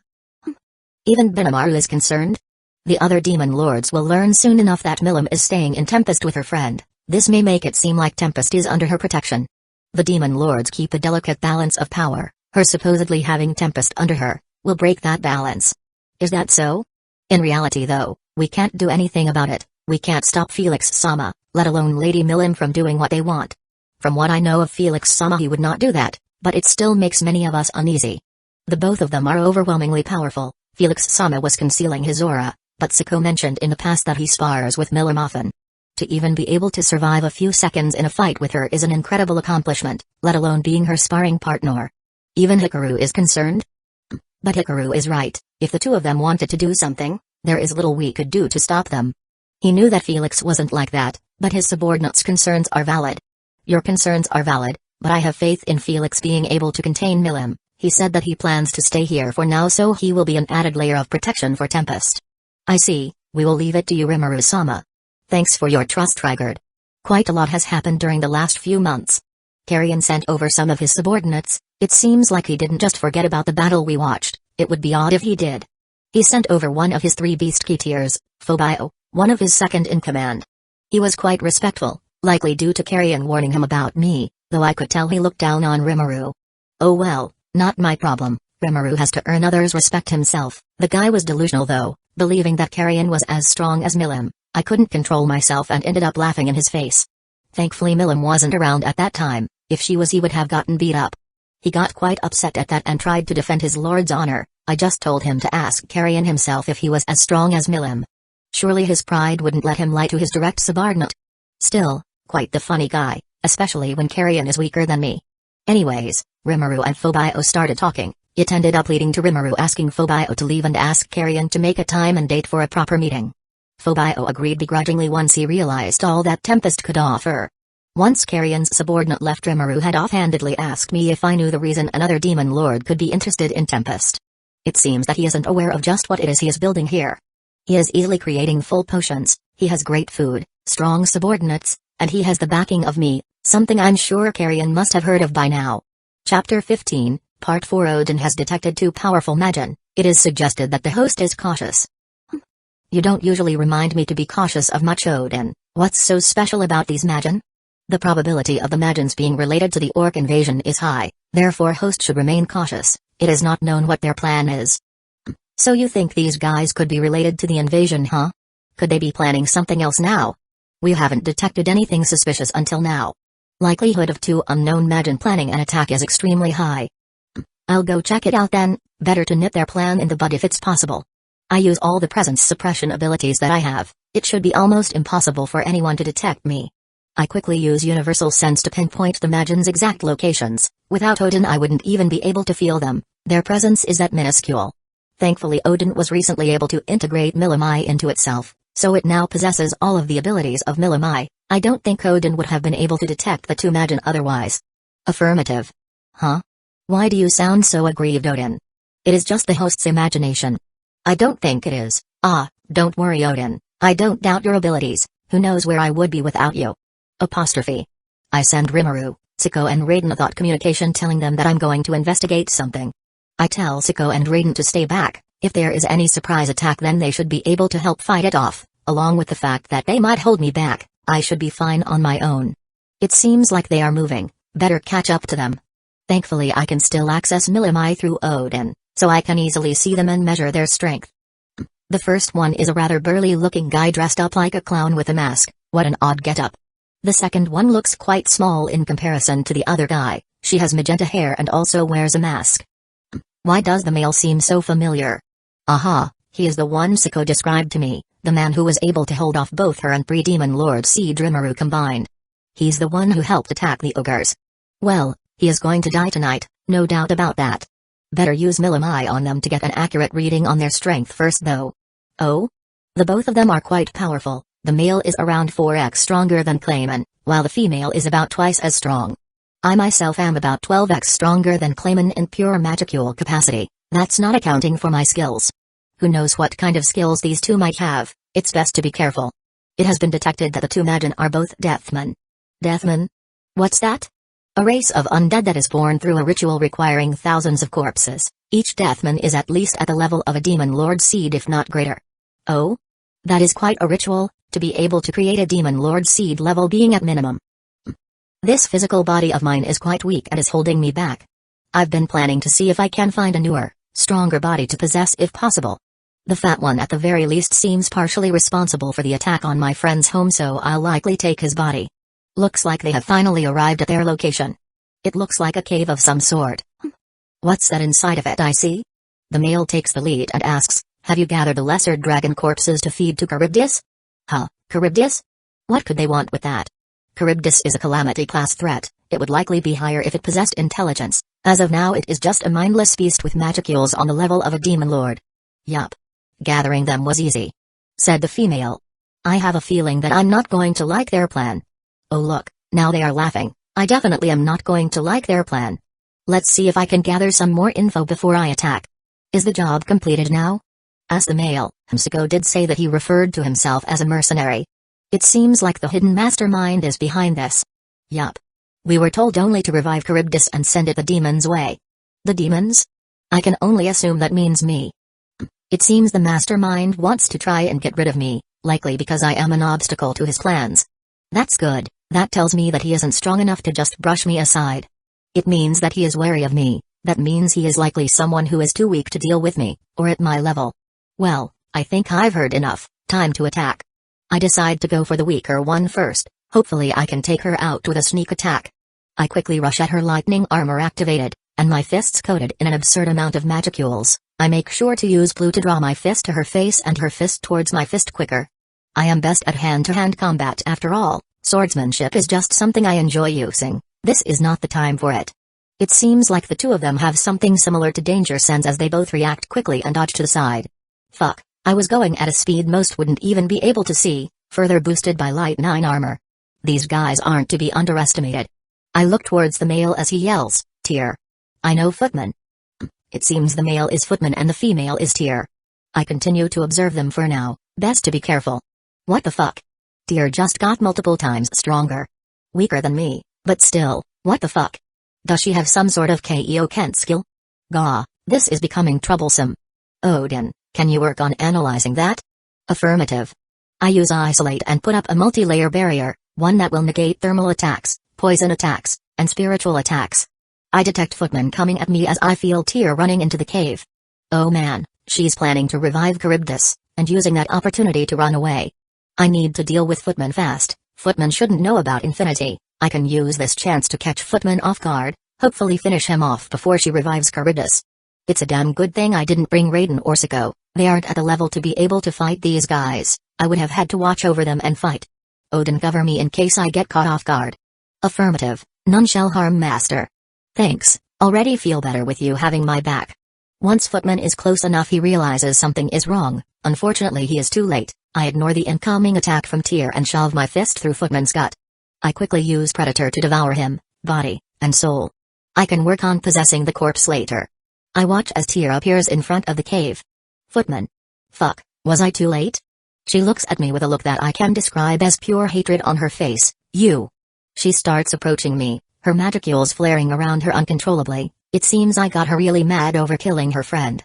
Even Benimaru is concerned? The other demon lords will learn soon enough that Milim is staying in Tempest with her friend. This may make it seem like Tempest is under her protection. The demon lords keep a delicate balance of power. Her supposedly having Tempest under her will break that balance. Is that so? In reality though, we can't do anything about it. We can't stop Felix-sama, let alone Lady Milim from doing what they want. From what I know of Felix-sama, he would not do that, but it still makes many of us uneasy. The both of them are overwhelmingly powerful. Felix-sama was concealing his aura, but Siko mentioned in the past that he spars with Milim often. To even be able to survive a few seconds in a fight with her is an incredible accomplishment, let alone being her sparring partner. Even Hikaru is concerned? But Hikaru is right. If the two of them wanted to do something, there is little we could do to stop them. He knew that Felix wasn't like that, but his subordinates' concerns are valid. Your concerns are valid, but I have faith in Felix being able to contain Milim. He said that he plans to stay here for now, so he will be an added layer of protection for Tempest. I see. We will leave it to you, Rimuru-sama. Thanks for your trust, Trigard. Quite a lot has happened during the last few months. Carrion sent over some of his subordinates. It seems like he didn't just forget about the battle we watched. It would be odd if he did. He sent over one of his 3 beast keteers, Phobio, one of his second-in-command. He was quite respectful, likely due to Carrion warning him about me, though I could tell he looked down on Rimuru. Oh well, not my problem. Rimuru has to earn others' respect himself. The guy was delusional though, believing that Carrion was as strong as Milim. I couldn't control myself and ended up laughing in his face. Thankfully Milim wasn't around at that time. If she was, he would have gotten beat up. He got quite upset at that and tried to defend his lord's honor. I just told him to ask Carrion himself if he was as strong as Milim. Surely his pride wouldn't let him lie to his direct subordinate. Still, quite the funny guy, especially when Carrion is weaker than me. Anyways, Rimuru and Phobio started talking. It ended up leading to Rimuru asking Phobio to leave and ask Carrion to make a time and date for a proper meeting. Phobio agreed begrudgingly once he realized all that Tempest could offer. Once Carrion's subordinate left, Rimuru had offhandedly asked me if I knew the reason another demon lord could be interested in Tempest. It seems that he isn't aware of just what it is he is building here. He is easily creating full potions, he has great food, strong subordinates, and he has the backing of me, something I'm sure Carrion must have heard of by now. Chapter 15, Part 4. Odin has detected 2 powerful Magin. It is suggested that the host is cautious. You don't usually remind me to be cautious of much, Odin. What's so special about these Magin? The probability of the Magins being related to the orc invasion is high, therefore host should remain cautious. It is not known what their plan is. So you think these guys could be related to the invasion, huh? Could they be planning something else now? We haven't detected anything suspicious until now. Likelihood of 2 unknown Magin planning an attack is extremely high. I'll go check it out then. Better to nip their plan in the bud if it's possible. I use all the presence suppression abilities that I have. It should be almost impossible for anyone to detect me. I quickly use universal sense to pinpoint the Magin's exact locations. Without Odin I wouldn't even be able to feel them. Their presence is that minuscule. Thankfully Odin was recently able to integrate Milimai into itself, so it now possesses all of the abilities of Milimai. I don't think Odin would have been able to detect the 2 Magin otherwise. Affirmative. Huh? Why do you sound so aggrieved, Odin? It is just the host's imagination. I don't think it is. Don't worry, Odin. I don't doubt your abilities. Who knows where I would be without you? Apostrophe. I send Rimuru, Siko and Raiden a thought communication telling them that I'm going to investigate something. I tell Siko and Raiden to stay back. If there is any surprise attack then they should be able to help fight it off, along with the fact that they might hold me back. I should be fine on my own. It seems like they are moving. Better catch up to them. Thankfully I can still access Milimai through Odin, so I can easily see them and measure their strength. The first one is a rather burly-looking guy dressed up like a clown with a mask. What an odd getup. The second one looks quite small in comparison to the other guy. She has magenta hair and also wears a mask. Why does the male seem so familiar? Aha, he is the one Siko described to me, the man who was able to hold off both her and pre-demon Lord Siege Rimuru combined. He's the one who helped attack the ogres. Well, he is going to die tonight, no doubt about that. Better use Milimai on them to get an accurate reading on their strength first though. Oh? The both of them are quite powerful. The male is around 4x stronger than Clayman, while the female is about twice as strong. I myself am about 12x stronger than Clayman in pure magicule capacity. That's not accounting for my skills. Who knows what kind of skills these 2 might have. It's best to be careful. It has been detected that the 2 Magin are both Deathmen. Deathmen? What's that? A race of undead that is born through a ritual requiring thousands of corpses. Each Deathman is at least at the level of a demon lord seed if not greater. Oh? That is quite a ritual, to be able to create a demon lord seed level being at minimum. This physical body of mine is quite weak and is holding me back. I've been planning to see if I can find a newer, stronger body to possess if possible. The fat one at the very least seems partially responsible for the attack on my friend's home, so I'll likely take his body. Looks like they have finally arrived at their location. It looks like a cave of some sort. What's that inside of it I see? The male takes the lead and asks, have you gathered the lesser dragon corpses to feed to Charybdis? Huh, Charybdis? What could they want with that? Charybdis is a calamity class threat. It would likely be higher if it possessed intelligence. As of now it is just a mindless beast with magicules on the level of a demon lord. Yup. Gathering them was easy, said the female. I have a feeling that I'm not going to like their plan. Oh look, now they are laughing. I definitely am not going to like their plan. Let's see if I can gather some more info before I attack. Is the job completed now? Asked the male. Himsiko did say that he referred to himself as a mercenary. It seems like the hidden mastermind is behind this. Yup. We were told only to revive Charybdis and send it the demon's way. The demons? I can only assume that means me. It seems the mastermind wants to try and get rid of me, likely because I am an obstacle to his plans. That's good. That tells me that he isn't strong enough to just brush me aside. It means that he is wary of me. That means he is likely someone who is too weak to deal with me, or at my level. Well, I think I've heard enough. Time to attack. I decide to go for the weaker one first. Hopefully I can take her out with a sneak attack. I quickly rush at her, lightning armor activated, and my fists coated in an absurd amount of magicules. I make sure to use blue to draw my fist to her face and her fist towards my fist quicker. I am best at hand-to-hand combat after all. Swordsmanship is just something I enjoy using. This is not the time for it. It seems like the two of them have something similar to danger sense as they both react quickly and dodge to the side. Fuck, I was going at a speed most wouldn't even be able to see, further boosted by light 9 armor. These guys aren't to be underestimated. I look towards the male as he yells, Tyr. I know footman. It seems the male is footman and the female is Tyr. I continue to observe them for now, best to be careful. What the fuck? Tyr just got multiple times stronger. Weaker than me, but still, what the fuck? Does she have some sort of KEO Kent skill? Gah, this is becoming troublesome. Odin, can you work on analyzing that? Affirmative. I use isolate and put up a multi-layer barrier, one that will negate thermal attacks, poison attacks, and spiritual attacks. I detect footman coming at me as I feel Tyr running into the cave. Oh man, she's planning to revive Charybdis, and using that opportunity to run away. I need to deal with footman fast. Footman shouldn't know about Infinity. I can use this chance to catch footman off guard, hopefully finish him off before she revives Charybdis. It's a damn good thing I didn't bring Raiden or Siko. They aren't at a level to be able to fight these guys. I would have had to watch over them and fight. Odin, cover me in case I get caught off guard. Affirmative. None shall harm, master. Thanks, already feel better with you having my back. Once footman is close enough he realizes something is wrong. Unfortunately he is too late. I ignore the incoming attack from Tyr and shove my fist through footman's gut. I quickly use Predator to devour him, body, and soul. I can work on possessing the corpse later. I watch as Tyr appears in front of the cave. Footman. Fuck, was I too late? She looks at me with a look that I can describe as pure hatred on her face. You. She starts approaching me, her magicules flaring around her uncontrollably. It seems I got her really mad over killing her friend.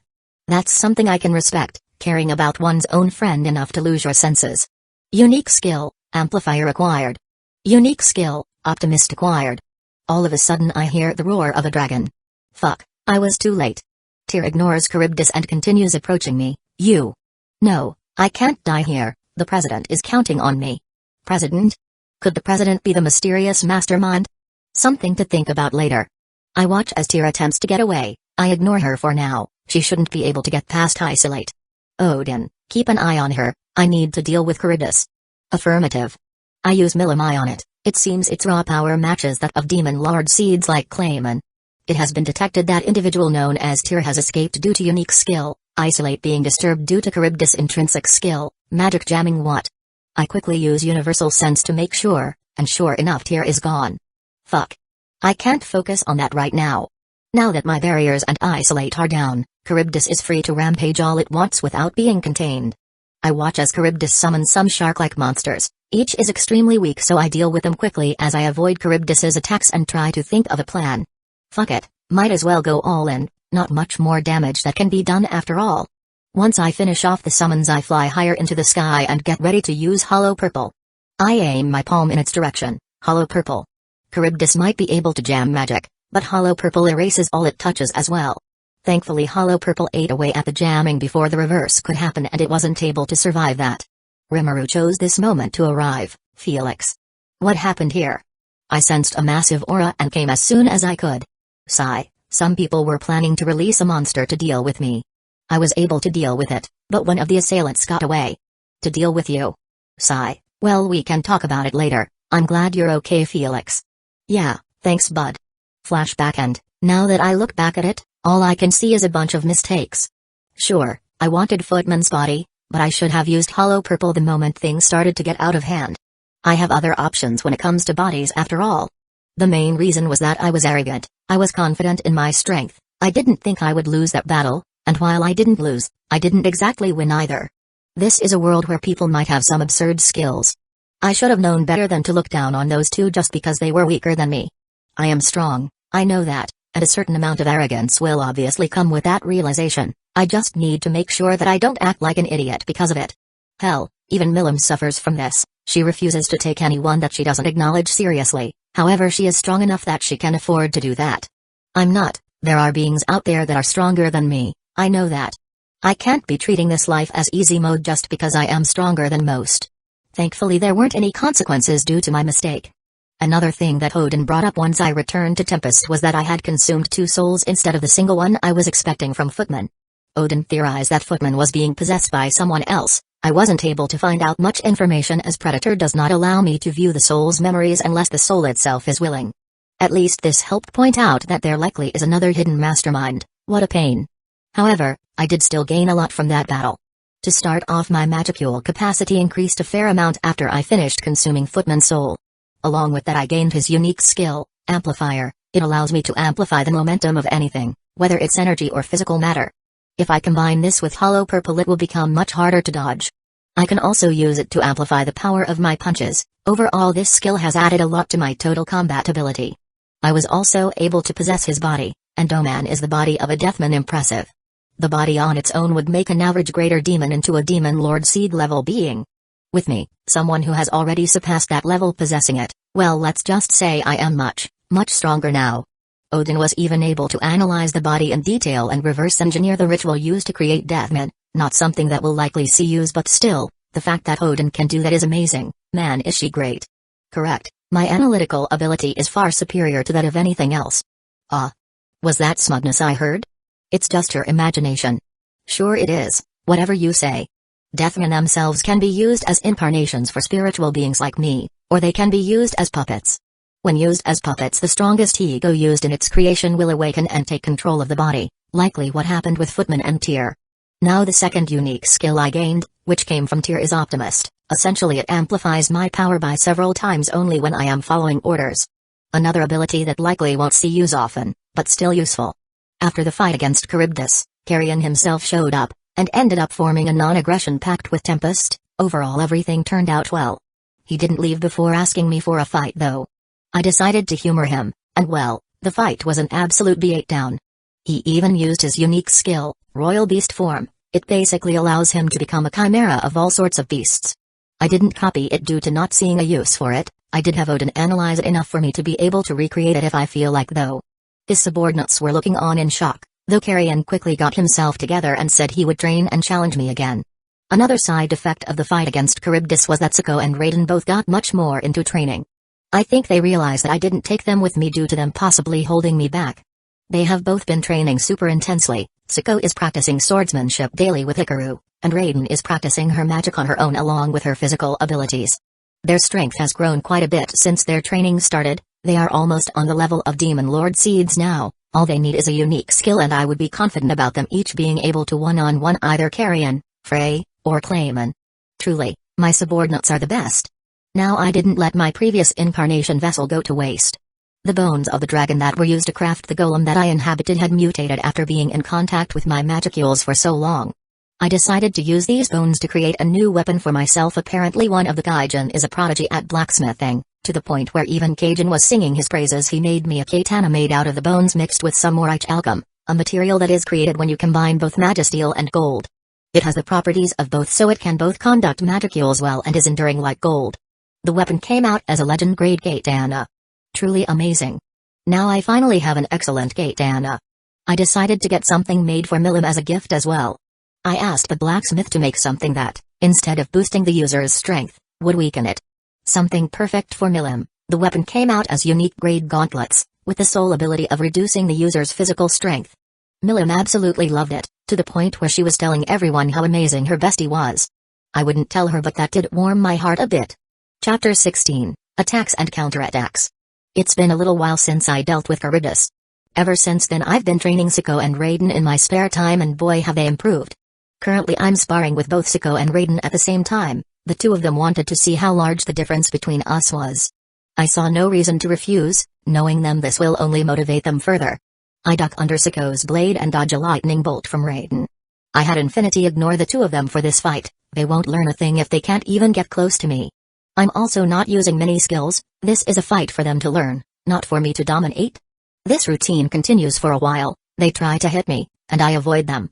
That's something I can respect, caring about one's own friend enough to lose your senses. Unique skill, amplifier acquired. Unique skill, optimist acquired. All of a sudden I hear the roar of a dragon. Fuck, I was too late. Tyr ignores Charybdis and continues approaching me. You. No, I can't die here, the president is counting on me. President? Could the president be the mysterious mastermind? Something to think about later. I watch as Tyr attempts to get away. I ignore her for now. She shouldn't be able to get past isolate. Odin, keep an eye on her. I need to deal with Charybdis. Affirmative. I use Millimai on it. It seems its raw power matches that of demon lord seeds like Clayman. It has been detected that individual known as Tyr has escaped due to unique skill, isolate being disturbed due to Charybdis' intrinsic skill, magic jamming what. I quickly use universal sense to make sure, and sure enough Tyr is gone. Fuck. I can't focus on that right now. Now that my barriers and isolate are down, Charybdis is free to rampage all it wants without being contained. I watch as Charybdis summons some shark-like monsters. Each is extremely weak, so I deal with them quickly as I avoid Charybdis' attacks and try to think of a plan. Fuck it, might as well go all in, not much more damage that can be done after all. Once I finish off the summons, I fly higher into the sky and get ready to use Hollow Purple. I aim my palm in its direction, Hollow Purple. Charybdis might be able to jam magic, but Hollow Purple erases all it touches as well. Thankfully Hollow Purple ate away at the jamming before the reverse could happen, and it wasn't able to survive that. Rimuru chose this moment to arrive. Felix. What happened here? I sensed a massive aura and came as soon as I could. Sigh, some people were planning to release a monster to deal with me. I was able to deal with it, but one of the assailants got away. To deal with you? Sigh, well, we can talk about it later. I'm glad you're okay, Felix. Yeah, thanks bud. Flashback, and, now that I look back at it, all I can see is a bunch of mistakes. Sure, I wanted Footman's body, but I should have used Hollow Purple the moment things started to get out of hand. I have other options when it comes to bodies after all. The main reason was that I was arrogant. I was confident in my strength. I didn't think I would lose that battle, and while I didn't lose, I didn't exactly win either. This is a world where people might have some absurd skills. I should have known better than to look down on those two just because they were weaker than me. I am strong, I know that, and a certain amount of arrogance will obviously come with that realization. I just need to make sure that I don't act like an idiot because of it. Hell, even Milim suffers from this. She refuses to take anyone that she doesn't acknowledge seriously. However, she is strong enough that she can afford to do that. I'm not. There are beings out there that are stronger than me. I know that. I can't be treating this life as easy mode just because I am stronger than most. Thankfully there weren't any consequences due to my mistake. Another thing that Odin brought up once I returned to Tempest was that I had consumed 2 souls instead of the single one I was expecting from Footman. Odin theorized that Footman was being possessed by someone else. I wasn't able to find out much information as Predator does not allow me to view the soul's memories unless the soul itself is willing. At least this helped point out that there likely is another hidden mastermind. What a pain. However, I did still gain a lot from that battle. To start off, my magicule capacity increased a fair amount after I finished consuming Footman's soul. Along with that I gained his unique skill, Amplifier. It allows me to amplify the momentum of anything, whether it's energy or physical matter. If I combine this with Hollow Purple, it will become much harder to dodge. I can also use it to amplify the power of my punches. Overall, this skill has added a lot to my total combat ability. I was also able to possess his body, and Daemon is the body of a Deathman. Impressive. The body on its own would make an average greater demon into a demon lord seed level being. With me, someone who has already surpassed that level possessing it, well, let's just say I am much stronger now. Odin was even able to analyze the body in detail and reverse engineer the ritual used to create Deathman, not something that we'll likely see used, but still, the fact that Odin can do that is amazing. Man, is she great. Correct, my analytical ability is far superior to that of anything else. Was that smugness I heard? It's just your imagination. Sure it is, whatever you say. Deathmen themselves can be used as incarnations for spiritual beings like me, or they can be used as puppets. When used as puppets, the strongest ego used in its creation will awaken and take control of the body, likely what happened with Footman and Tyr. Now the second unique skill I gained, which came from Tyr, is Optimist. Essentially it amplifies my power by several times only when I am following orders. Another ability that likely won't see use often, but still useful. After the fight against Charybdis, Carrion himself showed up, and ended up forming a non-aggression pact with Tempest. Overall everything turned out well. He didn't leave before asking me for a fight though. I decided to humor him, and well, the fight was an absolute beatdown. He even used his unique skill, Royal Beast Form. It basically allows him to become a chimera of all sorts of beasts. I didn't copy it due to not seeing a use for it. I did have Odin analyze it enough for me to be able to recreate it if I feel like though. His subordinates were looking on in shock, though Carrion quickly got himself together and said he would train and challenge me again. Another side effect of the fight against Charybdis was that Zuko and Raiden both got much more into training. I think they realized that I didn't take them with me due to them possibly holding me back. They have both been training super intensely. Zuko is practicing swordsmanship daily with Hikaru, and Raiden is practicing her magic on her own along with her physical abilities. Their strength has grown quite a bit since their training started. They are almost on the level of Demon Lord Seeds now. All they need is a unique skill, and I would be confident about them each being able to one-on-one either Carrion, Frey, or Clayman. Truly, my subordinates are the best. Now I didn't let my previous incarnation vessel go to waste. The bones of the dragon that were used to craft the golem that I inhabited had mutated after being in contact with my magicules for so long. I decided to use these bones to create a new weapon for myself. Apparently one of the Gaijin is a prodigy at blacksmithing, to the point where even Kajin was singing his praises. He made me a katana made out of the bones mixed with some Morich alchemy, a material that is created when you combine both magisteel and gold. It has the properties of both, so it can both conduct magicules well and is enduring like gold. The weapon came out as a legend grade katana. Truly amazing. Now I finally have an excellent katana. I decided to get something made for Milim as a gift as well. I asked the blacksmith to make something that, instead of boosting the user's strength, would weaken it. Something perfect for Milim. The weapon came out as unique grade gauntlets, with the sole ability of reducing the user's physical strength. Milim absolutely loved it, to the point where she was telling everyone how amazing her bestie was. I wouldn't tell her, but that did warm my heart a bit. Chapter 16, Attacks and Counterattacks. It's been a little while since I dealt with Charybdis. Ever since then I've been training Siko and Raiden in my spare time, and boy have they improved. Currently I'm sparring with both Siko and Raiden at the same time. The two of them wanted to see how large the difference between us was. I saw no reason to refuse, knowing them this will only motivate them further. I duck under Siko's blade and dodge a lightning bolt from Raiden. I had Infinity ignore the two of them for this fight. They won't learn a thing if they can't even get close to me. I'm also not using many skills. This is a fight for them to learn, not for me to dominate. This routine continues for a while. They try to hit me, and I avoid them.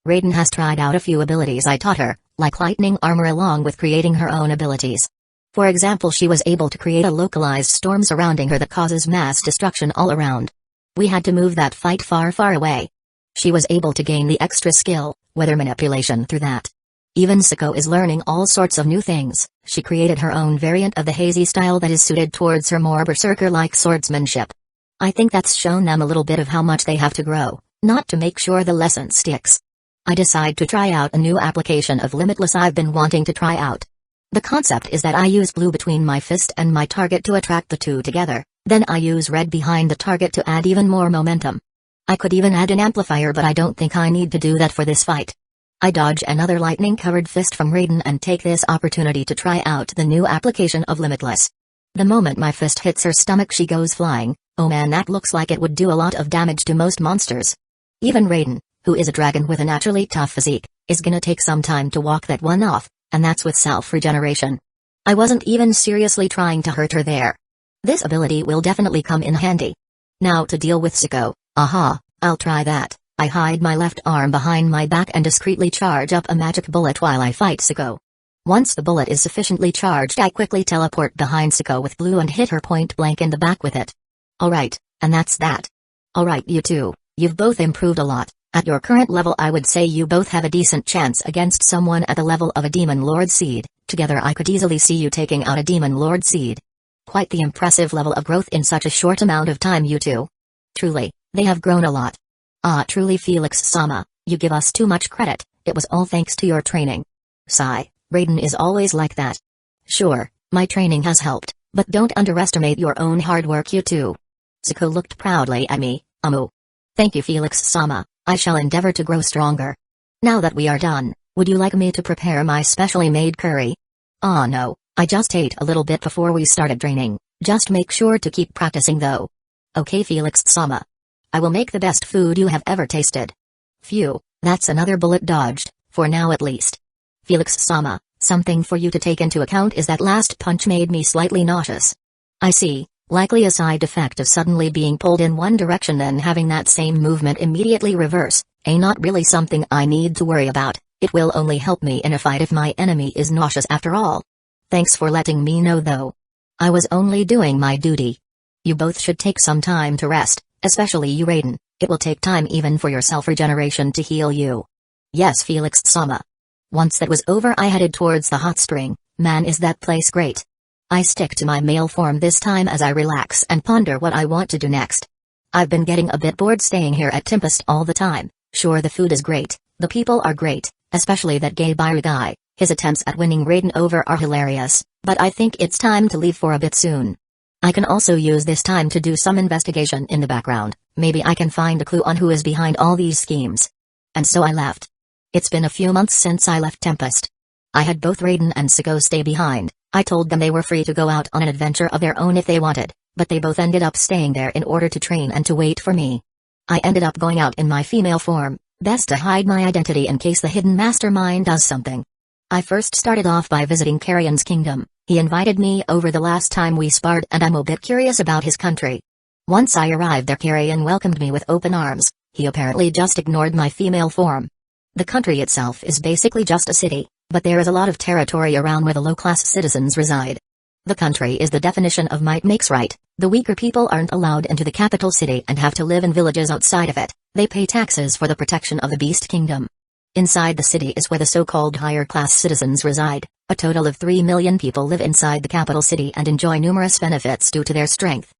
Raiden has tried out a few abilities I taught her, like lightning armor, along with creating her own abilities. For example, she was able to create a localized storm surrounding her that causes mass destruction all around. We had to move that fight far, far away. She was able to gain the extra skill, weather manipulation, through that. Even Siko is learning all sorts of new things. She created her own variant of the hazy style that is suited towards her more berserker-like swordsmanship. I think that's shown them a little bit of how much they have to grow, not to make sure the lesson sticks. I decide to try out a new application of Limitless I've been wanting to try out. The concept is that I use blue between my fist and my target to attract the two together, then I use red behind the target to add even more momentum. I could even add an amplifier, but I don't think I need to do that for this fight. I dodge another lightning-covered fist from Raiden and take this opportunity to try out the new application of Limitless. The moment my fist hits her stomach, she goes flying. Oh man, that looks like it would do a lot of damage to most monsters. Even Raiden, who is a dragon with a naturally tough physique, is gonna take some time to walk that one off, and that's with self-regeneration. I wasn't even seriously trying to hurt her there. This ability will definitely come in handy. Now to deal with Siko. Aha, I'll try that. I hide my left arm behind my back and discreetly charge up a magic bullet while I fight Siko. Once the bullet is sufficiently charged, I quickly teleport behind Siko with blue and hit her point blank in the back with it. Alright, and that's that. Alright, you two, you've both improved a lot. At your current level I would say you both have a decent chance against someone at the level of a Demon Lord Seed. Together I could easily see you taking out a Demon Lord Seed. Quite the impressive level of growth in such a short amount of time, you two. Truly, they have grown a lot. Ah, truly, Felix-sama, you give us too much credit. It was all thanks to your training. Sigh, Raiden is always like that. Sure, my training has helped, but don't underestimate your own hard work, you two. Siko looked proudly at me. Thank you, Felix-sama. I shall endeavor to grow stronger. Now that we are done, would you like me to prepare my specially made curry? Ah no, I just ate a little bit before we started training. Just make sure to keep practicing though. Okay, Felix-sama. I will make the best food you have ever tasted. Phew, that's another bullet dodged, for now at least. Felix-sama, something for you to take into account is that last punch made me slightly nauseous. I see. Likely a side effect of suddenly being pulled in one direction then having that same movement immediately reverse. Not really something I need to worry about. It will only help me in a fight if my enemy is nauseous after all. Thanks for letting me know though. I was only doing my duty. You both should take some time to rest, especially you, Raiden. It will take time even for your self-regeneration to heal you. Yes, Felix-sama. Once that was over I headed towards the hot spring. Man, is that place great. I stick to my male form this time as I relax and ponder what I want to do next. I've been getting a bit bored staying here at Tempest all the time. Sure, the food is great, the people are great, especially that gay Byru guy. His attempts at winning Raiden over are hilarious, but I think it's time to leave for a bit soon. I can also use this time to do some investigation in the background. Maybe I can find a clue on who is behind all these schemes. And so I left. It's been a few months since I left Tempest. I had both Raiden and Siko stay behind. I told them they were free to go out on an adventure of their own if they wanted, but they both ended up staying there in order to train and to wait for me. I ended up going out in my female form, best to hide my identity in case the hidden mastermind does something. I first started off by visiting Carrion's kingdom. He invited me over the last time we sparred and I'm a bit curious about his country. Once I arrived there, Carrion welcomed me with open arms. He apparently just ignored my female form. The country itself is basically just a city, but there is a lot of territory around where the low-class citizens reside. The country is the definition of might makes right. The weaker people aren't allowed into the capital city and have to live in villages outside of it. They pay taxes for the protection of the Beast Kingdom. Inside the city is where the so-called higher-class citizens reside. A total of 3 million people live inside the capital city and enjoy numerous benefits due to their strength.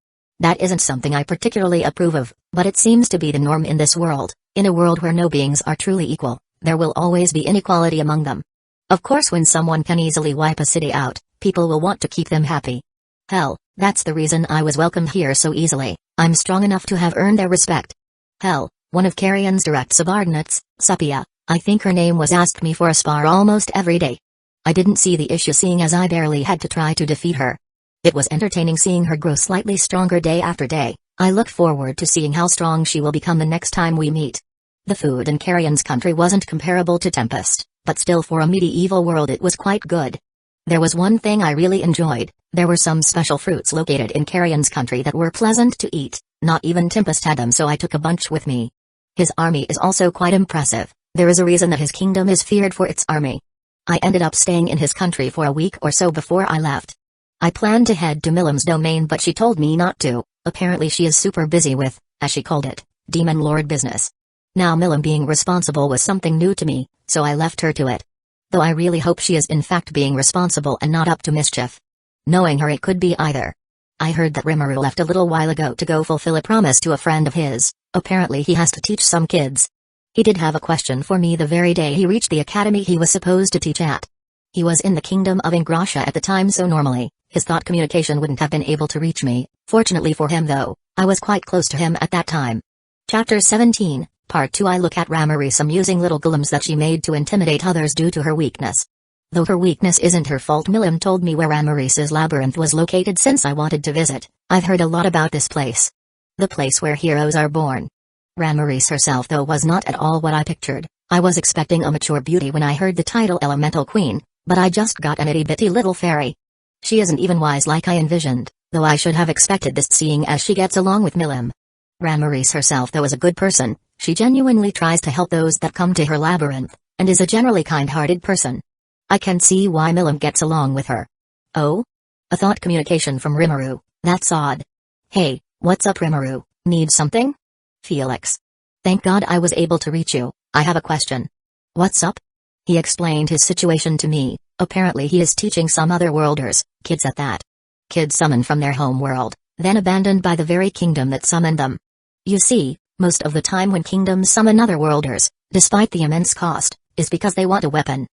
That isn't something I particularly approve of, but it seems to be the norm in this world. In a world where no beings are truly equal, there will always be inequality among them. Of course, when someone can easily wipe a city out, people will want to keep them happy. Hell, that's the reason I was welcomed here so easily. I'm strong enough to have earned their respect. Hell, one of Carrion's direct subordinates, Supia, I think her name was, asked me for a spar almost every day. I didn't see the issue seeing as I barely had to try to defeat her. It was entertaining seeing her grow slightly stronger day after day. I look forward to seeing how strong she will become the next time we meet. The food in Carrion's country wasn't comparable to Tempest, but still for a medieval world it was quite good. There was one thing I really enjoyed. There were some special fruits located in Carrion's country that were pleasant to eat. Not even Tempest had them, so I took a bunch with me. His army is also quite impressive. There is a reason that his kingdom is feared for its army. I ended up staying in his country for a week or so before I left. I planned to head to Milim's domain, but she told me not to. Apparently she is super busy with, as she called it, Demon Lord business. Now Milim being responsible was something new to me, so I left her to it. Though I really hope she is in fact being responsible and not up to mischief. Knowing her, it could be either. I heard that Rimuru left a little while ago to go fulfill a promise to a friend of his. Apparently he has to teach some kids. He did have a question for me the very day he reached the academy he was supposed to teach at. He was in the kingdom of Ingrassia at the time, so normally, his thought communication wouldn't have been able to reach me. Fortunately for him though, I was quite close to him at that time. Chapter 17, Part 2. I look at Ramari, some using little golems that she made to intimidate others due to her weakness. Though her weakness isn't her fault, Milim told me where Ramaris's labyrinth was located since I wanted to visit. I've heard a lot about this place. The place where heroes are born. Ramaris herself though was not at all what I pictured. I was expecting a mature beauty when I heard the title Elemental Queen, but I just got an itty-bitty little fairy. She isn't even wise like I envisioned, though I should have expected this seeing as she gets along with Milim. Ramaris herself though is a good person. She genuinely tries to help those that come to her labyrinth, and is a generally kind-hearted person. I can see why Milim gets along with her. Oh? A thought communication from Rimuru. That's odd. Hey, what's up Rimuru? Need something? Felix. Thank God I was able to reach you. I have a question. What's up? He explained his situation to me. Apparently he is teaching some otherworlders, kids at that. Kids summoned from their home world, then abandoned by the very kingdom that summoned them. You see, most of the time when kingdoms summon otherworlders, despite the immense cost, is because they want a weapon.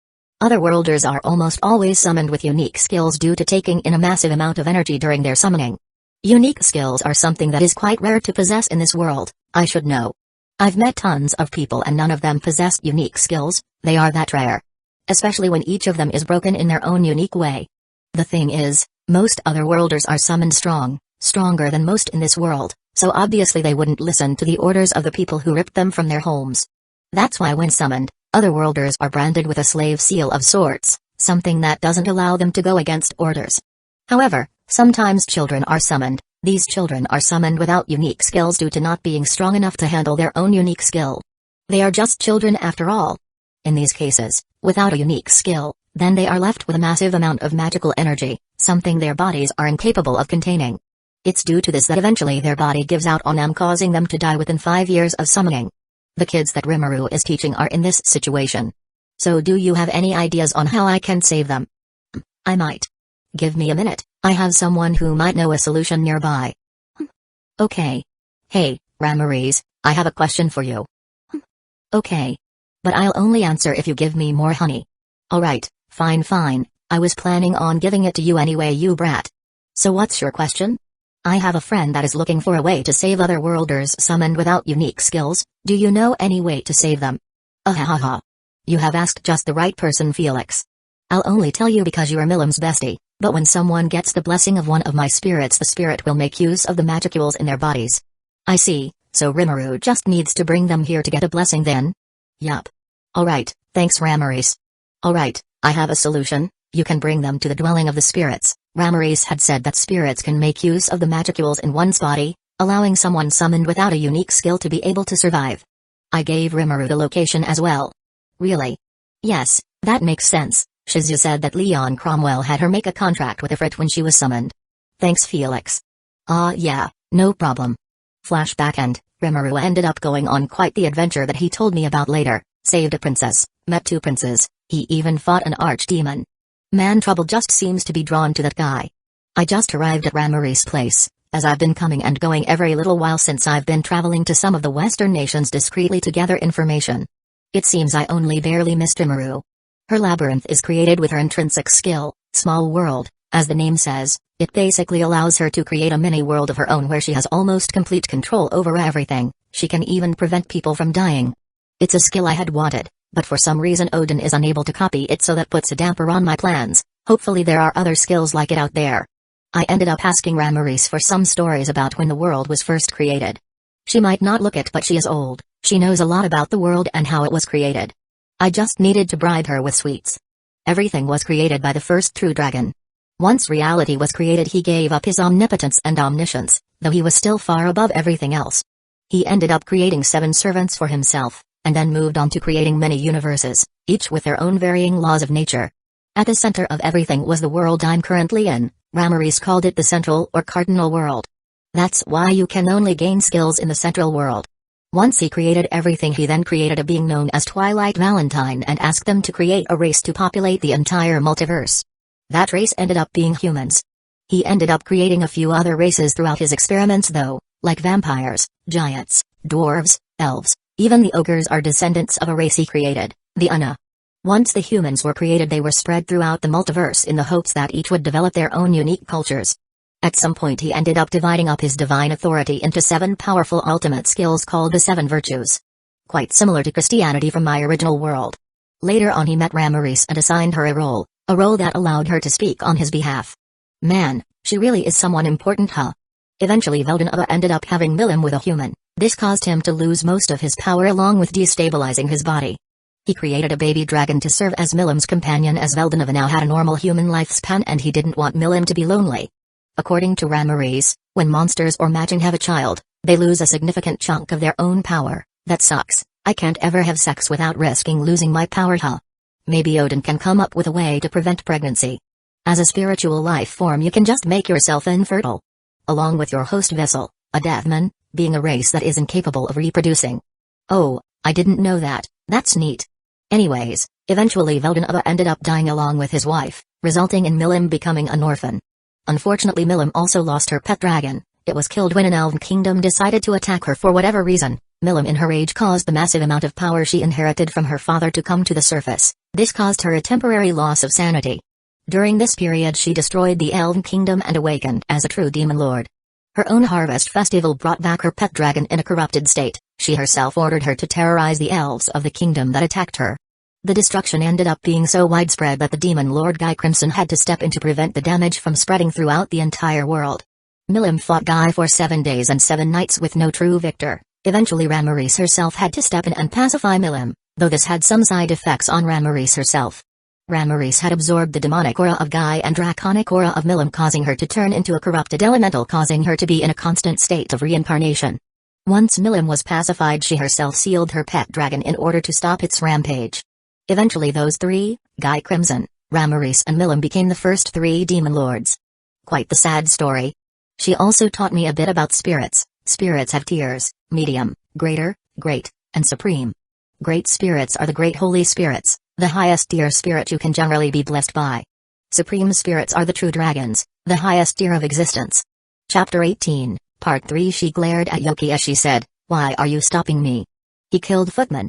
Otherworlders are almost always summoned with unique skills due to taking in a massive amount of energy during their summoning. Unique skills are something that is quite rare to possess in this world, I should know. I've met tons of people and none of them possess unique skills. They are that rare. Especially when each of them is broken in their own unique way. The thing is, most otherworlders are summoned strong, stronger than most in this world, so obviously they wouldn't listen to the orders of the people who ripped them from their homes. That's why when summoned, otherworlders are branded with a slave seal of sorts, something that doesn't allow them to go against orders. However, sometimes children are summoned. These children are summoned without unique skills due to not being strong enough to handle their own unique skill. They are just children after all. In these cases, without a unique skill, then they are left with a massive amount of magical energy, something their bodies are incapable of containing. It's due to this that eventually their body gives out on them, causing them to die within 5 years of summoning. The kids that Rimuru is teaching are in this situation. So do you have any ideas on how I can save them? I might. Give me a minute, I have someone who might know a solution nearby. Okay. Hey, Ramaris, I have a question for you. Okay. But I'll only answer if you give me more honey. Alright, fine. I was planning on giving it to you anyway, you brat. So what's your question? I have a friend that is looking for a way to save otherworlders summoned without unique skills. Do you know any way to save them? Ahahaha. You have asked just the right person, Felix. I'll only tell you because you are Milim's bestie, but when someone gets the blessing of one of my spirits, the spirit will make use of the magicules in their bodies. I see, so Rimuru just needs to bring them here to get a blessing then? Yup. Alright, thanks Ramaris. Alright, I have a solution. You can bring them to the dwelling of the spirits. Ramaris had said that spirits can make use of the magicules in one's body, allowing someone summoned without a unique skill to be able to survive. I gave Rimuru the location as well. Really? Yes, that makes sense. Shizu said that Leon Cromwell had her make a contract with Ifrit when she was summoned. Thanks, Felix. Ah, yeah, no problem. Flashback and Rimuru ended up going on quite the adventure that he told me about later, saved a princess, met 2 princes, he even fought an archdemon. Man, trouble just seems to be drawn to that guy. I just arrived at Ramari's place, as I've been coming and going every little while since I've been traveling to some of the Western nations discreetly to gather information. It seems I only barely missed Rimuru. Her labyrinth is created with her intrinsic skill, Small World, as the name says. It basically allows her to create a mini-world of her own where she has almost complete control over everything. She can even prevent people from dying. It's a skill I had wanted, but for some reason Odin is unable to copy it, so that puts a damper on my plans. Hopefully there are other skills like it out there. I ended up asking Ramaris for some stories about when the world was first created. She might not look it, but she is old. She knows a lot about the world and how it was created. I just needed to bribe her with sweets. Everything was created by the first true dragon. Once reality was created, he gave up his omnipotence and omniscience, though he was still far above everything else. He ended up creating 7 servants for himself, and then moved on to creating many universes, each with their own varying laws of nature. At the center of everything was the world I'm currently in. Ramaris called it the central or cardinal world. That's why you can only gain skills in the central world. Once he created everything, he then created a being known as Twilight Valentine and asked them to create a race to populate the entire multiverse. That race ended up being humans. He ended up creating a few other races throughout his experiments though, like vampires, giants, dwarves, elves, even the ogres are descendants of a race he created, the Unna. Once the humans were created, they were spread throughout the multiverse in the hopes that each would develop their own unique cultures. At some point he ended up dividing up his divine authority into 7 powerful ultimate skills called the 7 virtues. Quite similar to Christianity from my original world. Later on he met Ramaris and assigned her a role that allowed her to speak on his behalf. Man, she really is someone important, huh? Eventually Veldenava ended up having Milim with a human. This caused him to lose most of his power along with destabilizing his body. He created a baby dragon to serve as Milim's companion, as Veldenava now had a normal human lifespan and he didn't want Milim to be lonely. According to Ramaris, when monsters or magic have a child, they lose a significant chunk of their own power. That sucks. I can't ever have sex without risking losing my power, huh? Maybe Odin can come up with a way to prevent pregnancy. As a spiritual life form, you can just make yourself infertile. Along with your host vessel, a Daemon, being a race that is incapable of reproducing. Oh, I didn't know that. That's neat. Anyways, eventually Veldenava ended up dying along with his wife, resulting in Milim becoming an orphan. Unfortunately, Milim also lost her pet dragon. It was killed when an elven kingdom decided to attack her for whatever reason. Milim in her rage caused the massive amount of power she inherited from her father to come to the surface. This caused her a temporary loss of sanity. During this period she destroyed the elven kingdom and awakened as a true demon lord. Her own harvest festival brought back her pet dragon in a corrupted state. She herself ordered her to terrorize the elves of the kingdom that attacked her. The destruction ended up being so widespread that the demon lord Guy Crimson had to step in to prevent the damage from spreading throughout the entire world. Milim fought Guy for 7 days and 7 nights with no true victor. Eventually Ramaris herself had to step in and pacify Milim, though this had some side effects on Ramaris herself. Ramaris had absorbed the demonic aura of Guy and draconic aura of Milim, causing her to turn into a corrupted elemental, causing her to be in a constant state of reincarnation. Once Milim was pacified, she herself sealed her pet dragon in order to stop its rampage. Eventually those 3, Guy Crimson, Ramaris and Milim, became the first 3 demon lords. Quite the sad story. She also taught me a bit about spirits. Spirits have tiers: medium, greater, great, and supreme. Great spirits are the great holy spirits, the highest tier spirit you can generally be blessed by. Supreme spirits are the true dragons, the highest tier of existence. Chapter 18, Part 3. She glared at Yoki as she said, "Why are you stopping me?" "He killed Footman."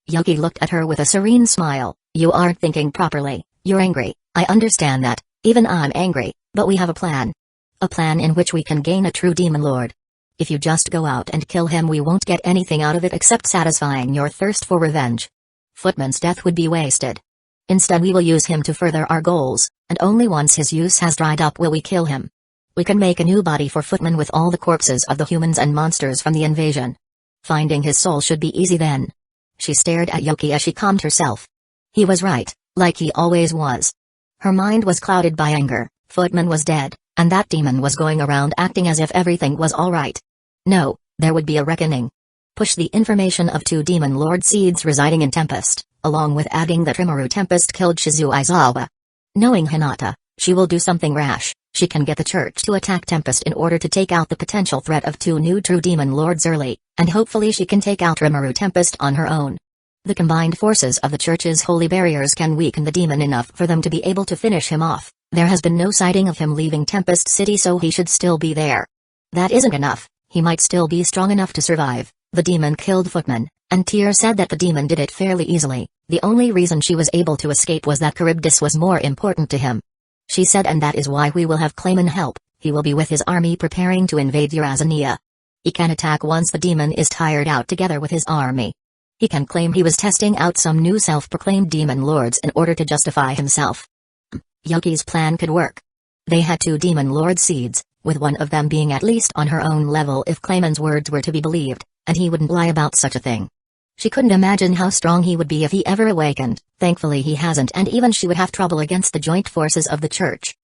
Yoki looked at her with a serene smile. "You aren't thinking properly, you're angry. I understand that, even I'm angry, but we have a plan. A plan in which we can gain a true demon lord. If you just go out and kill him, we won't get anything out of it except satisfying your thirst for revenge. Footman's death would be wasted. Instead we will use him to further our goals, and only once his use has dried up will we kill him. We can make a new body for Footman with all the corpses of the humans and monsters from the invasion. Finding his soul should be easy then." She stared at Yoki as she calmed herself. He was right, like he always was. Her mind was clouded by anger. Footman was dead, and that demon was going around acting as if everything was alright. No, there would be a reckoning. Push the information of 2 demon lord seeds residing in Tempest, along with adding that Rimuru Tempest killed Shizu Aizawa. Knowing Hinata, she will do something rash. She can get the church to attack Tempest in order to take out the potential threat of 2 new true demon lords early, and hopefully she can take out Rimuru Tempest on her own. The combined forces of the church's holy barriers can weaken the demon enough for them to be able to finish him off. There has been no sighting of him leaving Tempest City, so he should still be there. That isn't enough. He might still be strong enough to survive. The demon killed Footman, and Tyr said that the demon did it fairly easily. The only reason she was able to escape was that Charybdis was more important to him. She said, and that is why we will have Clayman help. He will be with his army preparing to invade Urazania. He can attack once the demon is tired out together with his army. He can claim he was testing out some new self-proclaimed demon lords in order to justify himself. Yuki's plan could work. They had 2 demon lord seeds, with one of them being at least on her own level if Clayman's words were to be believed, and he wouldn't lie about such a thing. She couldn't imagine how strong he would be if he ever awakened. Thankfully he hasn't, and even she would have trouble against the joint forces of the church.